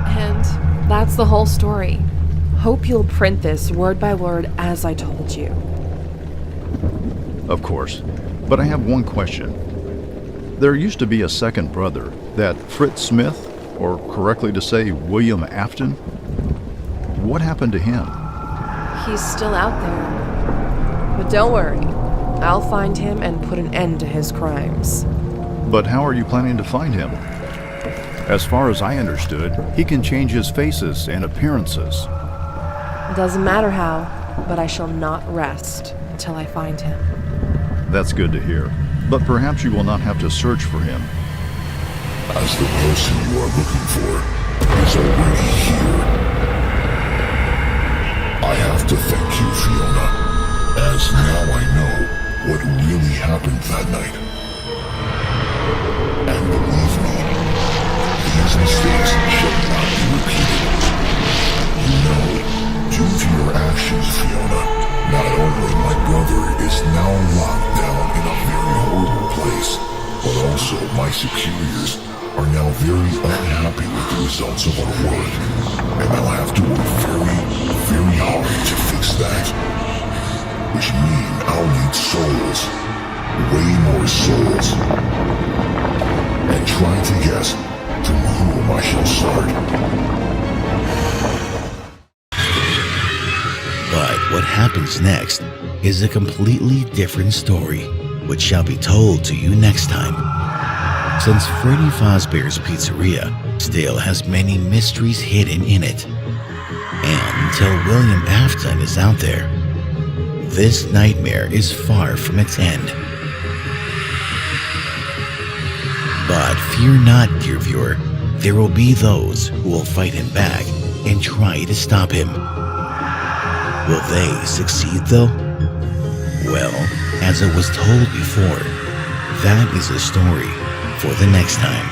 Speaker 20: And that's the whole story. Hope you'll print this word by word as I told you.
Speaker 19: Of course. But I have one question. There used to be a second brother, that Fritz Smith, or correctly to say, William Afton. What happened to him?
Speaker 20: He's still out there. But don't worry. I'll find him and put an end to his crimes.
Speaker 19: But how are you planning to find him? As far as I understood, he can change his faces and appearances.
Speaker 20: Doesn't matter how, but I shall not rest until I find him.
Speaker 19: That's good to hear. But perhaps you will not have to search for him.
Speaker 1: As the person you are looking for is already here. I have to thank you, Fiona, as now I know what really happened that night. And believe me, these mistakes shall not be repeated. You know, due to your actions, Fiona, not only my brother is now locked down in a very horrible place, but also my superiors are now very unhappy with the results of our work, and I'll have to work very, very hard to fix that. Which mean I'll need souls, way more souls. And try to guess from whom I shall start.
Speaker 2: But what happens next is a completely different story, which shall be told to you next time. Since Freddy Fazbear's Pizzeria still has many mysteries hidden in it, and until William Afton is out there, this nightmare is far from its end. But fear not, dear viewer, there will be those who will fight him back and try to stop him. Will they succeed though? Well, as it was told before, that is a story for the next time.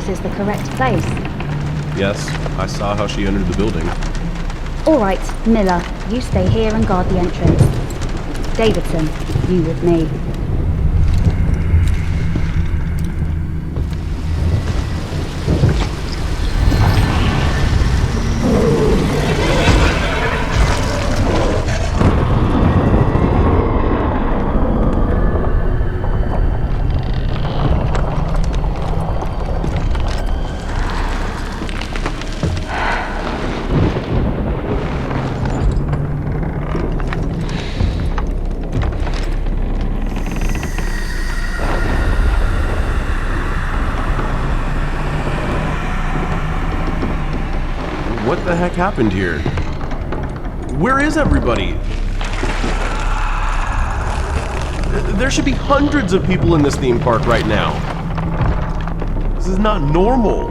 Speaker 9: this is the correct place.
Speaker 11: Yes, I saw how she entered the building.
Speaker 9: All right, Miller, you stay here and guard the entrance. Davidson, you with me.
Speaker 11: What the heck happened here? Where is everybody? There should be hundreds of people in this theme park right now. This is not normal.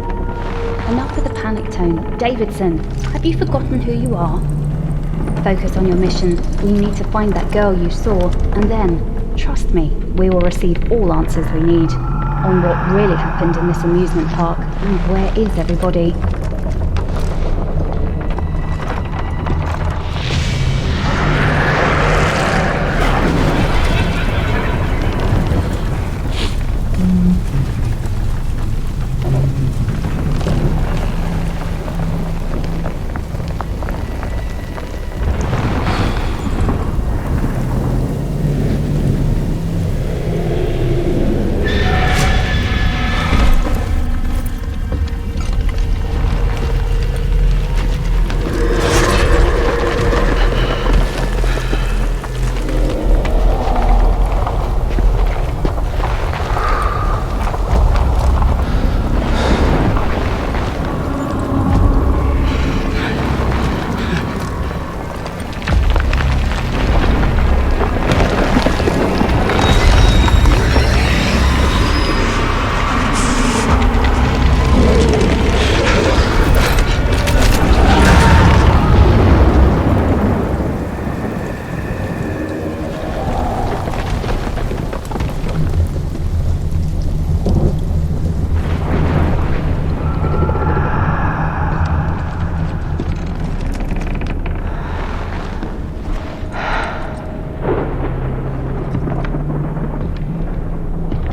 Speaker 9: Enough with the panic tone. Davidson, have you forgotten who you are? Focus on your mission. We need to find that girl you saw, and then, trust me, we will receive all answers we need on what really happened in this amusement park and where is everybody.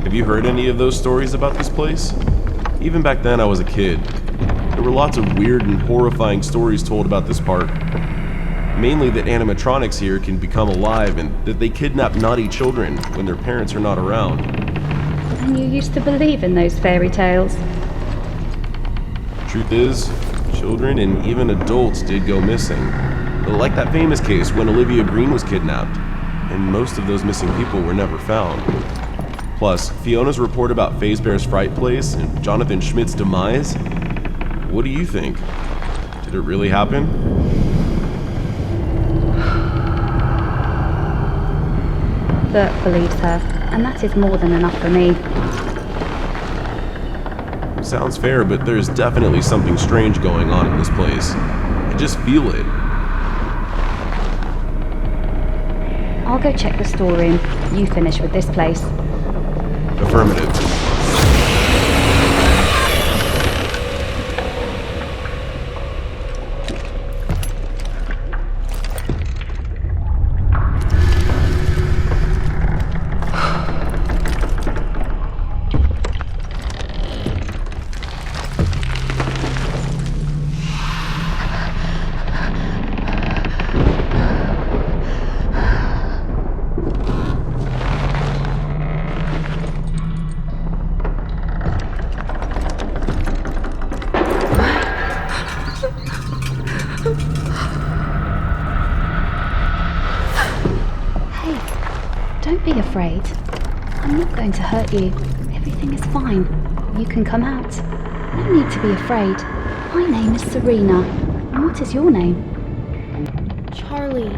Speaker 11: Have you heard any of those stories about this place? Even back then I was a kid. There were lots of weird and horrifying stories told about this park. Mainly that animatronics here can become alive and that they kidnap naughty children when their parents are not around.
Speaker 9: And you used to believe in those fairy tales?
Speaker 11: Truth is, children and even adults did go missing. Like that famous case when Olivia Green was kidnapped, and most of those missing people were never found. Plus, Fiona's report about Fazbear's fright place and Jonathan Schmidt's demise? What do you think? Did it really happen?
Speaker 9: Bert believes her, and that is more than enough for me.
Speaker 11: Sounds fair, but there's definitely something strange going on in this place. I just feel it.
Speaker 9: I'll go check the storeroom. You finish with this place.
Speaker 11: Affirmative.
Speaker 9: Don't be afraid. I'm not going to hurt you. Everything is fine. You can come out. No need to be afraid. My name is Serena. And what is your name?
Speaker 12: Charlie.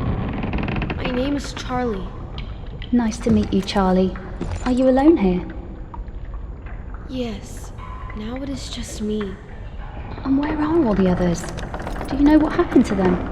Speaker 12: My name is Charlie.
Speaker 9: Nice to meet you, Charlie. Are you alone here?
Speaker 12: Yes. Now it is just me.
Speaker 9: And where are all the others? Do you know what happened to them?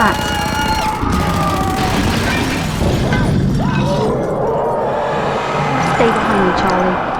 Speaker 9: that? Stay behind me, Charlie.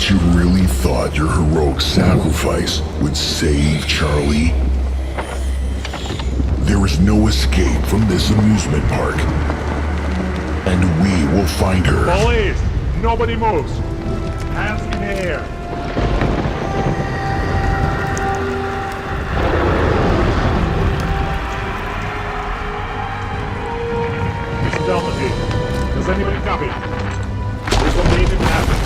Speaker 1: You really thought your heroic sacrifice would save Charlie? There is no escape from this amusement park. And we will find her.
Speaker 10: Police! Nobody moves! Hands in the air! Mr. Dalmaty, does anybody copy? Here's what needed to happen.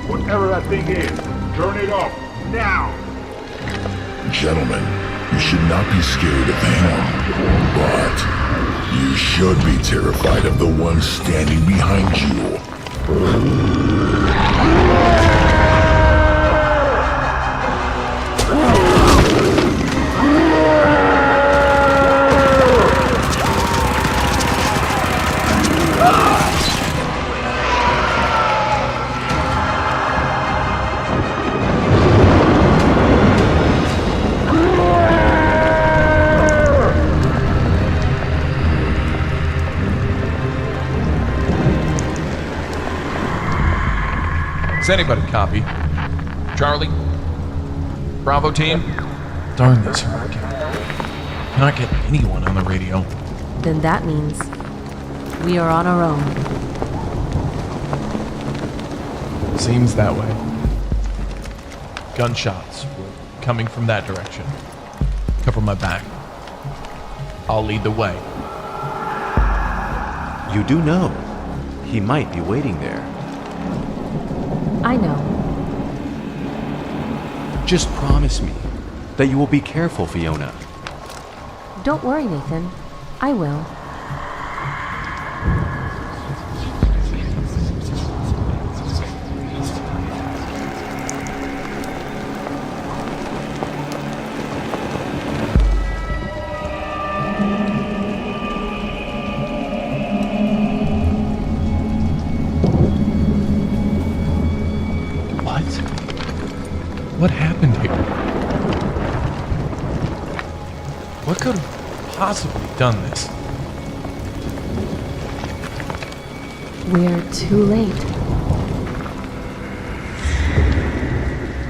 Speaker 10: Whatever that thing is, turn it off, now!
Speaker 1: Gentlemen, you should not be scared of him, but you should be terrified of the one standing behind you.
Speaker 15: Does anybody copy? Charlie? Bravo team? Darn this hurricane. Cannot get anyone on the radio.
Speaker 16: Then that means we are on our own.
Speaker 15: Seems that way. Gunshots were coming from that direction. Cover my back. I'll lead the way.
Speaker 5: You do know he might be waiting there.
Speaker 16: I know.
Speaker 5: Just promise me that you will be careful, Fiona.
Speaker 16: Don't worry, Nathan. I will.
Speaker 15: What happened here? What could have possibly done this?
Speaker 16: We're too late.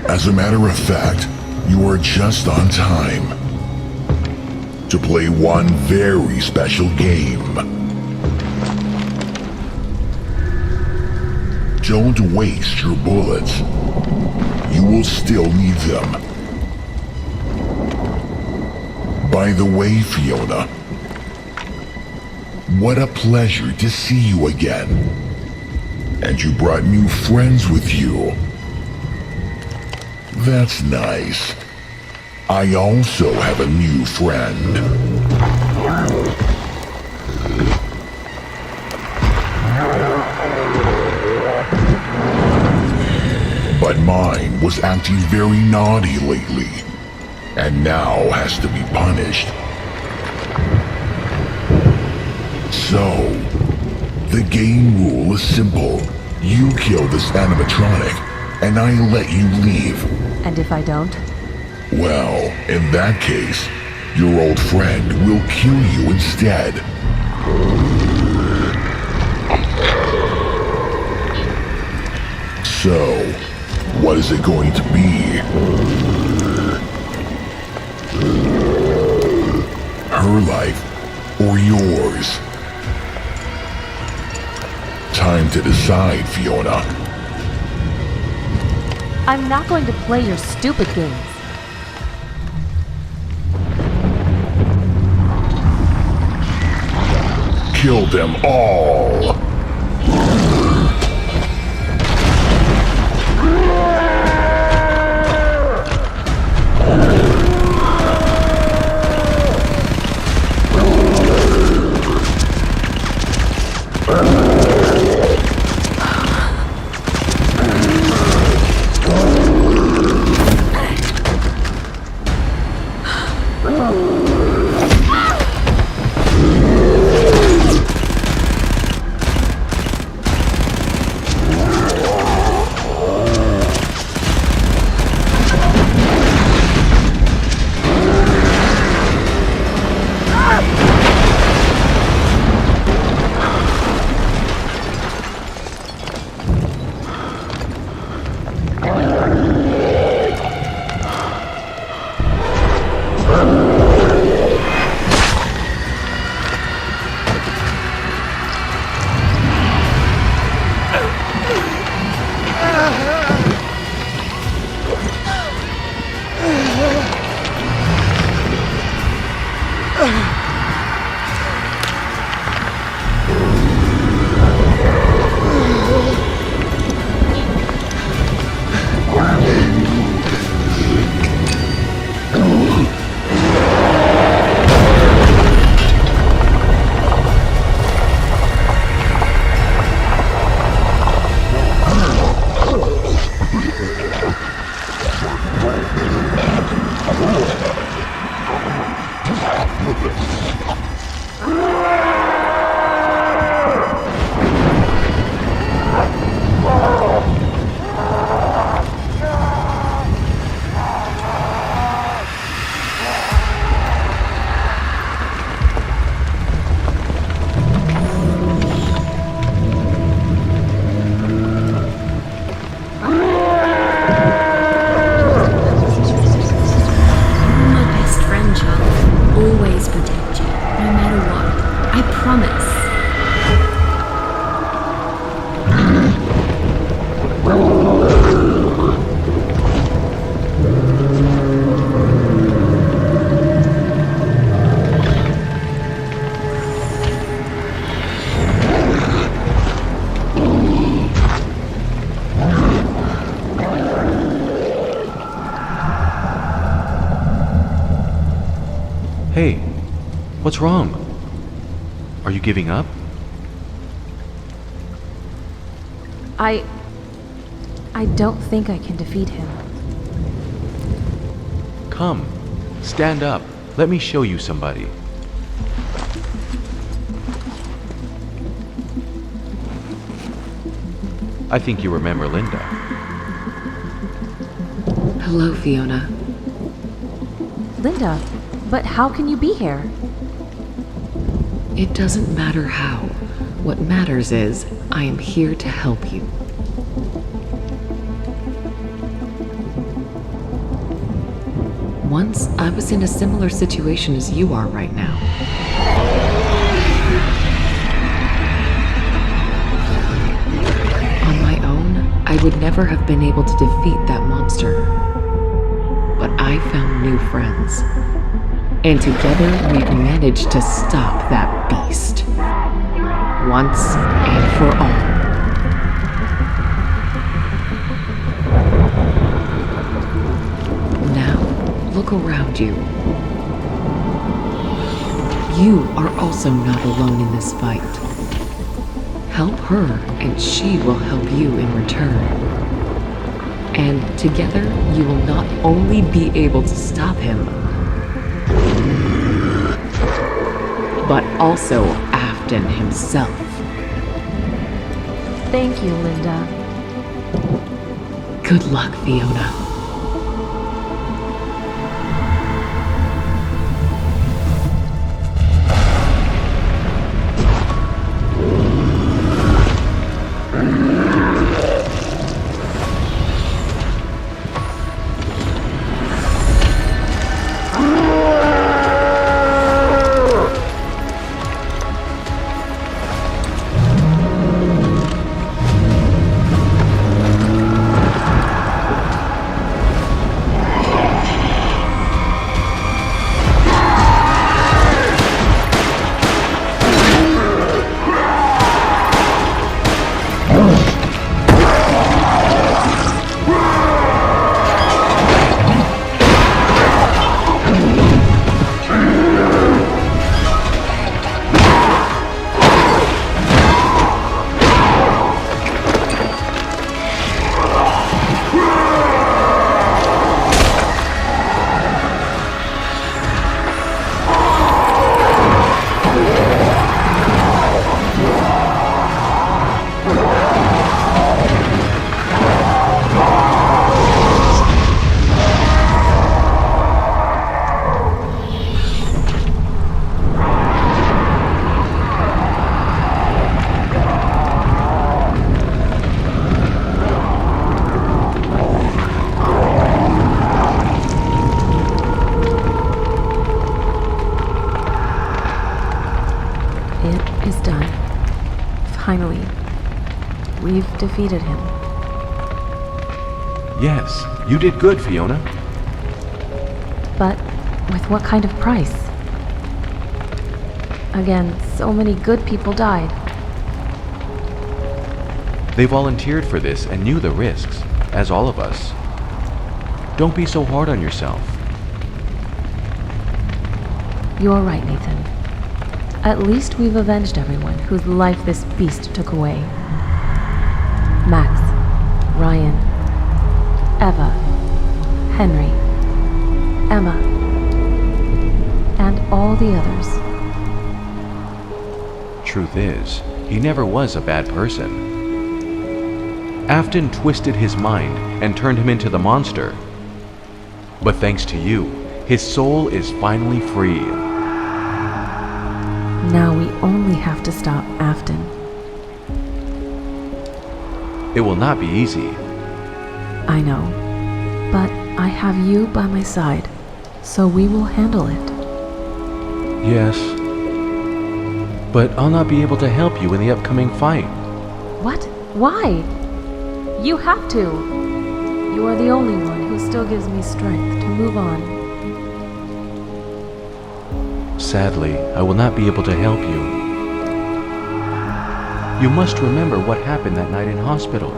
Speaker 1: As a matter of fact, you are just on time to play one very special game. Don't waste your bullets. You will still need them. By the way, Fiona, what a pleasure to see you again. And you brought new friends with you. That's nice. I also have a new friend. But mine was acting very naughty lately, and now has to be punished. So, the game rule is simple. You kill this animatronic, and I let you leave.
Speaker 16: And if I don't?
Speaker 1: Well, in that case, your old friend will kill you instead. So, what is it going to be? Her life or yours? Time to decide, Fiona.
Speaker 16: I'm not going to play your stupid games.
Speaker 1: Kill them all!
Speaker 5: Hey, what's wrong? Are you giving up?
Speaker 16: I don't think I can defeat him.
Speaker 5: Come, stand up. Let me show you somebody. I think you remember Linda.
Speaker 4: Hello, Fiona.
Speaker 16: Linda, but how can you be here?
Speaker 4: It doesn't matter how. What matters is, I am here to help you. Once, I was in a similar situation as you are right now. On my own, I would never have been able to defeat that monster. But I found new friends. And together, we've managed to stop that beast. Once and for all. Look around you. You are also not alone in this fight. Help her, and she will help you in return. And together, you will not only be able to stop him, but also Afton himself.
Speaker 16: Thank you, Linda.
Speaker 4: Good luck, Fiona.
Speaker 16: Finally, we've defeated him.
Speaker 5: Yes, you did good, Fiona.
Speaker 16: But with what kind of price? Again, so many good people died.
Speaker 5: They volunteered for this and knew the risks, as all of us. Don't be so hard on yourself.
Speaker 16: You're right, Nathan. At least we've avenged everyone whose life this beast took away. Max, Ryan, Eva, Henry, Emma, and all the others.
Speaker 5: Truth is, he never was a bad person. Afton twisted his mind and turned him into the monster. But thanks to you, his soul is finally free.
Speaker 16: Now we only have to stop Afton.
Speaker 5: It will not be easy.
Speaker 16: I know, but I have you by my side, so we will handle it.
Speaker 5: Yes, but I'll not be able to help you in the upcoming fight.
Speaker 16: What? Why? You have to. You are the only one who still gives me strength to move on.
Speaker 5: Sadly, I will not be able to help you. You must remember what happened that night in hospital.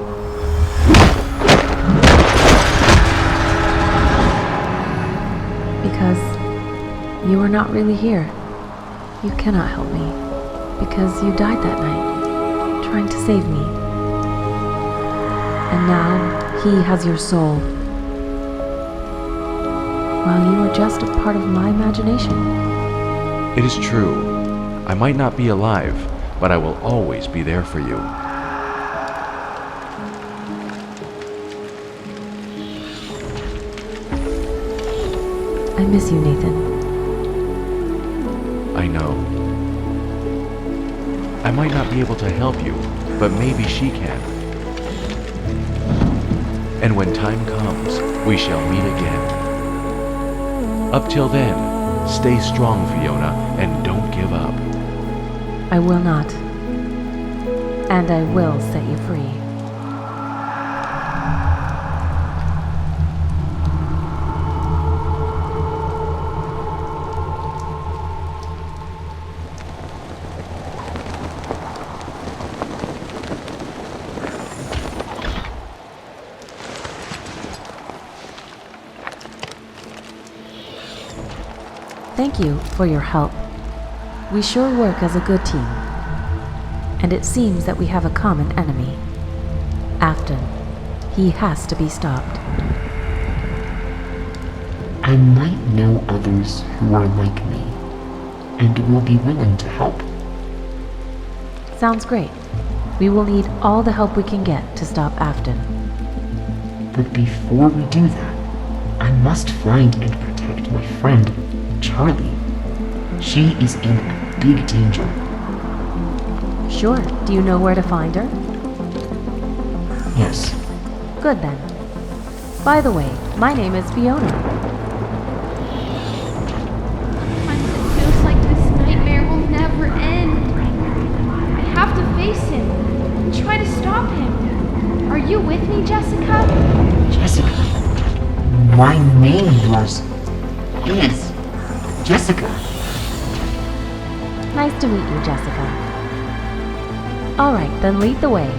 Speaker 16: Because You are not really here. You cannot help me, because you died that night, trying to save me. And now, he has your soul, while you are just a part of my imagination.
Speaker 5: It is true. I might not be alive, but I will always be there for you.
Speaker 16: I miss you, Nathan.
Speaker 5: I know. I might not be able to help you, but maybe she can. And when time comes, we shall meet again. Up till then, stay strong, Fiona, and don't give up.
Speaker 16: I will not. And I will set you free. Thank you for your help. We sure work as a good team. And it seems that we have a common enemy. Afton. He has to be stopped.
Speaker 14: I might know others who are like me, and will be willing to help.
Speaker 16: Sounds great. We will need all the help we can get to stop Afton.
Speaker 14: But before we do that, I must find and protect my friend, Charlie. She is in big danger.
Speaker 16: Sure. Do you know where to find her?
Speaker 14: Yes.
Speaker 16: Good then. By the way, my name is Fiona.
Speaker 6: It feels like this nightmare will never end. I have to face him and try to stop him. Are you with me, Jessica?
Speaker 14: Jessica? My name is Jessica.
Speaker 16: Nice to meet you, Jessica. All right, then lead the way.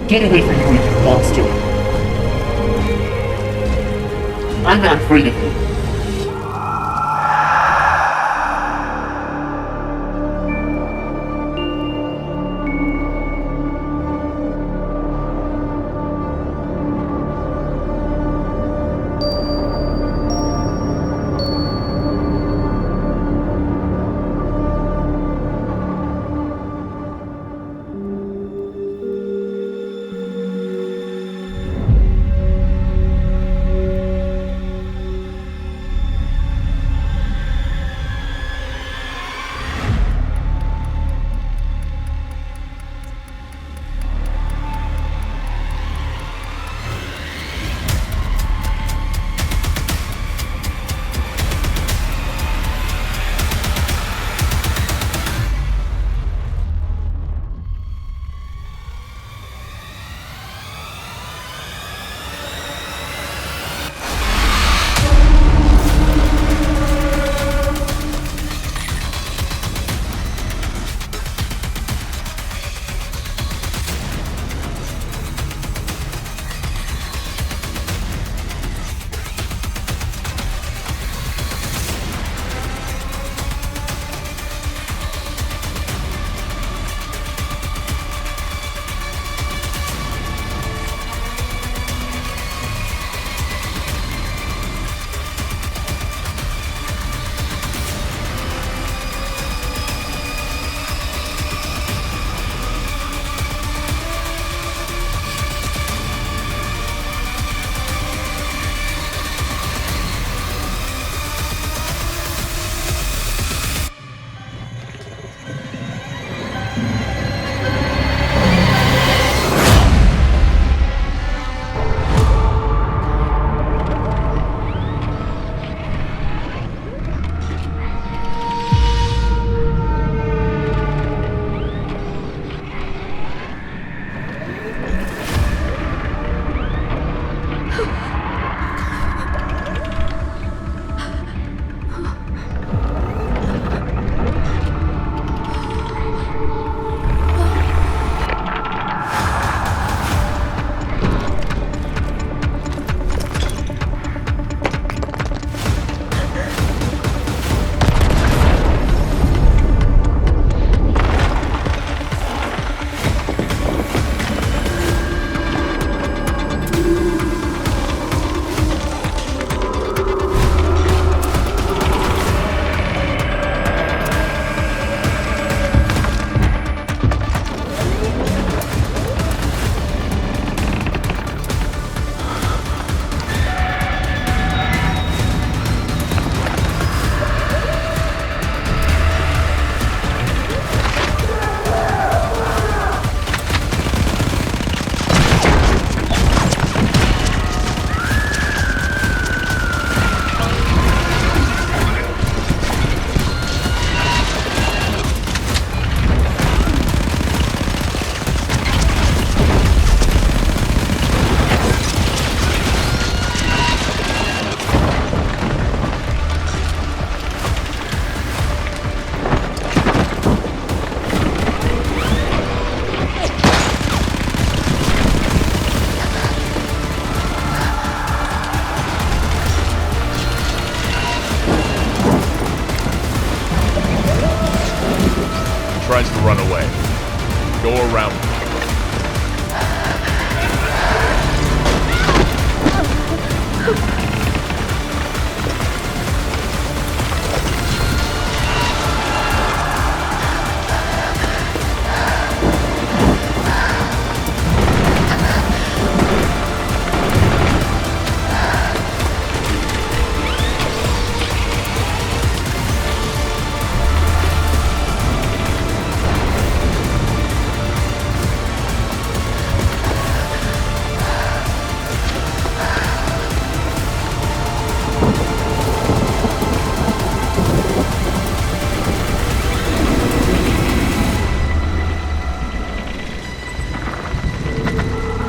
Speaker 14: Get away from me, you monster! I'm not afraid of you.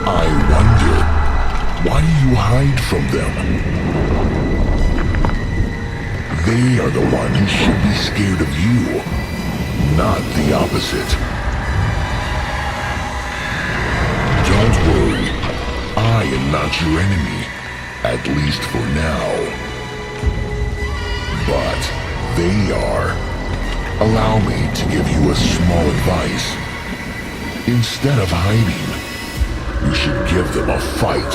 Speaker 1: I wonder, why do you hide from them? They are the one who should be scared of you, not the opposite. Don't worry, I am not your enemy, at least for now. But they are. Allow me to give you a small advice. Instead of hiding, you should give them a fight.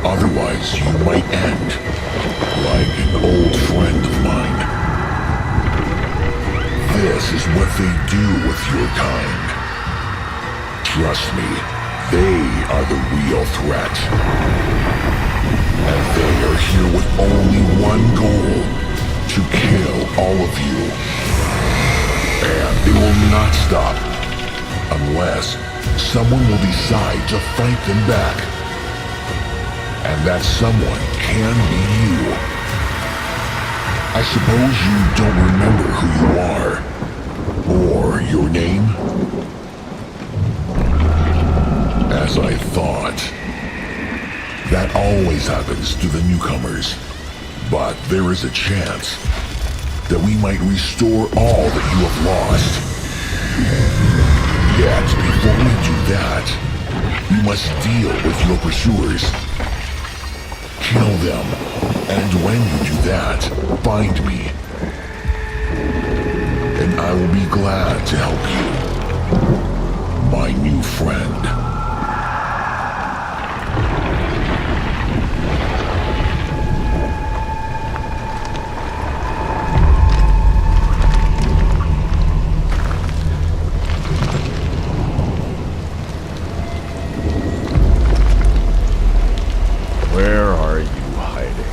Speaker 1: Otherwise, you might end like an old friend of mine. This is what they do with your kind. Trust me, they are the real threat. And they are here with only one goal, to kill all of you. And they will not stop, unless someone will decide to fight them back. And that someone can be you. I suppose you don't remember who you are, or your name? As I thought. That always happens to the newcomers. But there is a chance that we might restore all that you have lost. Yet, before we do that, we must deal with your pursuers. Kill them, and when you do that, find me. And I will be glad to help you, my new friend.
Speaker 24: Where are you hiding?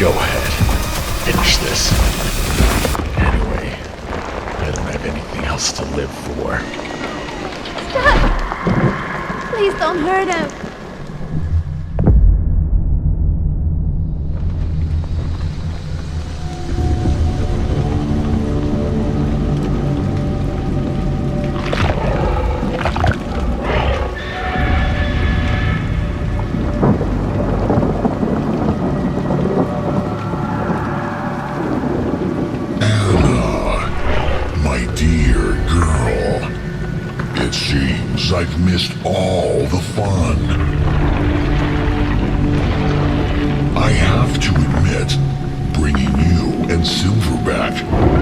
Speaker 2: Go ahead. Finish this. Anyway, I don't have anything else to live for.
Speaker 12: Stop! Please don't hurt him.
Speaker 1: I've missed all the fun. I have to admit, bringing you and Silver back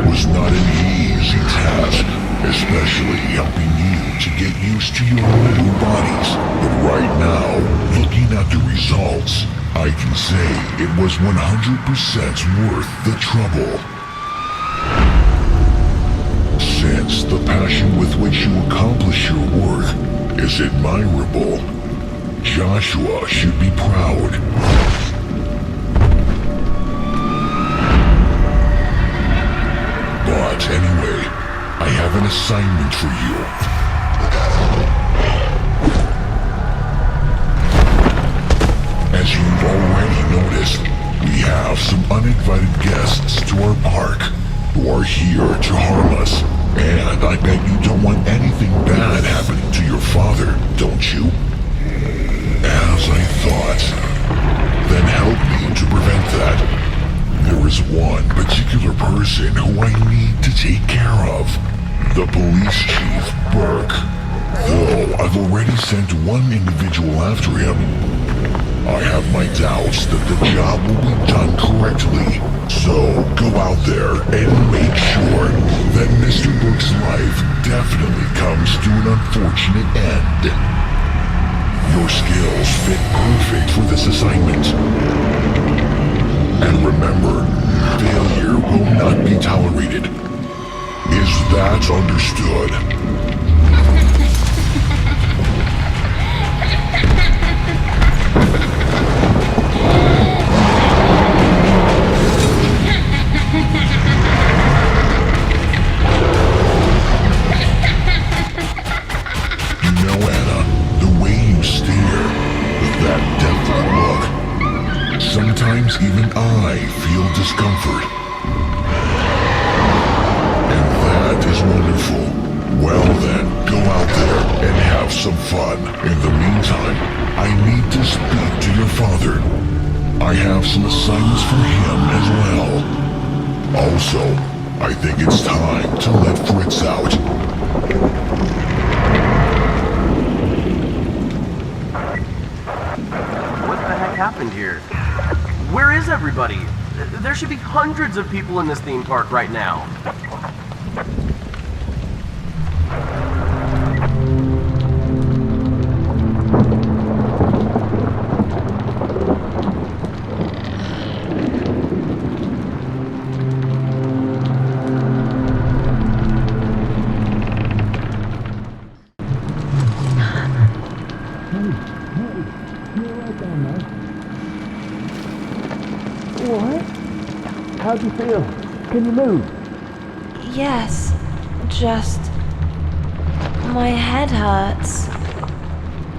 Speaker 1: was not an easy task, especially helping you to get used to your new bodies. But right now, looking at the results, I can say it was 100% worth the trouble. Since the passion with which you accomplish your work is admirable, Joshua should be proud. But anyway, I have an assignment for you. here to harm us. And I bet you don't want anything bad happening to your father, don't you? As I thought. Then help me to prevent that. There is one particular person who I need to take care of. The police chief, Burke. Though I've already sent one individual after him, I have my doubts that the job will be done correctly. So go out there and make sure that Mr. Burke's life definitely comes to an unfortunate end. Your skills fit perfect for this assignment. And remember, failure will not be tolerated. Is that understood? Sometimes even I feel discomfort. And that is wonderful. Well then, go out there and have some fun. In the meantime, I need to speak to your father. I have some assignments for him as well. Also, I think it's time to let Fritz out.
Speaker 3: What the heck happened here? Where is everybody? There should be hundreds of people in this theme park right now.
Speaker 7: How do you feel? Can you move?
Speaker 12: Yes, just... my head hurts.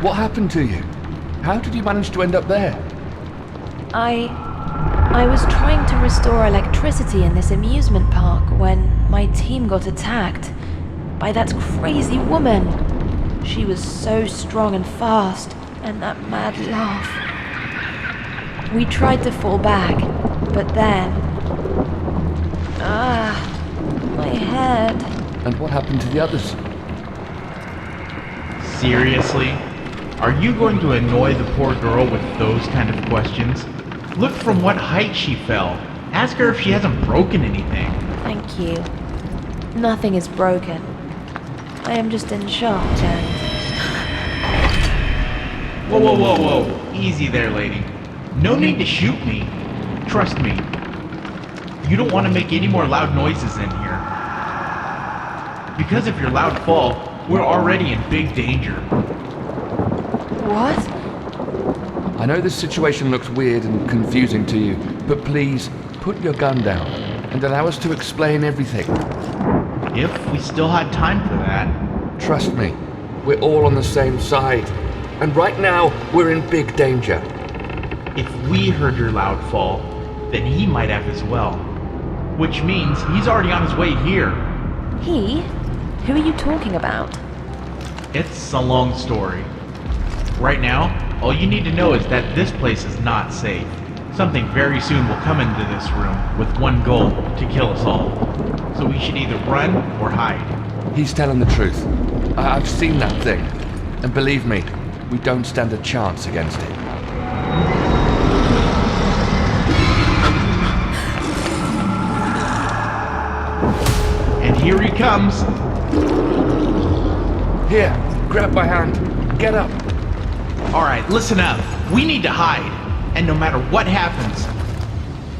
Speaker 7: What happened to you? How did you manage to end up there?
Speaker 12: I was trying to restore electricity in this amusement park when my team got attacked by that crazy woman. She was so strong and fast, and that mad laugh. We tried to fall back, but then... my head.
Speaker 7: And what happened to the others?
Speaker 17: Seriously? Are you going to annoy the poor girl with those kind of questions? Look from what height she fell. Ask her if she hasn't broken anything.
Speaker 12: Thank you. Nothing is broken. I am just in shock and...
Speaker 17: Whoa, whoa, whoa, whoa. Easy there, lady. No need to shoot me. Trust me. You don't want to make any more loud noises in here. Because of your loud fall, we're already in big danger.
Speaker 12: What?
Speaker 7: I know this situation looks weird and confusing to you, but please, put your gun down and allow us to explain everything.
Speaker 17: If we still had time for that.
Speaker 7: Trust me, we're all on the same side. And right now, we're in big danger.
Speaker 17: If we heard your loud fall, then he might have as well. Which means he's already on his way here.
Speaker 12: He? Who are you talking about?
Speaker 17: It's a long story. Right now, all you need to know is that this place is not safe. Something very soon will come into this room with one goal, to kill us all. So we should either run or hide.
Speaker 7: He's telling the truth. I've seen that thing. And believe me, we don't stand a chance against it.
Speaker 17: And here he comes.
Speaker 7: Here, grab my hand. Get up.
Speaker 17: All right, listen up. We need to hide. And no matter what happens,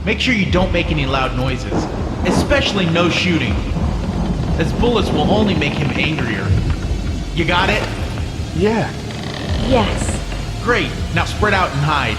Speaker 17: make sure you don't make any loud noises. Especially no shooting. As bullets will only make him angrier. You got it?
Speaker 7: Yeah.
Speaker 12: Yes.
Speaker 17: Great. Now spread out and hide.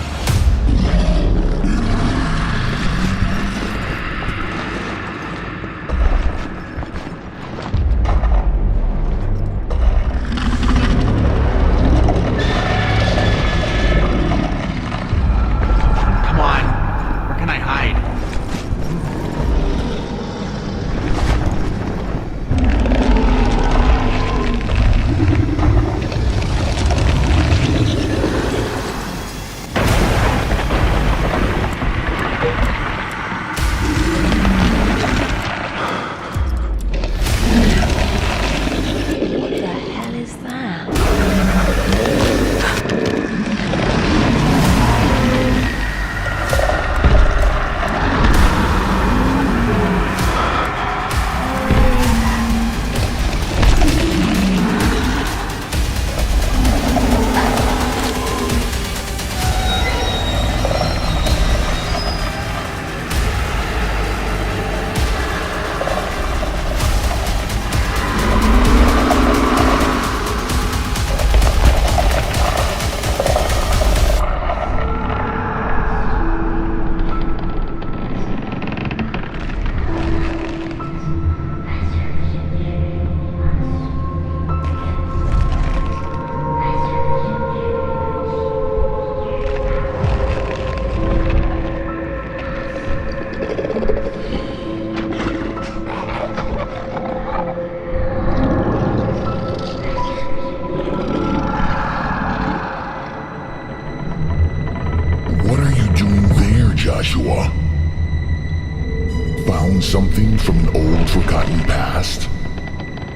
Speaker 1: something from an old forgotten past?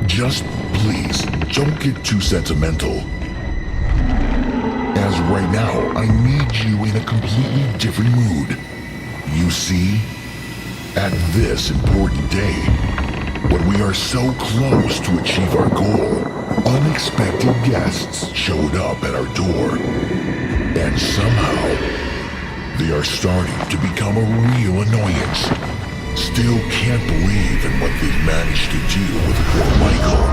Speaker 1: Just please, don't get too sentimental. As right now, I need you in a completely different mood. You see, at this important day, when we are so close to achieve our goal, unexpected guests showed up at our door. And somehow, they are starting to become a real annoyance. Still can't believe in what they've managed to do with poor Michael.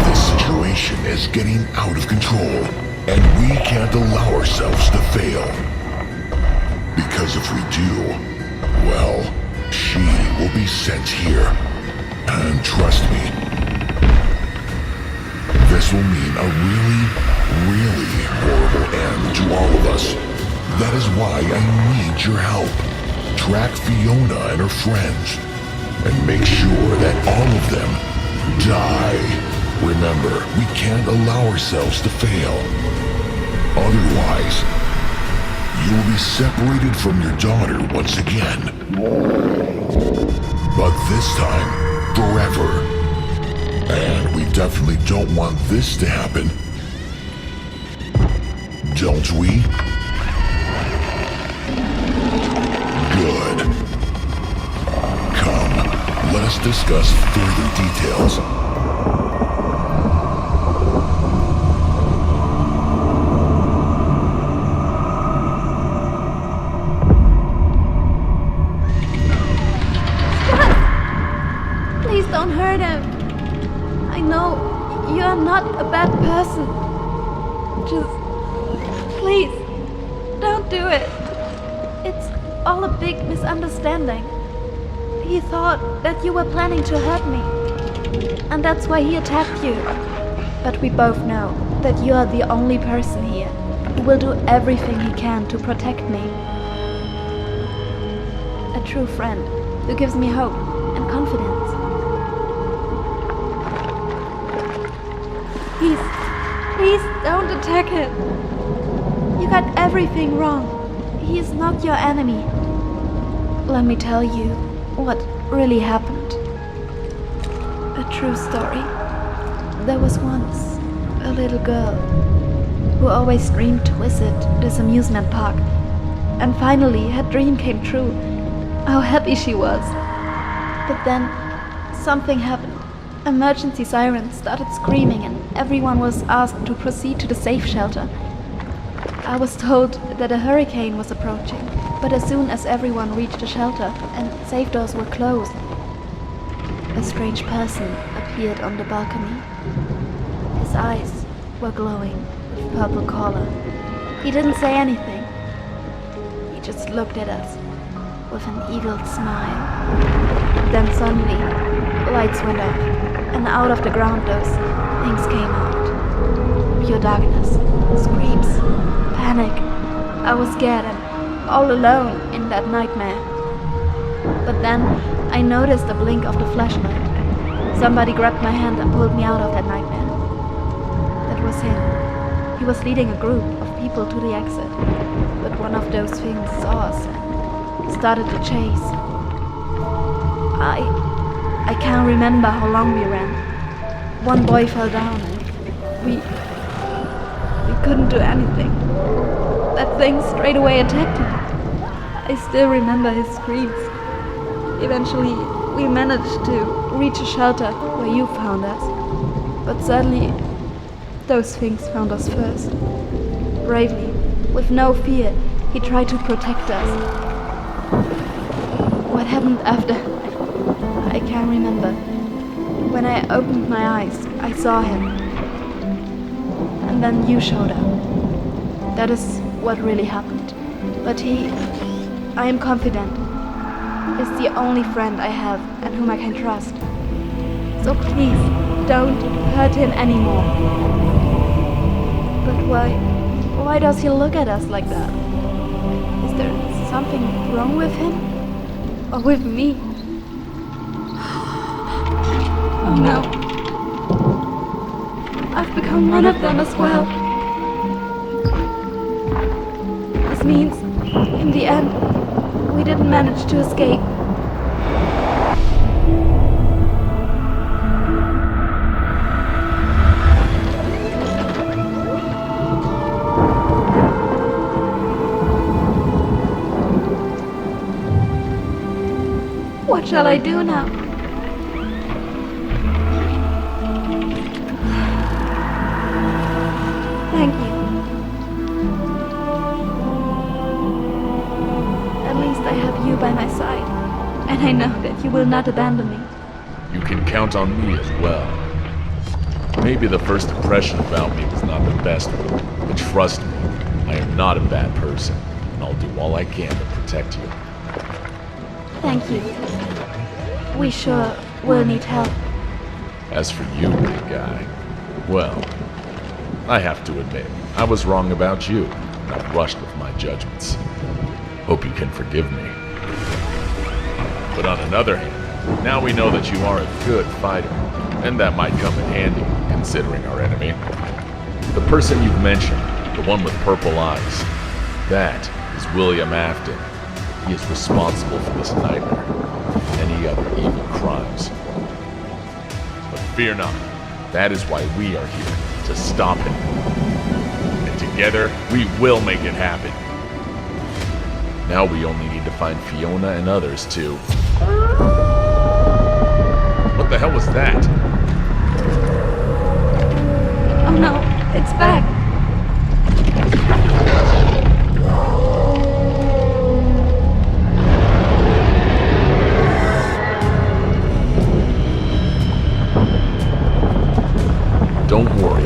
Speaker 1: This situation is getting out of control, and we can't allow ourselves to fail. Because if we do, well, she will be sent here. And trust me, this will mean a really, really horrible end to all of us. That is why I need your help. Track Fiona and her friends, and make sure that all of them die. Remember, we can't allow ourselves to fail. Otherwise, you will be separated from your daughter once again. But this time, forever. And we definitely don't want this to happen. Don't we? Good. Come, let us discuss further details.
Speaker 6: Please don't hurt him. I know you are not a bad person. Just please don't do it. It's all a big misunderstanding. He thought that you were planning to hurt me, and that's why he attacked you. But we both know that you are the only person here who will do everything he can to protect me. A true friend who gives me hope and confidence. Please don't attack him. You got everything wrong. He is not your enemy. Let me tell you what really happened. A true story. There was once a little girl who always dreamed to visit this amusement park. And finally her dream came true. How happy she was. But then something happened. Emergency sirens started screaming and everyone was asked to proceed to the safe shelter. I was told that a hurricane was approaching, but as soon as everyone reached the shelter and safe doors were closed, a strange person appeared on the balcony. His eyes were glowing with purple color. He didn't say anything. He just looked at us with an evil smile. Then suddenly, lights went off, and out of the ground those things came out. Pure darkness, screams, panic. I was scared and all alone in that nightmare. But then I noticed the blink of the flashlight. Somebody grabbed my hand and pulled me out of that nightmare. That was him. He was leading a group of people to the exit. But one of those things saw us and started to chase. I can't remember how long we ran. One boy fell down and we couldn't do anything. That thing straight away attacked him. I still remember his screams. Eventually, we managed to reach a shelter where you found us. But sadly, those things found us first. Bravely, with no fear, he tried to protect us. What happened after? I can't remember. When I opened my eyes, I saw him. And then you showed up. That is what really happened. But I am confident, is the only friend I have and whom I can trust. So please, don't hurt him anymore. But why does he look at us like that? Is there something wrong with him? Or with me? Oh no. I've become one of them as well. This means, in the end, we didn't manage to escape. What shall I do now? Thank you. At least I have you by my side, and I know that you will not abandon me.
Speaker 8: You can count on me as well. Maybe the first impression about me was not the best one, but trust me, I am not a bad person, and I'll do all I can to protect you.
Speaker 6: Thank you. We sure will need help.
Speaker 8: As for you, big guy, well, I have to admit, I was wrong about you, and I rushed with my judgments. Hope you can forgive me. But on another hand, now we know that you are a good fighter, and that might come in handy, considering our enemy. The person you've mentioned, the one with purple eyes, that is William Afton. He is responsible for this nightmare and any other evil crimes. But fear not, that is why we are here, to stop him. And together, we will make it happen. Now we only need to find Fiona and others too. What the hell was that?
Speaker 6: Oh no, it's back.
Speaker 8: Don't worry.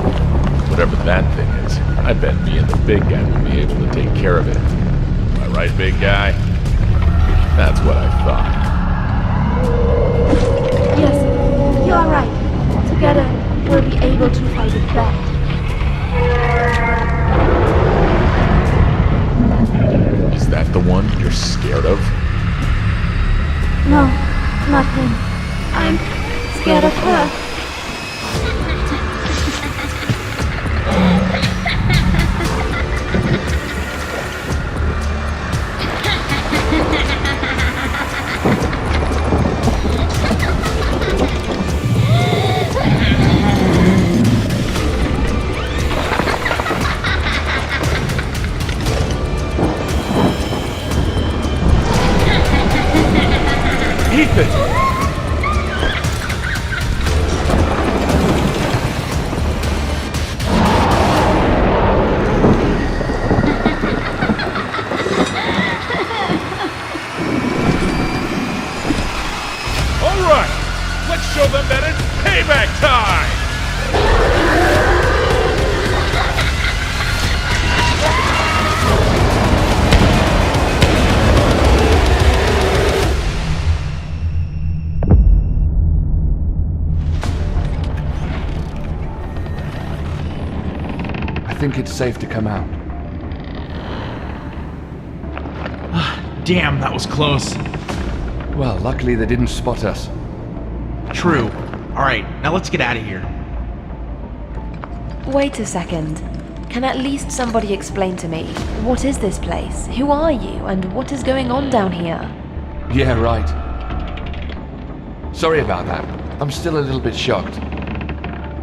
Speaker 8: Whatever that thing is, I bet me and the big guy will be able to take care of it. Am I right, big guy? That's what I thought.
Speaker 6: Yes, you are right. Together, we'll be able to fight it back.
Speaker 8: Is that the one you're scared of?
Speaker 6: No, not him. I'm scared of her.
Speaker 8: Show them that it's payback time!
Speaker 7: I think it's safe to come out.
Speaker 17: Damn, that was close.
Speaker 7: Well, luckily they didn't spot us.
Speaker 17: True. Alright, now let's get out of here.
Speaker 12: Wait a second. Can at least somebody explain to me, what is this place? Who are you, and what is going on down here?
Speaker 7: Yeah, right. Sorry about that. I'm still a little bit shocked.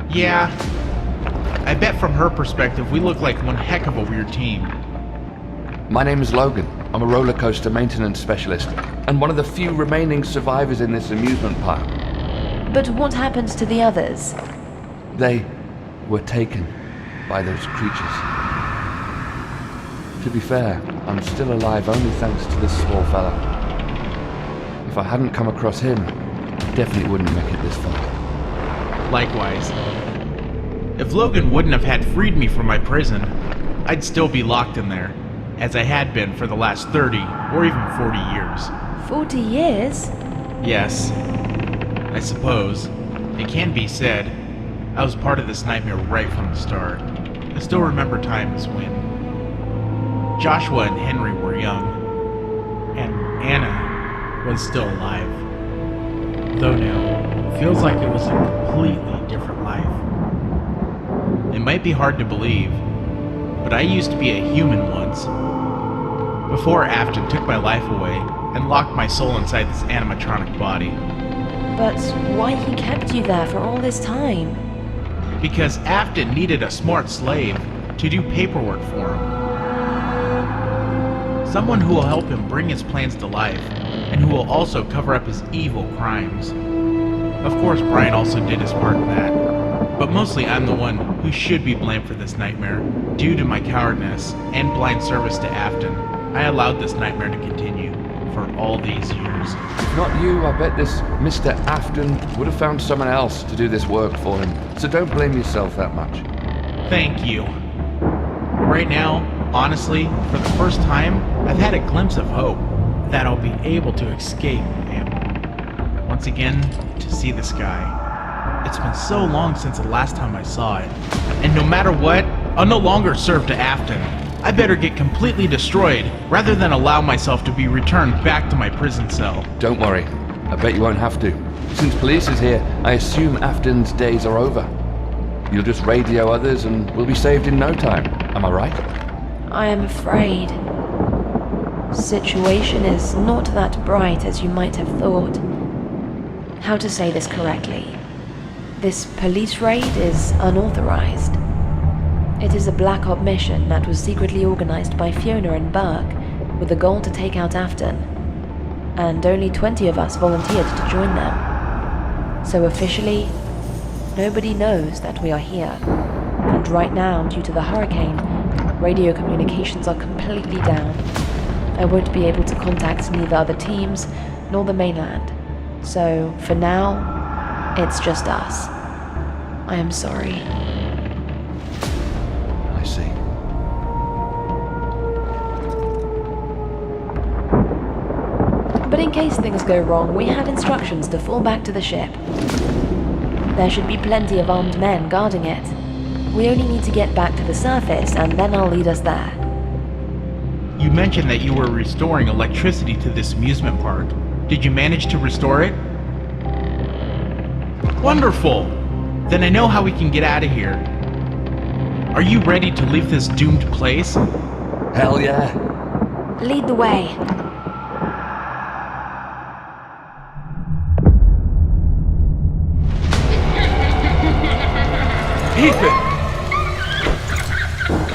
Speaker 17: Yeah. I bet from her perspective, we look like one heck of a weird team.
Speaker 7: My name is Logan. I'm a roller coaster maintenance specialist, and one of the few remaining survivors in this amusement park.
Speaker 12: But what happened to the others?
Speaker 7: They were taken by those creatures. To be fair, I'm still alive only thanks to this small fella. If I hadn't come across him, I definitely wouldn't make it this far.
Speaker 17: Likewise. If Logan wouldn't have had freed me from my prison, I'd still be locked in there, as I had been for the last 30 or even 40 years.
Speaker 12: 40 years?
Speaker 17: Yes. I suppose. It can be said. I was part of this nightmare right from the start. I still remember times when Joshua and Henry were young, and Anna was still alive. Though now, it feels like it was a completely different life. It might be hard to believe, but I used to be a human once. Before Afton took my life away and locked my soul inside this animatronic body.
Speaker 12: But why he kept you there for all this time?
Speaker 17: Because Afton needed a smart slave to do paperwork for him. Someone who will help him bring his plans to life, and who will also cover up his evil crimes. Of course, Brian also did his part in that. But mostly I'm the one who should be blamed for this nightmare. Due to my cowardness and blind service to Afton, I allowed this nightmare to continue for all these years.
Speaker 7: If not you, I bet this Mr. Afton would have found someone else to do this work for him. So don't blame yourself that much.
Speaker 17: Thank you. Right now, honestly, for the first time, I've had a glimpse of hope that I'll be able to escape and once again to see the sky. It's been so long since the last time I saw it. And no matter what, I'll no longer serve to Afton. I better get completely destroyed rather than allow myself to be returned back to my prison cell.
Speaker 7: Don't worry. I bet you won't have to. Since police is here, I assume Afton's days are over. You'll just radio others and we'll be saved in no time. Am I right?
Speaker 12: I am afraid. Situation is not that bright as you might have thought. How to say this correctly? This police raid is unauthorized. It is a Black Op mission that was secretly organized by Fiona and Burke with the goal to take out Afton, and only 20 of us volunteered to join them. So officially, nobody knows that we are here, and right now, due to the hurricane, radio communications are completely down. I won't be able to contact neither other teams nor the mainland, so for now, it's just us. I am sorry.
Speaker 7: I see.
Speaker 12: But in case things go wrong, we have instructions to fall back to the ship. There should be plenty of armed men guarding it. We only need to get back to the surface, and then I'll lead us there.
Speaker 17: You mentioned that you were restoring electricity to this amusement park. Did you manage to restore it? Wonderful! Then I know how we can get out of here. Are you ready to leave this doomed place?
Speaker 7: Hell yeah.
Speaker 12: Lead the way.
Speaker 24: Ethan!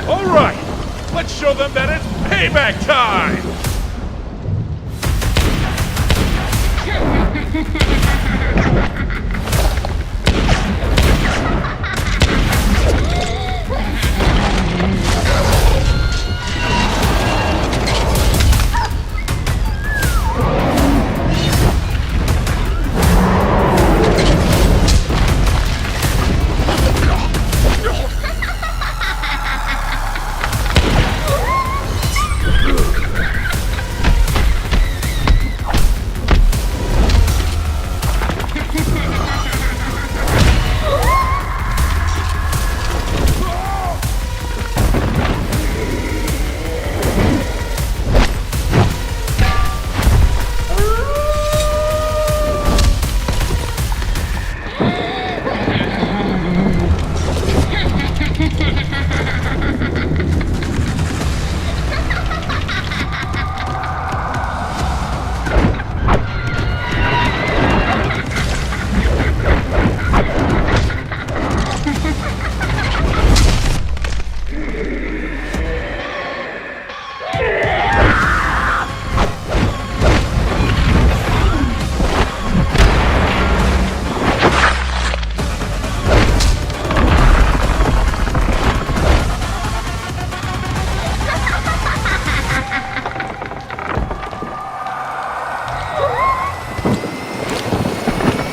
Speaker 24: All right, let's show them that it's payback time!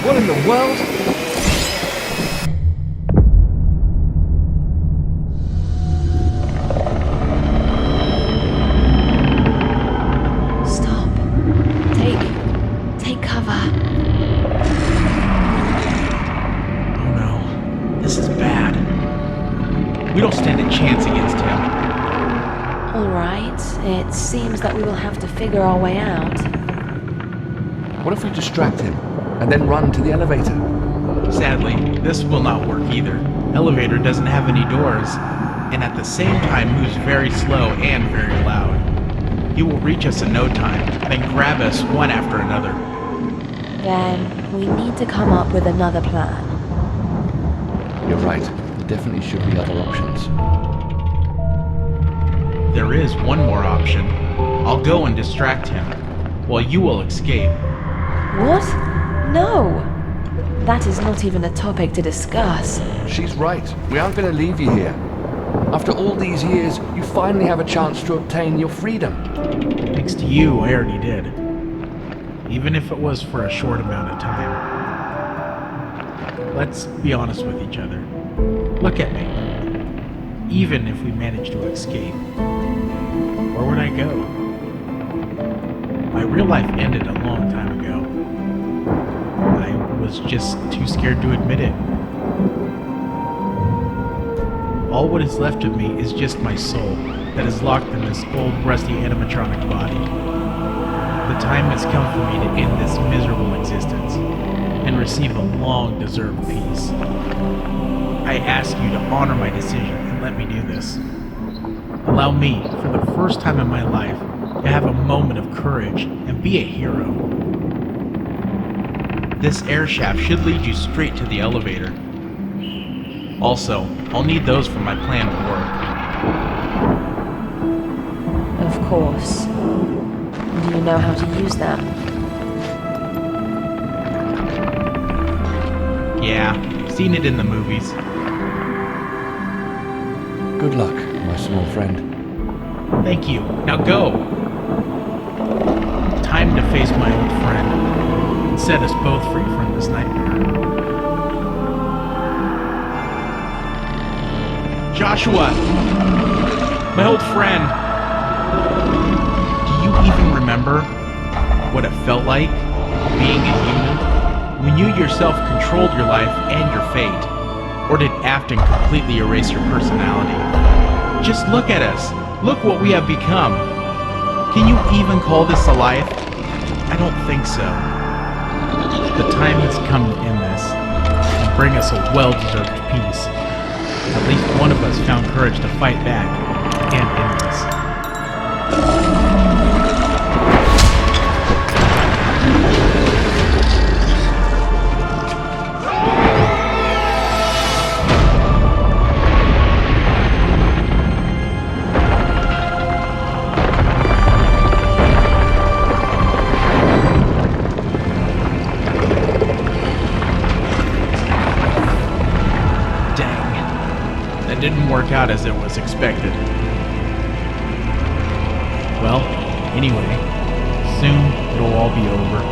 Speaker 7: What in the world?
Speaker 12: Stop. Take cover.
Speaker 17: Oh no. This is bad. We don't stand a chance against him.
Speaker 12: Alright, it seems that we will have to figure our way out.
Speaker 7: What if we distract him and then run to the elevator?
Speaker 17: Sadly, this will not work either. Elevator doesn't have any doors, and at the same time moves very slow and very loud. He will reach us in no time, then grab us one after another.
Speaker 12: Then we need to come up with another plan.
Speaker 7: You're right. There definitely should be other options.
Speaker 17: There is one more option. I'll go and distract him, while you will escape.
Speaker 12: What? No! That is not even a topic to discuss.
Speaker 7: She's right. We aren't going to leave you here. After all these years, you finally have a chance to obtain your freedom.
Speaker 17: Thanks to you, I already did. Even if it was for a short amount of time. Let's be honest with each other. Look at me. Even if we managed to escape, where would I go? My real life ended a long time ago. I was just too scared to admit it. All what is left of me is just my soul that is locked in this old rusty animatronic body. The time has come for me to end this miserable existence and receive a long-deserved peace. I ask you to honor my decision and let me do this. Allow me, for the first time in my life, to have a moment of courage and be a hero. This air shaft should lead you straight to the elevator. Also, I'll need those for my plan to work.
Speaker 12: Of course. Do you know how to use them?
Speaker 17: Yeah, seen it in the movies.
Speaker 7: Good luck, my small friend.
Speaker 17: Thank you. Now go! Time to face my old friend and set us both free from this nightmare. Joshua! My old friend! Do you even remember what it felt like being a human? When you yourself controlled your life and your fate? Or did Afton completely erase your personality? Just look at us. Look what we have become. Can you even call this a life? I don't think so. The time has come to end this and bring us a well-deserved peace. At least one of us found courage to fight back and end this. Didn't work out as it was expected. Well, anyway, soon it'll all be over.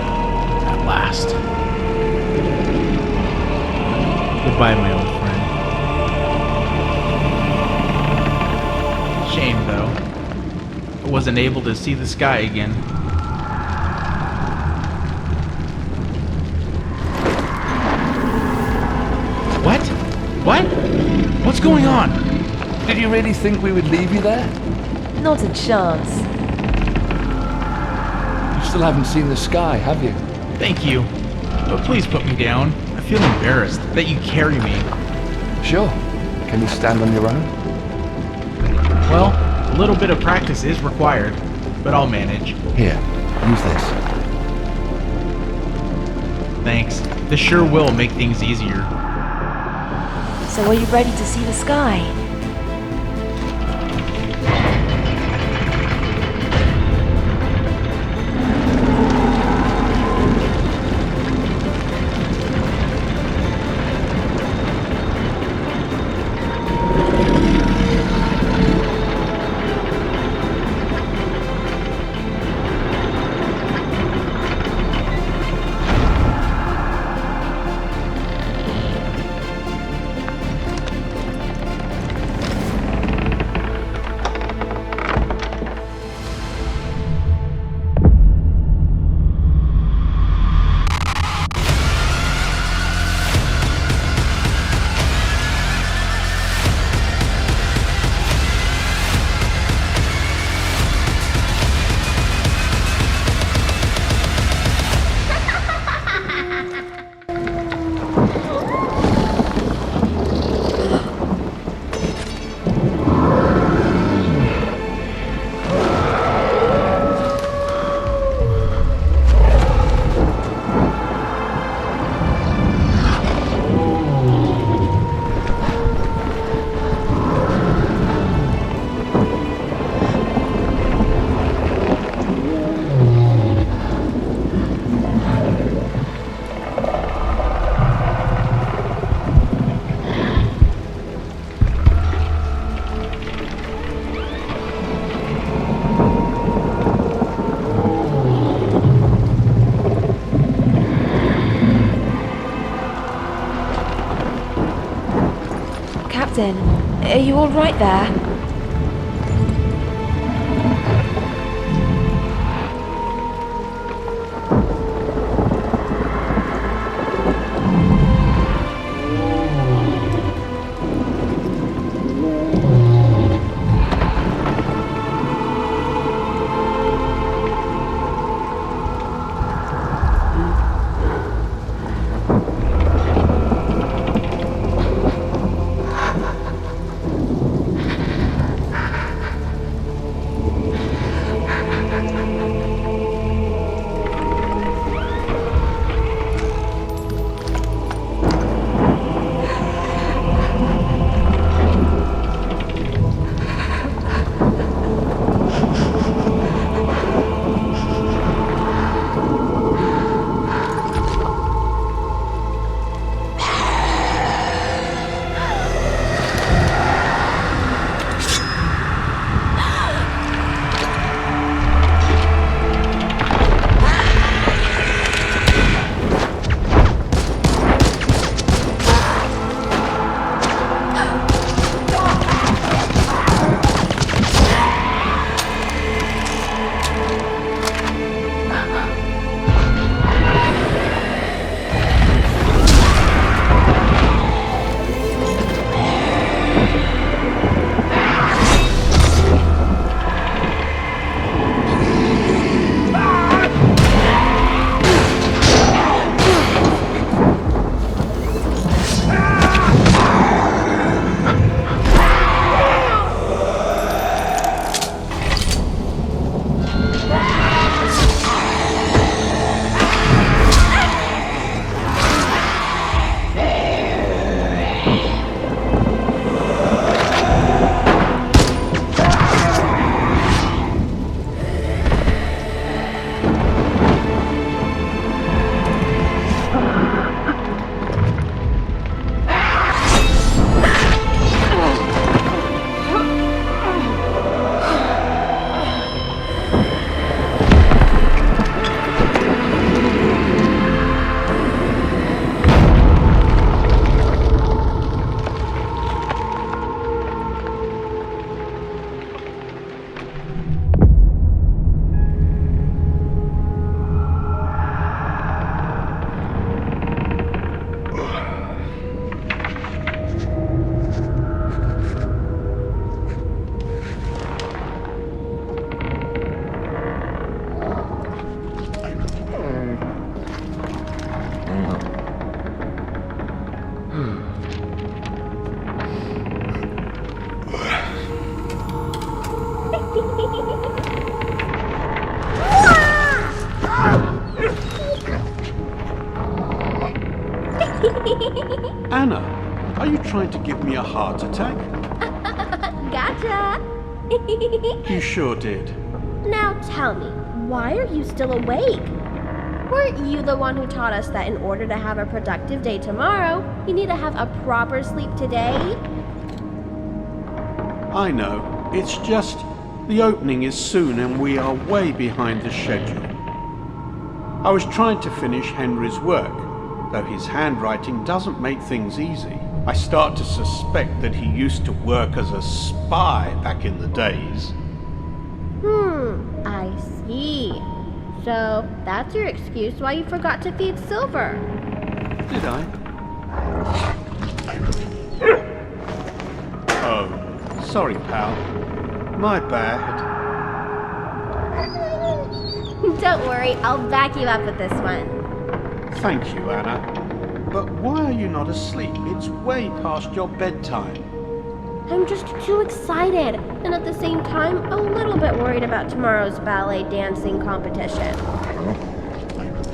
Speaker 17: At last. Goodbye, my old friend. Shame, though. I wasn't able to see the sky again. What? What? What's going on?
Speaker 7: Did you really think we would leave you there?
Speaker 12: Not a chance.
Speaker 7: You still haven't seen the sky, have you?
Speaker 17: Thank you. But please put me down. I feel embarrassed that you carry me.
Speaker 7: Sure. Can you stand on your own?
Speaker 17: Well, a little bit of practice is required, but I'll manage.
Speaker 7: Here, use this.
Speaker 17: Thanks. This sure will make things easier.
Speaker 12: So are you ready to see the sky? Afton, are you alright there?
Speaker 18: Anna, are you trying to give me a heart attack?
Speaker 21: Gotcha!
Speaker 18: You sure did.
Speaker 21: Now tell me, why are you still awake? Weren't you the one who taught us that in order to have a productive day tomorrow, you need to have a proper sleep today?
Speaker 18: I know. It's just the opening is soon and we are way behind the schedule. I was trying to finish Henry's work, though his handwriting doesn't make things easy. I start to suspect that he used to work as a spy back in the days.
Speaker 21: I see. So that's your excuse why you forgot to feed Silver.
Speaker 18: Did I? Oh, sorry, pal. My bad.
Speaker 21: Don't worry, I'll back you up with this one.
Speaker 18: Thank you, Anna. But why are you not asleep? It's way past your bedtime.
Speaker 21: I'm just too excited, and at the same time, a little bit worried about tomorrow's ballet dancing competition.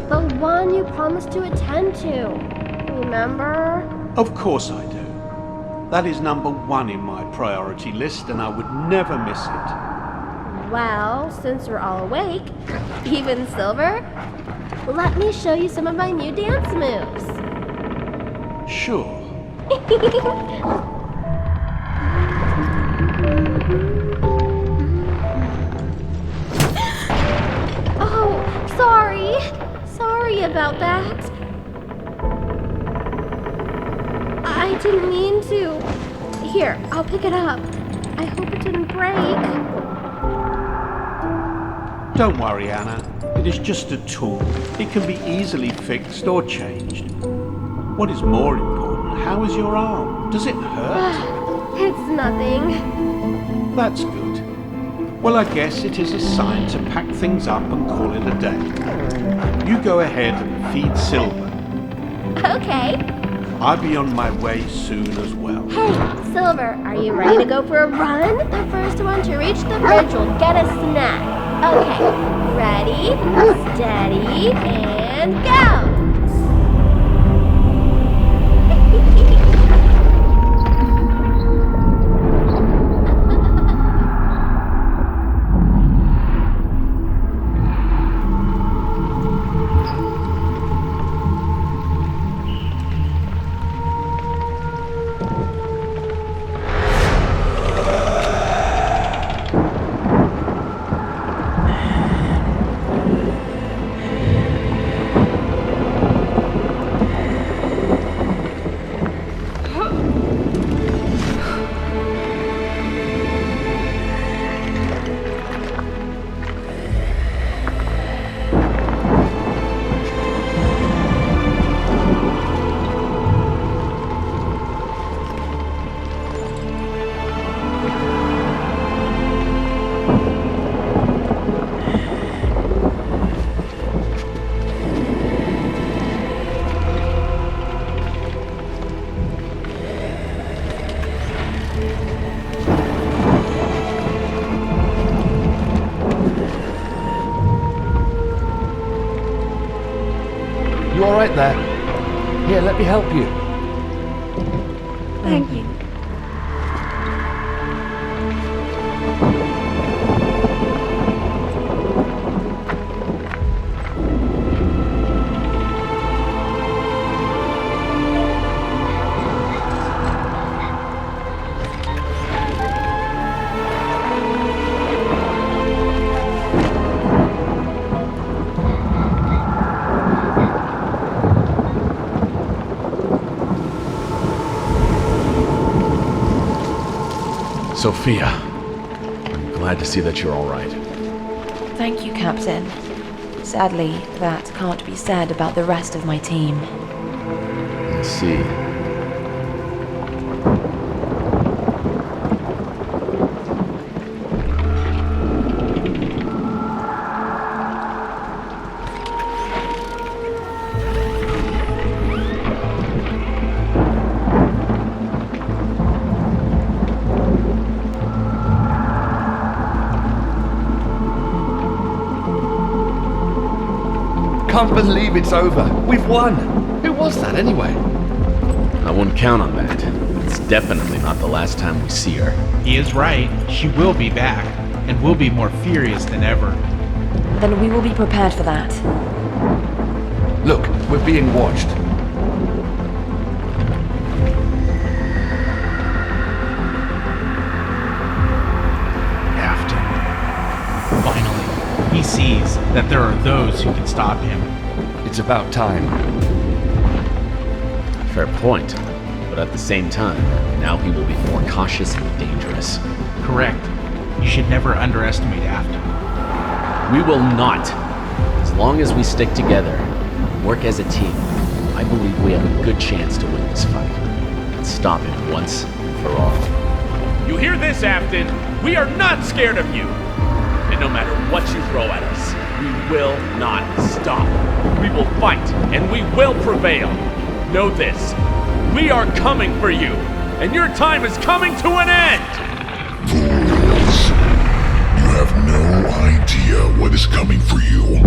Speaker 21: The one you promised to attend to. Remember?
Speaker 18: Of course I do. That is number 1 in my priority list, and I would never miss it.
Speaker 21: Well, since we're all awake, even Silver, let me show you some of my new dance moves.
Speaker 18: Sure.
Speaker 21: Oh, sorry. Sorry about that. I didn't mean to. Here, I'll pick it up. I hope it didn't break.
Speaker 18: Don't worry, Anna. It is just a tool. It can be easily fixed or changed. What is more important, how is your arm? Does it hurt?
Speaker 21: It's nothing.
Speaker 18: That's good. Well, I guess it is a sign to pack things up and call it a day. You go ahead and feed Silver.
Speaker 21: Okay.
Speaker 18: I'll be on my way soon as well.
Speaker 21: Hey, Silver, are you ready to go for a run? The first one to reach the bridge will get a snack. Okay, ready, steady, and go!
Speaker 7: You alright there? Here, let me help you.
Speaker 21: Thank you.
Speaker 8: Sophia, I'm glad to see that you're all right.
Speaker 12: Thank you, Captain. Sadly, that can't be said about the rest of my team.
Speaker 8: I see.
Speaker 7: Can't believe it's over. We've won. Who was that anyway?
Speaker 5: I wouldn't count on that. It's definitely not the last time we see her.
Speaker 17: He is right. She will be back, and will be more furious than ever.
Speaker 12: Then we will be prepared for that.
Speaker 7: Look, we're being watched.
Speaker 17: He sees that there are those who can stop him.
Speaker 7: It's about time.
Speaker 5: Fair point. But at the same time, now he will be more cautious and dangerous.
Speaker 17: Correct. You should never underestimate Afton.
Speaker 5: We will not. As long as we stick together, work as a team, I believe we have a good chance to win this fight. And stop it once and for all.
Speaker 19: You hear this, Afton? We are not scared of you. And no matter what you throw at us, we will not stop. We will fight, and we will prevail. Know this, we are coming for you, and your time is coming to an end!
Speaker 1: Fools! You have no idea what is coming for you.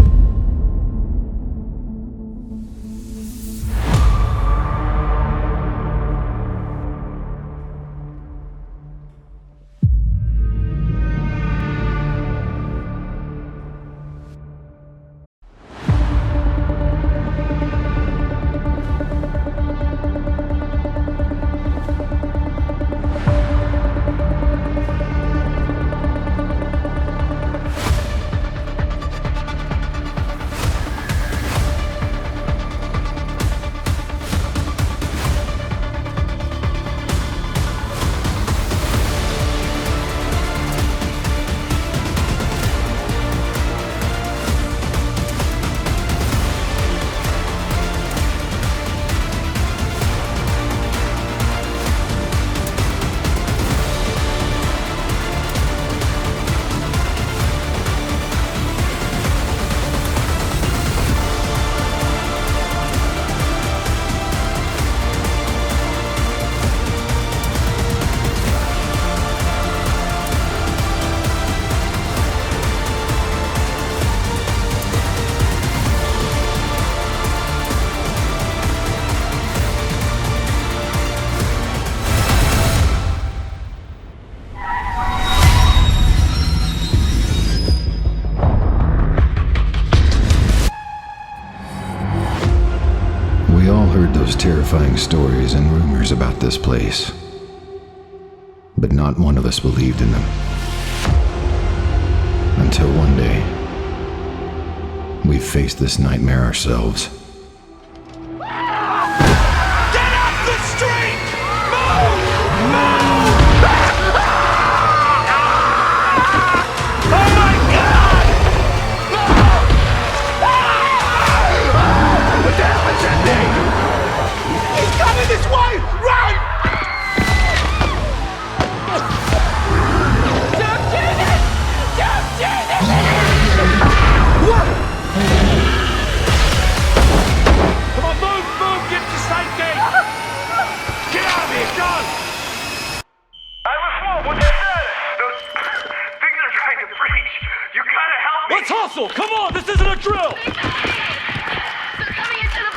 Speaker 13: terrifying stories and rumors about this place. But not one of us believed in them. Until one day, we faced this nightmare ourselves.
Speaker 19: Let's hustle! Come on, this isn't a drill!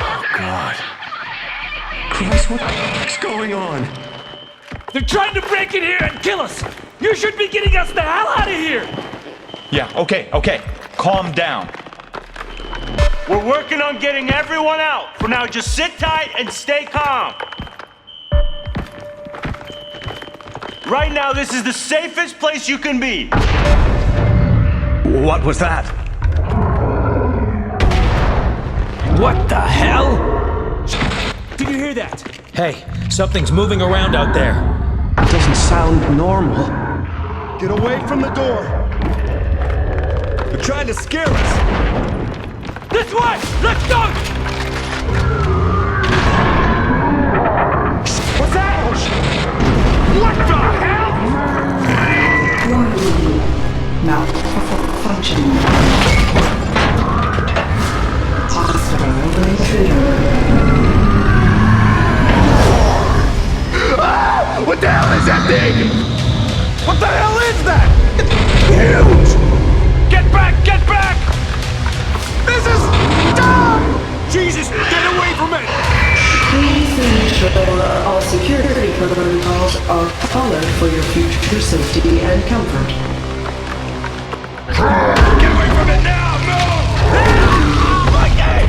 Speaker 20: Oh, God. Christ, what's going on?
Speaker 19: They're trying to break in here and kill us! You should be getting us the hell out of here!
Speaker 22: Yeah, okay. Calm down. We're working on getting everyone out. For now, just sit tight and stay calm. Right now, this is the safest place you can be.
Speaker 20: What was that?
Speaker 23: What the hell?
Speaker 19: Did you hear that?
Speaker 23: Hey, something's moving around out there.
Speaker 20: It doesn't sound normal.
Speaker 24: Get away from the door! They're trying to scare us!
Speaker 19: This way! Let's go!
Speaker 20: What's that? What the hell?
Speaker 25: Malfunctioning. Hostile intruder.
Speaker 20: What the hell is that thing? What the hell is that? It's huge! Get back! Get back! This is...
Speaker 19: Jesus, get away from it!
Speaker 25: Please ensure all security protocols are followed for your future safety and comfort.
Speaker 20: Get away from it now! Move! Okay!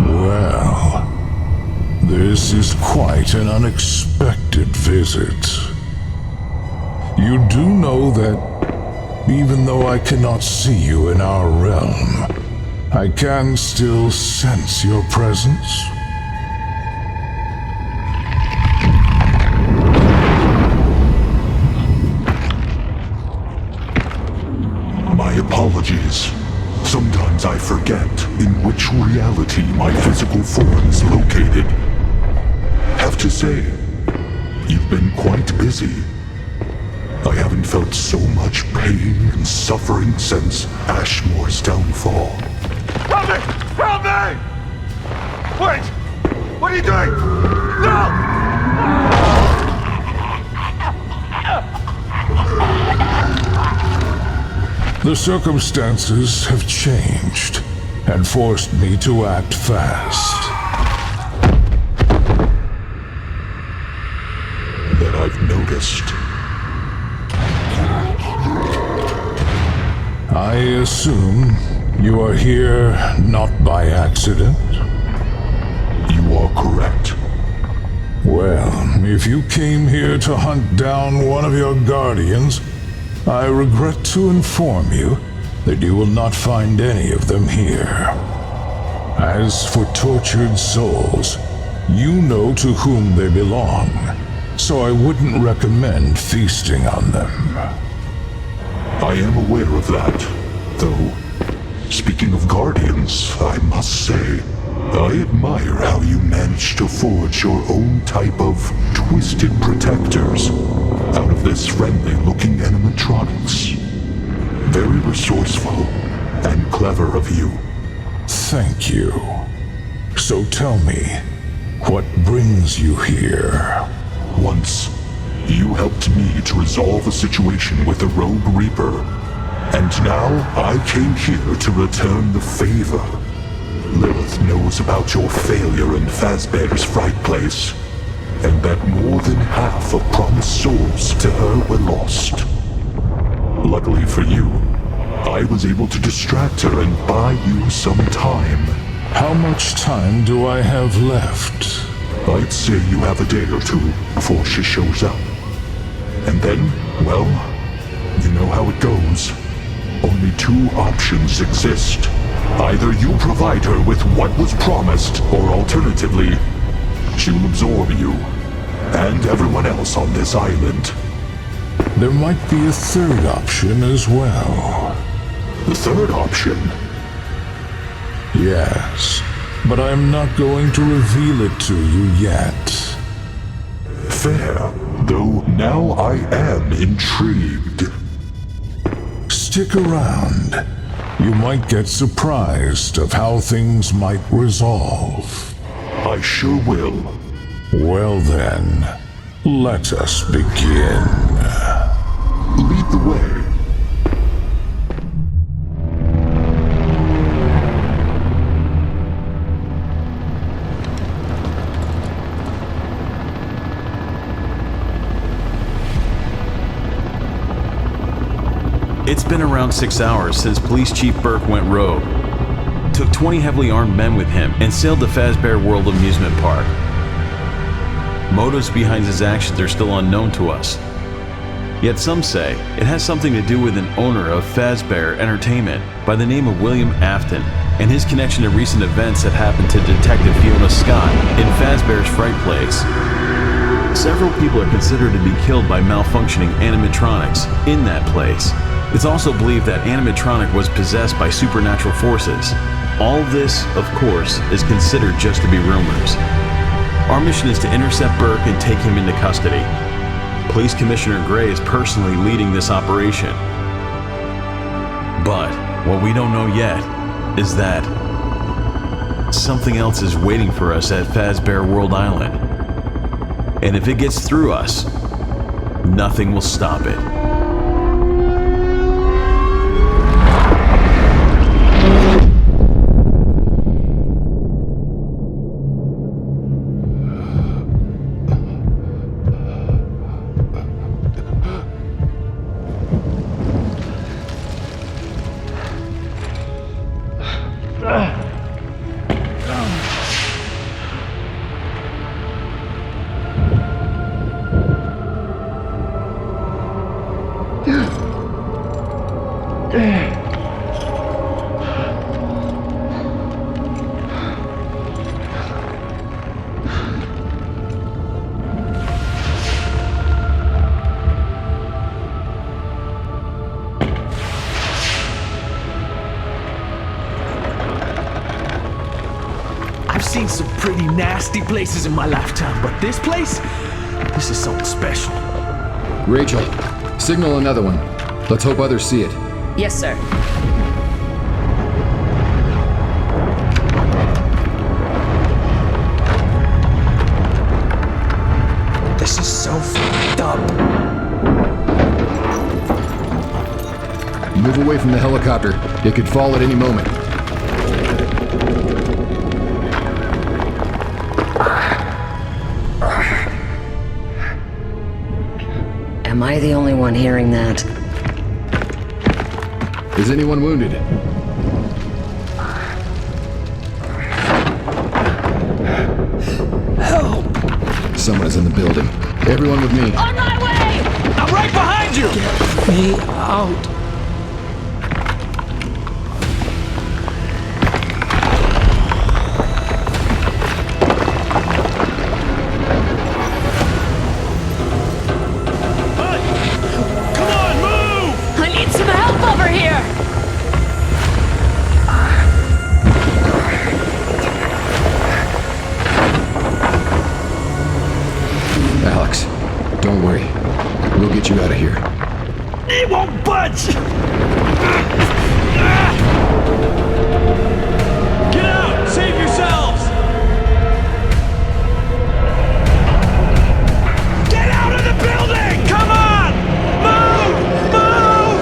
Speaker 1: Well, this is quite an unexpected visit. You do know that even though I cannot see you in our realm, I can still sense your presence. My apologies. Sometimes I forget in which reality my physical form is located. Have to say, you've been quite busy. I haven't felt so much pain and suffering since Ashmore's downfall.
Speaker 20: Help me! Help me! Wait! What are you doing? No!
Speaker 1: The circumstances have changed and forced me to act fast. That I've noticed. I assume you are here not by accident? You are correct. Well, if you came here to hunt down one of your guardians, I regret to inform you that you will not find any of them here. As for tortured souls, you know to whom they belong, so I wouldn't recommend feasting on them. I am aware of that, though. Speaking of guardians, I must say, I admire how you managed to forge your own type of twisted protectors out of this friendly-looking animatronics. Very resourceful and clever of you. Thank you. So tell me, what brings you here? Once, you helped me to resolve a situation with a rogue reaper, And now I came here to return the favor. Lilith knows about your failure in Fazbear's fright place, and that more than half of promised souls to her were lost. Luckily for you, I was able to distract her and buy you some time.
Speaker 4: How much time do I have left?
Speaker 1: I'd say you have a day or two before she shows up. And then, well, you know how it goes. Only two options exist. Either you provide her with what was promised, or alternatively, she'll absorb you and everyone else on this island.
Speaker 4: There might be a third option as well.
Speaker 1: The third option?
Speaker 4: Yes, but I'm not going to reveal it to you yet.
Speaker 1: Fair, though now I am intrigued.
Speaker 4: Stick around. You might get surprised of how things might resolve.
Speaker 1: I sure will.
Speaker 4: Well then, let us begin.
Speaker 1: Lead the way.
Speaker 5: It's been around 6 hours since Police Chief Burke went rogue, took 20 heavily armed men with him, and sailed the Fazbear World Amusement Park. Motives behind his actions are still unknown to us. Yet some say it has something to do with an owner of Fazbear Entertainment by the name of William Afton, and his connection to recent events that happened to Detective Fiona Scott in Fazbear's Fright Place. Several people are considered to be killed by malfunctioning animatronics in that place. It's also believed that animatronic was possessed by supernatural forces. All this, of course, is considered just to be rumors. Our mission is to intercept Burke and take him into custody. Police Commissioner Gray is personally leading this operation. But what we don't know yet is that something else is waiting for us at Fazbear World Island. And if it gets through us, nothing will stop it.
Speaker 9: I've seen some pretty nasty places in my lifetime, but this place, this is something special.
Speaker 7: Rachel, signal another one. Let's hope others see it.
Speaker 10: Yes, sir.
Speaker 9: This is so fucked up.
Speaker 7: Move away from the helicopter. It could fall at any moment.
Speaker 10: Am I the only one hearing that?
Speaker 7: Is anyone wounded?
Speaker 9: Help!
Speaker 7: Someone is in the building. Everyone with me.
Speaker 10: On my way!
Speaker 9: I'm right behind you! Get me out.
Speaker 7: Don't worry. We'll get you out of here.
Speaker 9: He won't budge! Get out! Save yourselves! Get out of the building! Come on! Move! Move!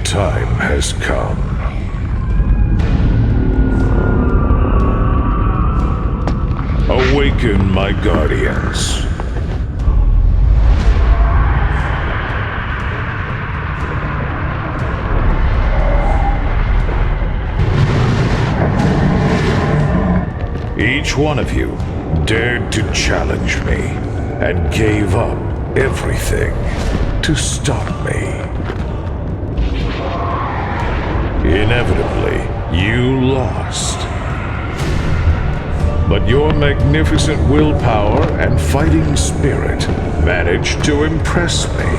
Speaker 4: time has come. Awaken my guardians. Each one of you dared to challenge me and gave up everything to stop me. Inevitably, you lost. But your magnificent willpower and fighting spirit managed to impress me.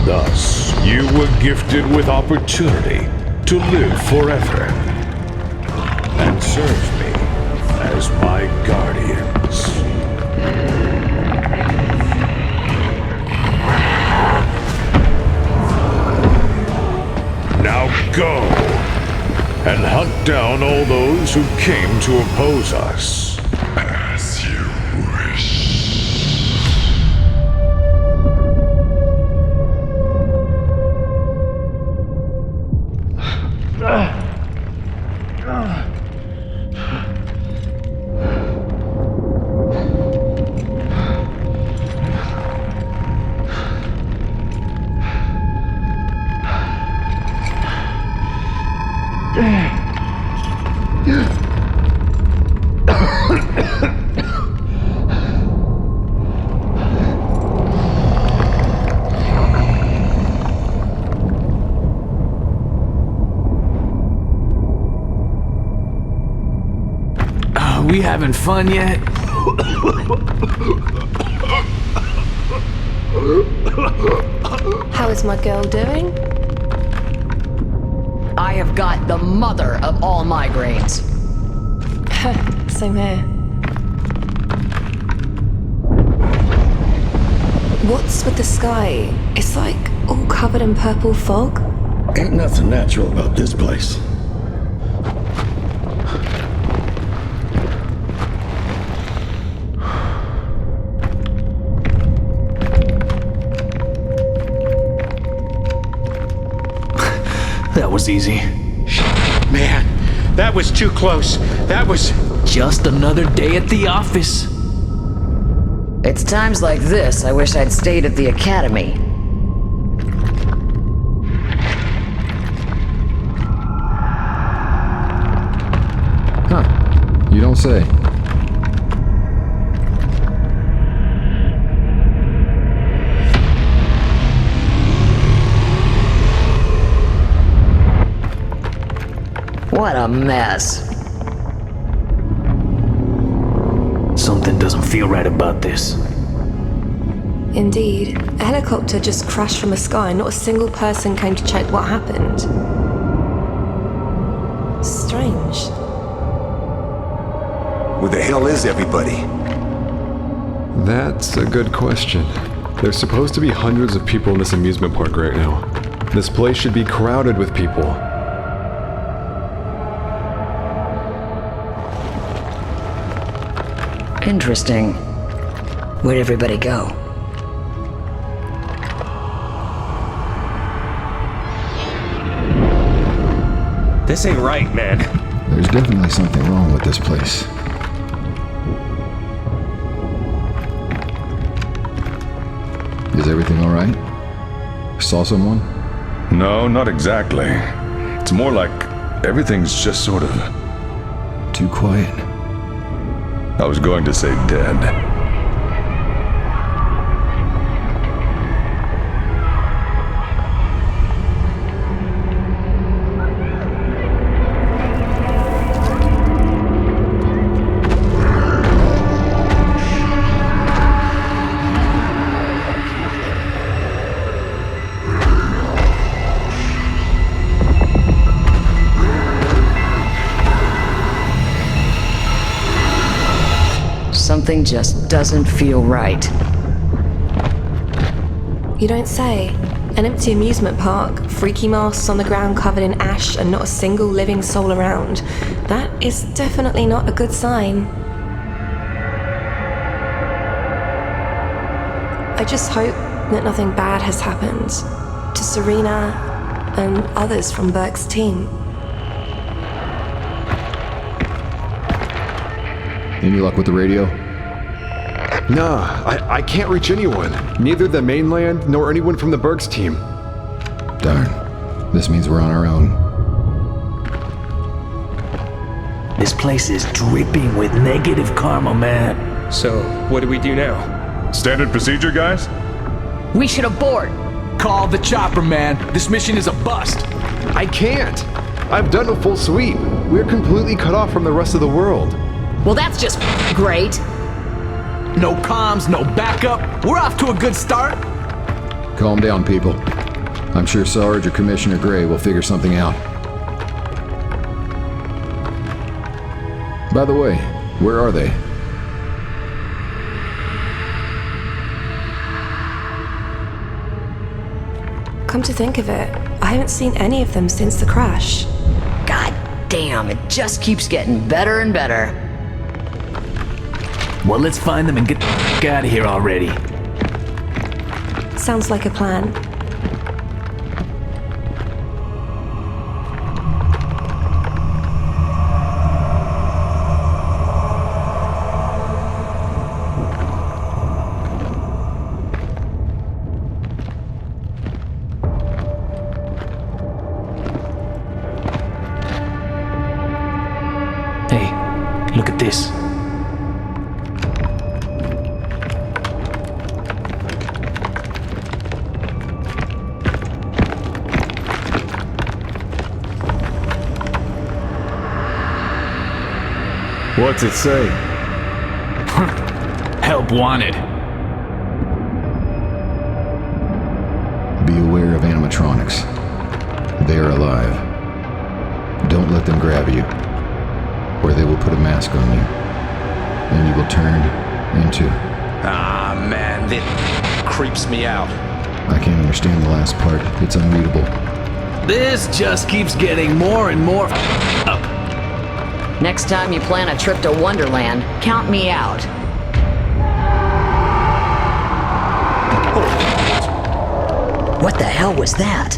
Speaker 4: Thus, you were gifted with opportunity to live forever and serve me as my guardians. Now go and hunt down all those who came to oppose us. As you wish.
Speaker 9: We having fun yet?
Speaker 2: How is my girl doing?
Speaker 10: I have got the mother of all migraines.
Speaker 2: Same here. What's with the sky? It's like all covered in purple fog.
Speaker 11: Ain't nothing natural about this place.
Speaker 9: That was easy.
Speaker 17: Man, that was too close. That was
Speaker 9: just another day at the office.
Speaker 10: It's times like this I wish I'd stayed at the academy.
Speaker 13: Huh. You don't say.
Speaker 10: What a mess.
Speaker 9: Something doesn't feel right about this.
Speaker 2: Indeed. A helicopter just crashed from the sky and not a single person came to check what happened. Strange.
Speaker 11: Where the hell is everybody?
Speaker 14: That's a good question. There's supposed to be hundreds of people in this amusement park right now. This place should be crowded with people.
Speaker 10: Interesting. Where'd everybody go?
Speaker 15: This ain't right, man.
Speaker 13: There's definitely something wrong with this place. Is everything all right? Saw someone?
Speaker 24: No, not exactly. It's more like everything's just sort of...
Speaker 13: too quiet.
Speaker 24: I was going to say dead.
Speaker 10: Something just doesn't feel right.
Speaker 2: You don't say. An empty amusement park, freaky masks on the ground covered in ash, and not a single living soul around. That is definitely not a good sign. I just hope that nothing bad has happened to Serena, and others from Burke's team.
Speaker 13: Any luck with the radio?
Speaker 14: Nah, I can't reach anyone. Neither the mainland nor anyone from the Burke's team.
Speaker 13: Darn. This means we're on our own.
Speaker 23: This place is dripping with negative karma, man.
Speaker 15: So, what do we do now?
Speaker 4: Standard procedure, guys?
Speaker 10: We should abort.
Speaker 9: Call the chopper, man. This mission is a bust.
Speaker 14: I can't. I've done a full sweep. We're completely cut off from the rest of the world.
Speaker 10: Well, that's just great.
Speaker 9: No comms, no backup. We're off to a good start.
Speaker 13: Calm down, people. I'm sure Sarge or Commissioner Gray will figure something out. By the way, where are they?
Speaker 2: Come to think of it, I haven't seen any of them since the crash.
Speaker 10: God damn, it just keeps getting better and better.
Speaker 23: Well, let's find them and get the f*** out of here already.
Speaker 2: Sounds like a plan.
Speaker 23: Hey, look at this.
Speaker 14: What's it say?
Speaker 9: Help wanted.
Speaker 13: Be aware of animatronics. They are alive. Don't let them grab you, or they will put a mask on you, and you will turn into...
Speaker 15: Ah, man, this creeps me out.
Speaker 13: I can't understand the last part. It's unreadable.
Speaker 9: This just keeps getting more and more up.
Speaker 10: Next time you plan a trip to Wonderland, count me out. What the hell was that?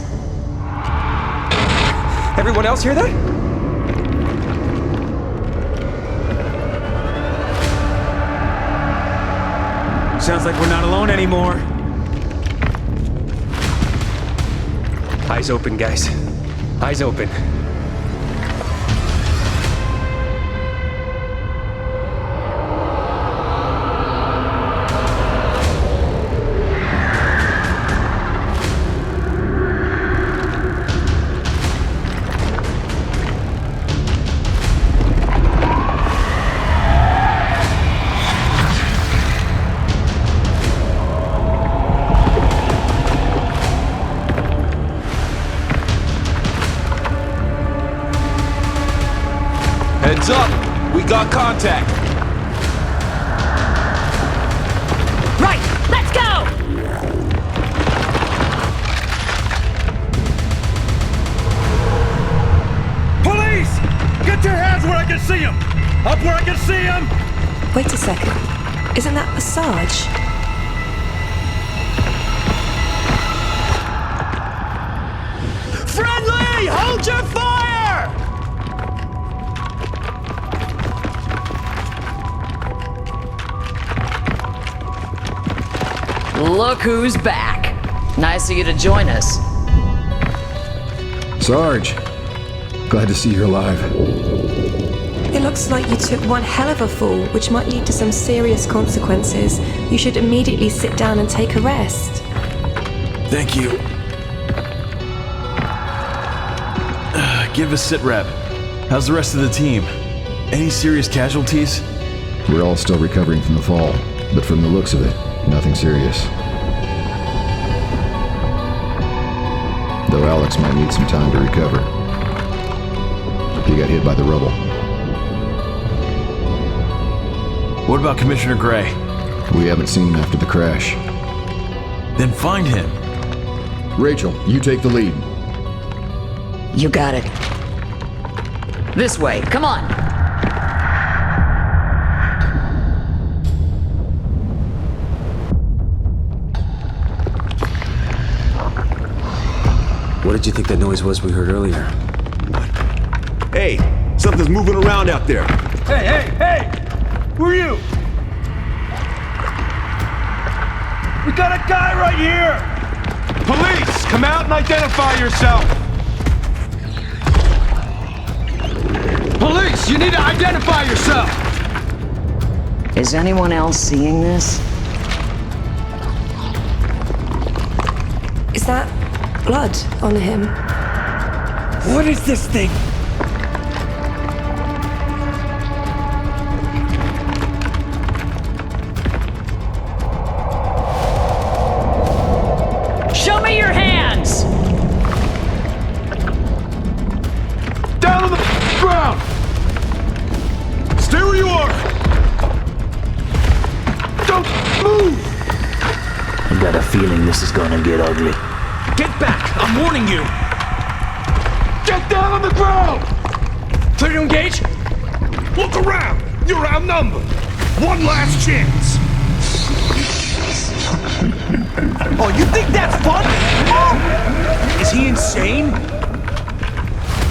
Speaker 15: Everyone else hear that?
Speaker 23: Sounds like we're not alone anymore.
Speaker 15: Eyes open, guys. Eyes open.
Speaker 22: Heads up! We got contact!
Speaker 12: Right! Let's go!
Speaker 20: Police! Get your hands where I can see them! Up where I can see them!
Speaker 2: Wait a second. Isn't that a Sarge?
Speaker 20: Friendly! Hold your fire!
Speaker 10: Look who's back. Nice of you to join us.
Speaker 13: Sarge! Glad to see you're alive.
Speaker 2: It looks like you took one hell of a fall, which might lead to some serious consequences. You should immediately sit down and take a rest.
Speaker 9: Thank you. Give us sit rep. How's the rest of the team? Any serious casualties?
Speaker 13: We're all still recovering from the fall, but from the looks of it, nothing serious. Though Alex might need some time to recover. He got hit by the rubble.
Speaker 9: What about Commissioner Gray?
Speaker 13: We haven't seen him after the crash.
Speaker 9: Then find him.
Speaker 13: Rachel, you take the lead.
Speaker 10: You got it. This way, come on.
Speaker 3: What did you think that noise was we heard earlier?
Speaker 11: Hey, something's moving around out there.
Speaker 22: Hey! Who are you? We got a guy right here!
Speaker 24: Police, come out and identify yourself!
Speaker 9: Police, you need to identify yourself!
Speaker 10: Is anyone else seeing this?
Speaker 2: Is that blood on him?
Speaker 22: What is this thing?
Speaker 10: Show me your hands!
Speaker 24: Down on the ground! Stay where you are! Don't move!
Speaker 23: I got a feeling this is gonna get ugly.
Speaker 9: Get back! I'm warning you!
Speaker 24: Get down on the ground!
Speaker 9: Clear to engage?
Speaker 24: Look around! You're outnumbered! One last chance!
Speaker 9: Oh, you think that's fun? Oh! Is he insane?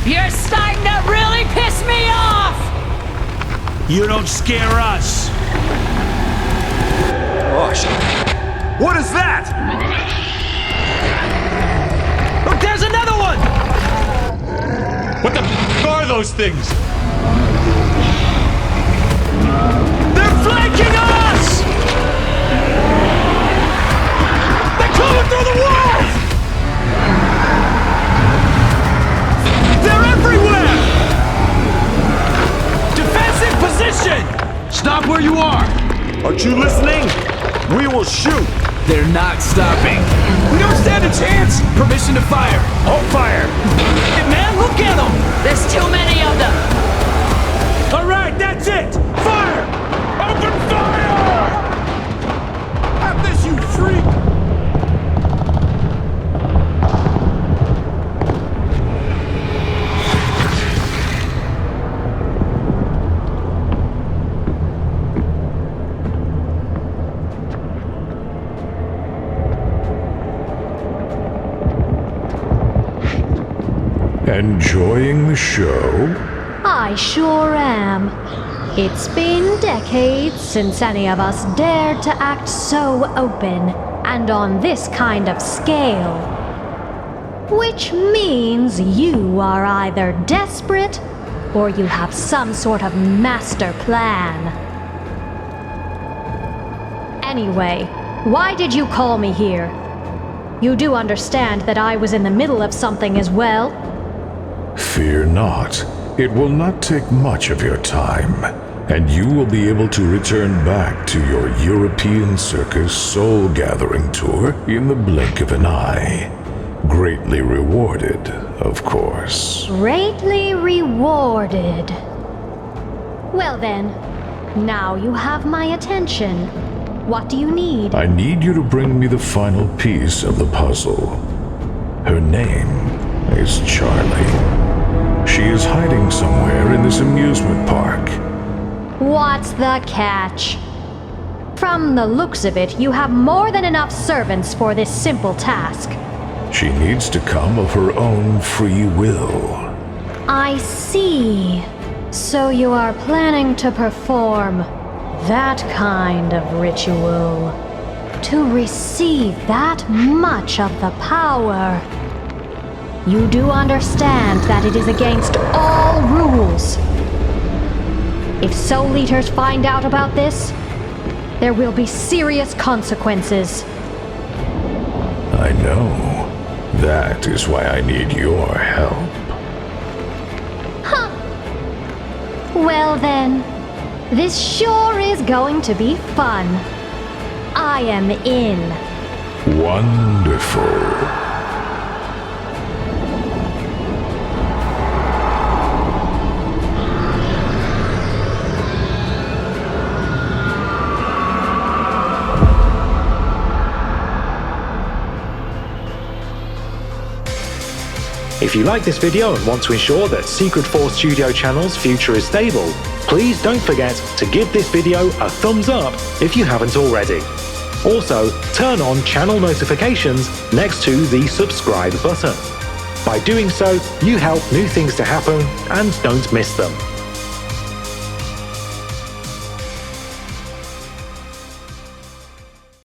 Speaker 10: You're starting to really piss me off!
Speaker 9: You don't scare us.
Speaker 11: Oh, shit. What is that?
Speaker 9: Look, there's another one!
Speaker 24: What the f are those things?
Speaker 9: They're flanking us! They're coming through the walls! They're everywhere! Defensive position! Stop where you are!
Speaker 11: Aren't you listening? We will shoot!
Speaker 9: They're not stopping. We don't stand a chance! Permission to fire. Hold fire! Hey man, look at them!
Speaker 10: There's too many of them!
Speaker 22: All right, that's it! Fire! Open fire!
Speaker 24: Have this, you freak!
Speaker 4: Enjoying the show?
Speaker 6: I sure am. It's been decades since any of us dared to act so open and on this kind of scale. Which means you are either desperate or you have some sort of master plan. Anyway, why did you call me here? You do understand that I was in the middle of something as well?
Speaker 4: Fear not. It will not take much of your time, and you will be able to return back to your European Circus soul-gathering tour in the blink of an eye. Greatly rewarded, of course.
Speaker 6: Greatly rewarded. Well then, now you have my attention. What do you need?
Speaker 4: I need you to bring me the final piece of the puzzle. Her name is Charlie. She is hiding somewhere in this amusement park.
Speaker 6: What's the catch? From the looks of it, you have more than enough servants for this simple task.
Speaker 4: She needs to come of her own free will.
Speaker 6: I see. So you are planning to perform that kind of ritual. To receive that much of the power. You do understand that it is against all rules. If Soul Eaters find out about this, there will be serious consequences.
Speaker 4: I know. That is why I need your help.
Speaker 6: Huh. Well then, this sure is going to be fun. I am in.
Speaker 4: Wonderful.
Speaker 16: If you like this video and want to ensure that Secret4Studio channel's future is stable, please don't forget to give this video a thumbs up if you haven't already. Also, turn on channel notifications next to the subscribe button. By doing so, you help new things to happen and don't miss them.